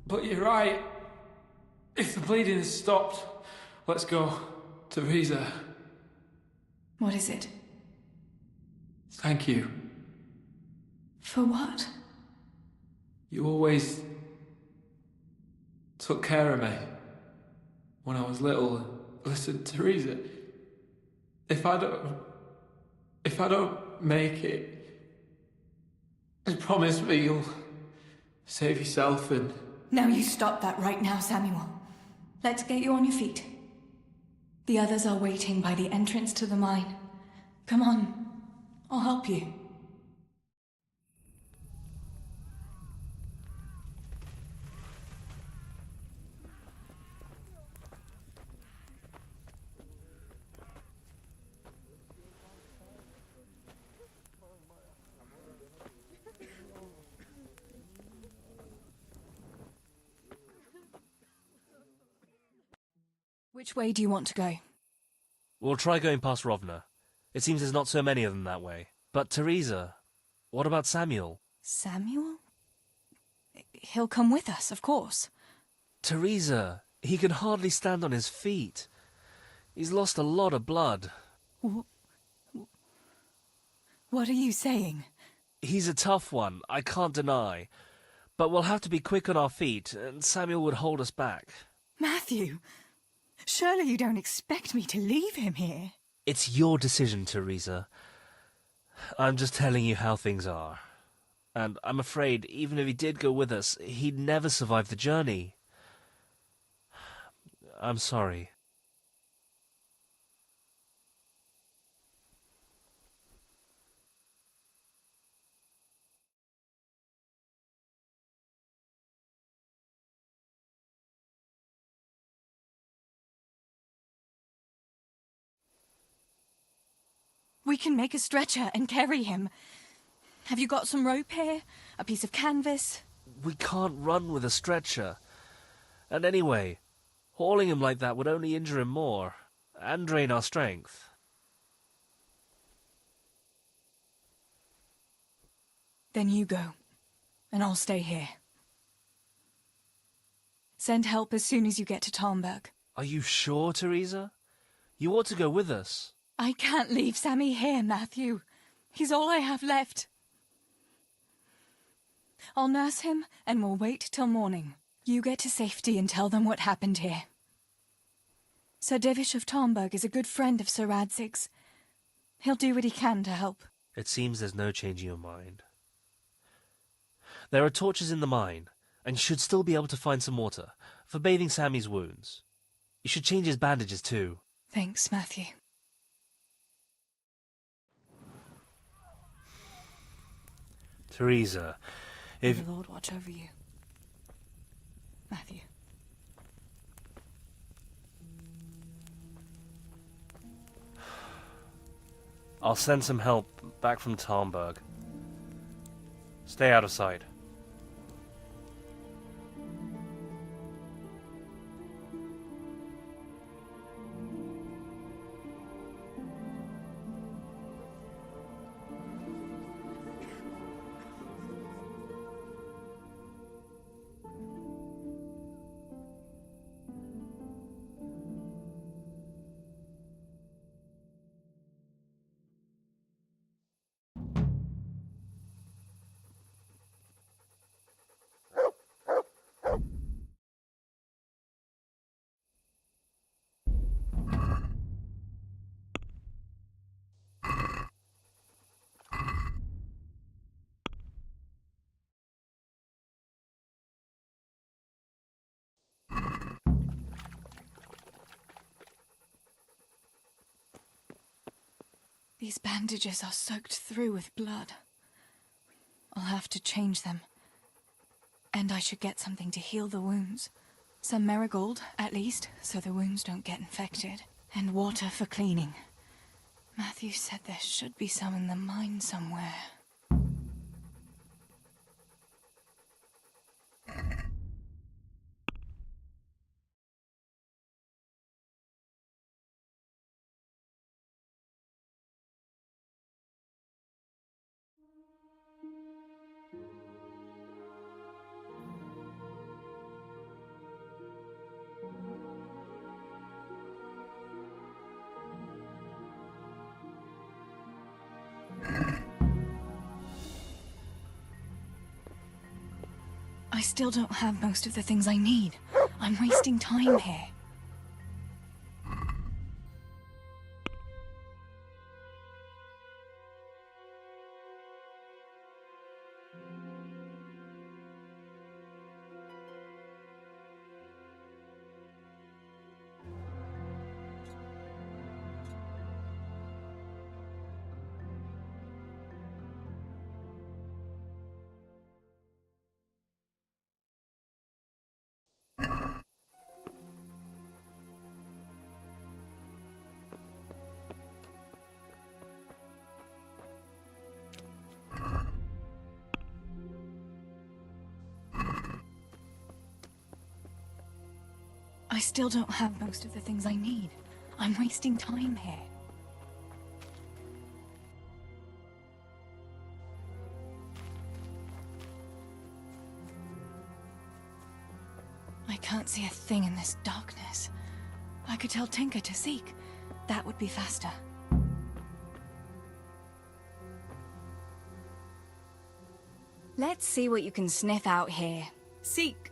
But you're right. If the bleeding has stopped, let's go. Teresa. What is it? Thank you. For what? You always took care of me when I was little. Listen, Teresa, if I don't make it, just promise me you'll save yourself and... Now you stop that right now, Samuel. Let's get you on your feet. The others are waiting by the entrance to the mine. Come on, I'll help you. Which way do you want to go? We'll try going past Rovna. It seems there's not so many of them that way. But Teresa, what about Samuel? Samuel? He'll come with us, of course. Teresa, he can hardly stand on his feet. He's lost a lot of blood. What are you saying? He's a tough one, I can't deny. But we'll have to be quick on our feet, and Samuel would hold us back. Matthew, surely you don't expect me to leave him here? It's your decision, Teresa. I'm just telling you how things are. And I'm afraid, even if he did go with us, he'd never survive the journey. I'm sorry. We can make a stretcher and carry him. Have you got some rope here? A piece of canvas? We can't run with a stretcher. And anyway, hauling him like that would only injure him more, and drain our strength. Then you go, and I'll stay here. Send help as soon as you get to Talmberg. Are you sure, Teresa? You ought to go with us. I can't leave Sammy here, Matthew. He's all I have left. I'll nurse him, and we'll wait till morning. You get to safety and tell them what happened here. Sir Divish of Talmberg is a good friend of Sir Radzig's. He'll do what he can to help. It seems there's no changing your mind. There are torches in the mine, and you should still be able to find some water for bathing Sammy's wounds. You should change his bandages too. Thanks, Matthew. Teresa, if... May the Lord watch over you. Matthew. I'll send some help back from Talmberg. Stay out of sight. These bandages are soaked through with blood. I'll have to change them. And I should get something to heal the wounds. Some marigold, at least, so the wounds don't get infected. And water for cleaning. Matthew said there should be some in the mine somewhere. I still don't have most of the things I need. I'm wasting time here. I still don't have most of the things I need. I'm wasting time here. I can't see a thing in this darkness. I could tell Tinker to seek. That would be faster. Let's see what you can sniff out here. Seek.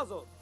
az ott?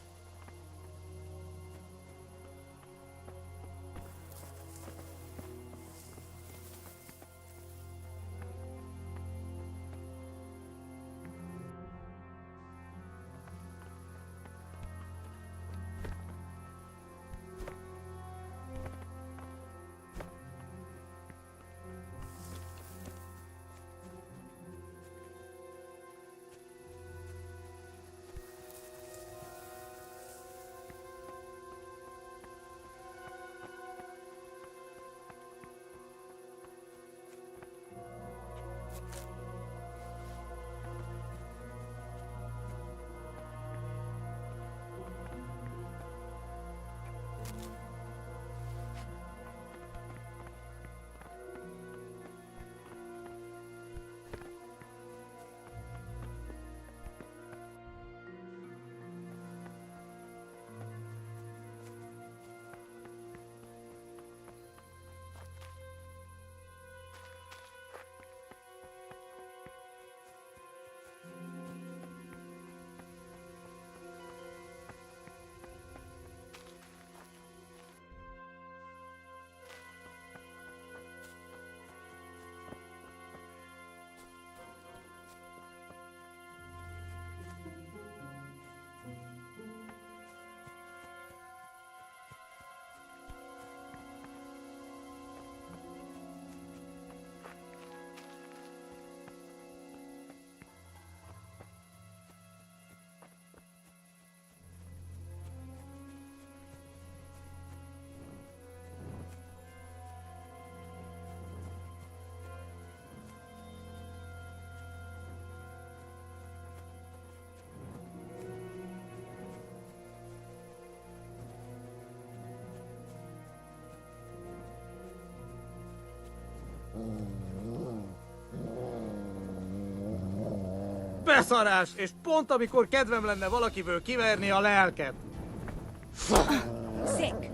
Beszarás! És pont amikor kedvem lenne valakiből kiverni a lelket. Sick.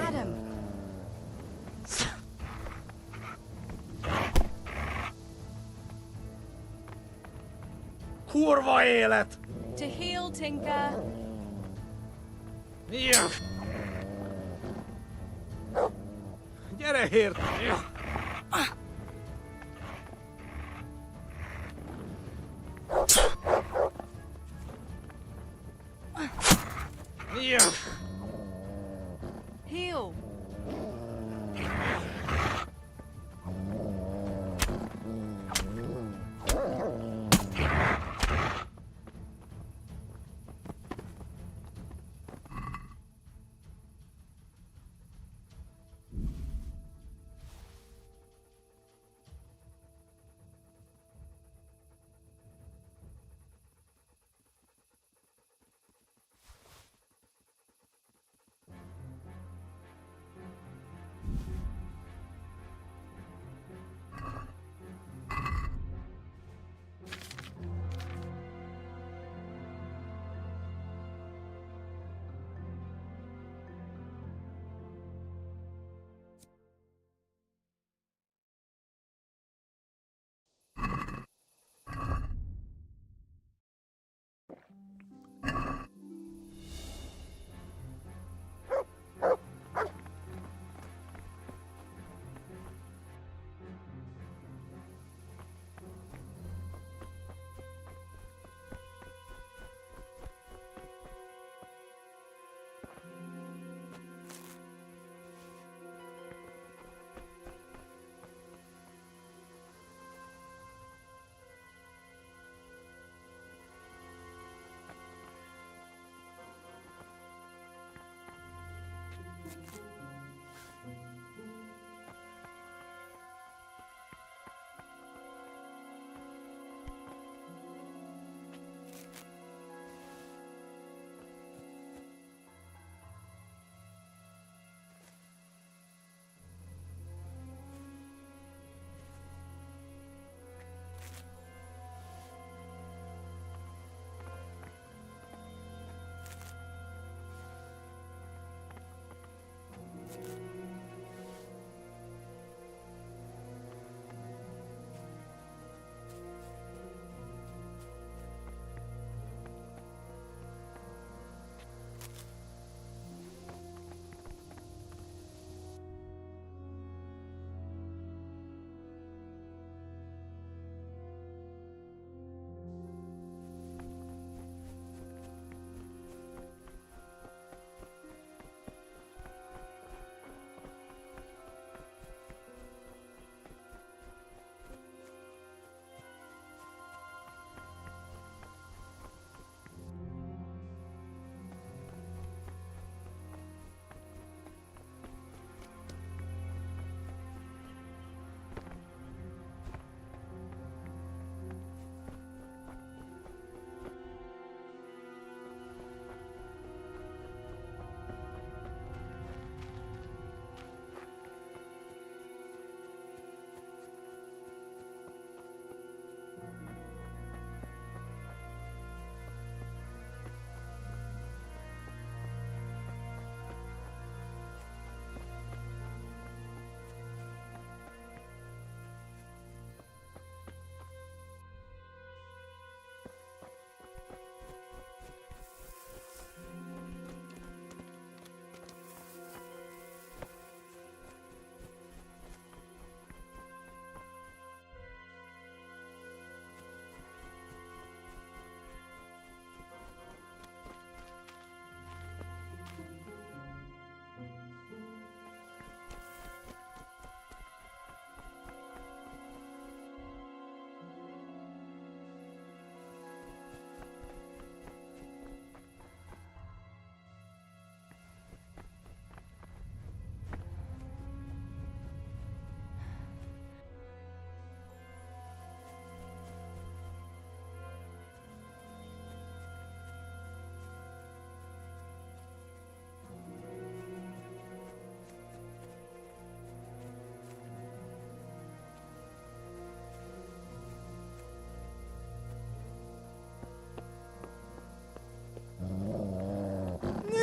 Adam. Kurva élet! To heal, Tinker. Ja. Gyere érte! Ja. Ja. Heal.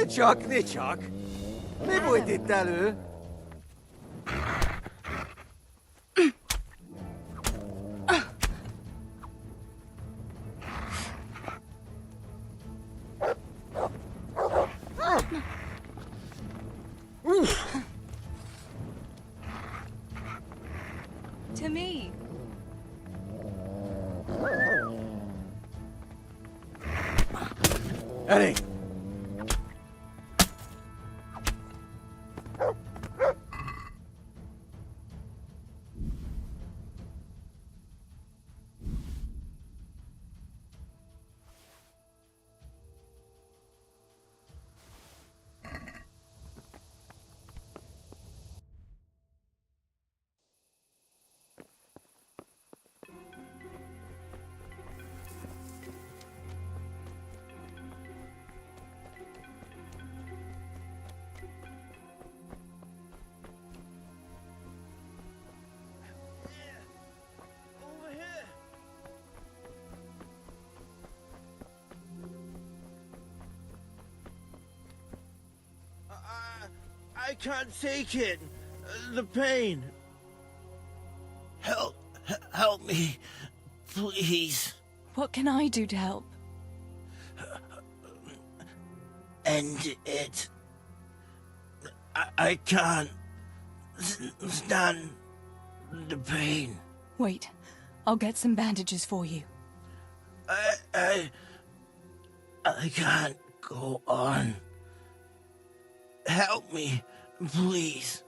Ne csak, ne csak. Mi volt itt elő? To me. Eddie! I can't take it. The pain. Help me, please. What can I do to help? End it. I can't stand the pain. Wait, I'll get some bandages for you. I can't go on. Help me, please.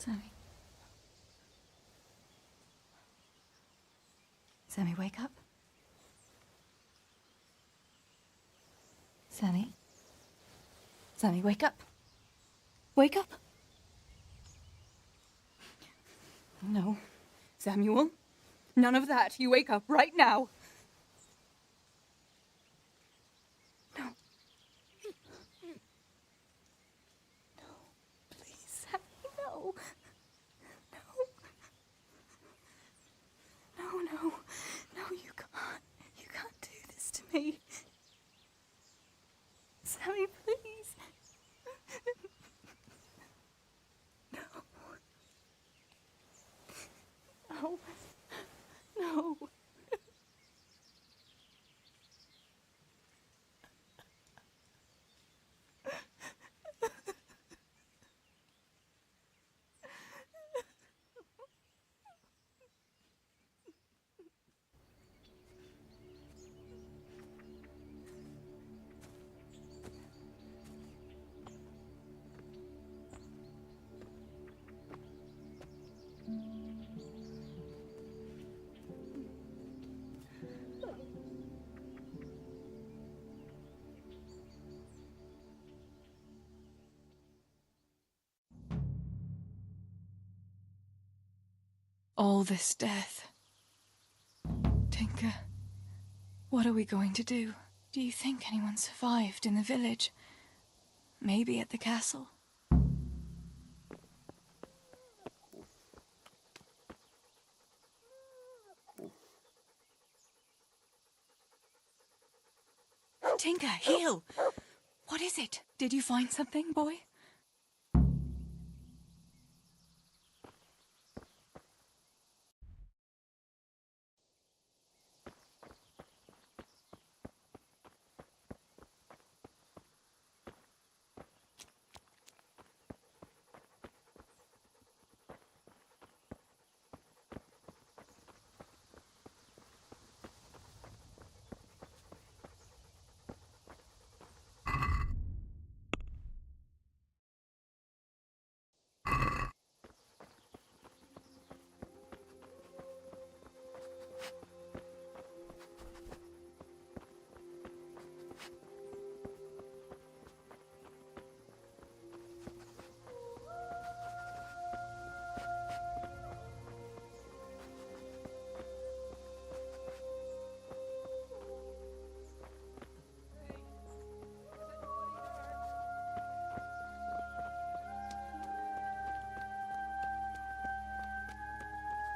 Sammy. Sammy, wake up. Sammy. Sammy, wake up. Wake up. No. Samuel. None of that. You wake up right now. No. No. Please, Sammy, no. No. No, you can't. You can't do this to me. Sammy, please. No. No. No. All this death. Tinker, what are we going to do? Do you think anyone survived in the village? Maybe at the castle? Tinker, heel! What is it? Did you find something, boy?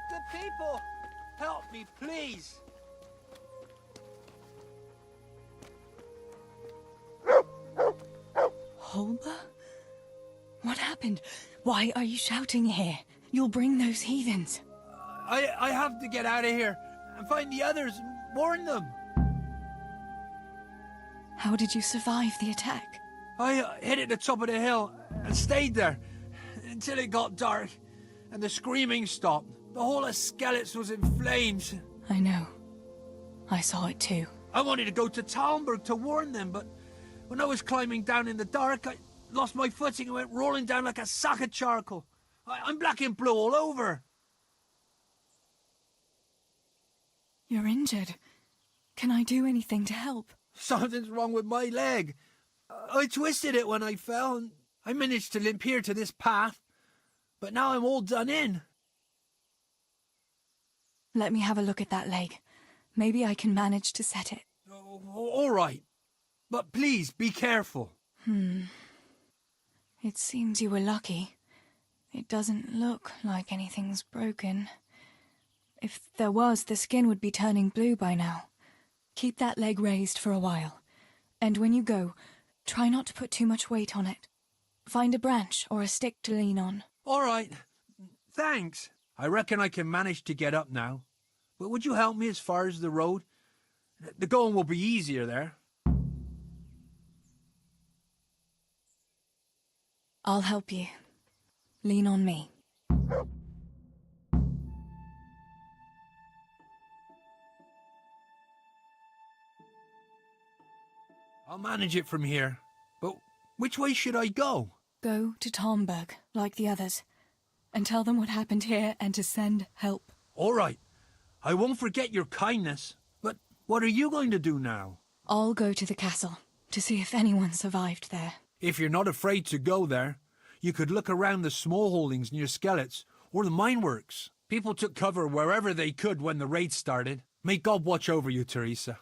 The people! Help me, please! Holber? What happened? Why are you shouting here? You'll bring those heathens. I have to get out of here and find the others and warn them. How did you survive the attack? I hid at the top of the hill and stayed there until it got dark and the screaming stopped. The whole of Skellets was in flames. I know. I saw it too. I wanted to go to Talmberg to warn them, but when I was climbing down in the dark, I lost my footing and went rolling down like a sack of charcoal. I'm black and blue all over. You're injured. Can I do anything to help? Something's wrong with my leg. I twisted it when I fell, and I managed to limp here to this path. But now I'm all done in. Let me have a look at that leg. Maybe I can manage to set it. All right. But please, be careful. It seems you were lucky. It doesn't look like anything's broken. If there was, the skin would be turning blue by now. Keep that leg raised for a while. And when you go, try not to put too much weight on it. Find a branch or a stick to lean on. All right. Thanks. I reckon I can manage to get up now. But would you help me as far as the road? The going will be easier there. I'll help you. Lean on me. I'll manage it from here. But which way should I go? Go to Talmberg, like the others. and tell them what happened here and to send help. All right. I won't forget your kindness. But what are you going to do now? I'll go to the castle to see if anyone survived there. If you're not afraid to go there, you could look around the small holdings near Skelet's or the mine works. People took cover wherever they could when the raid started. May God watch over you, Teresa.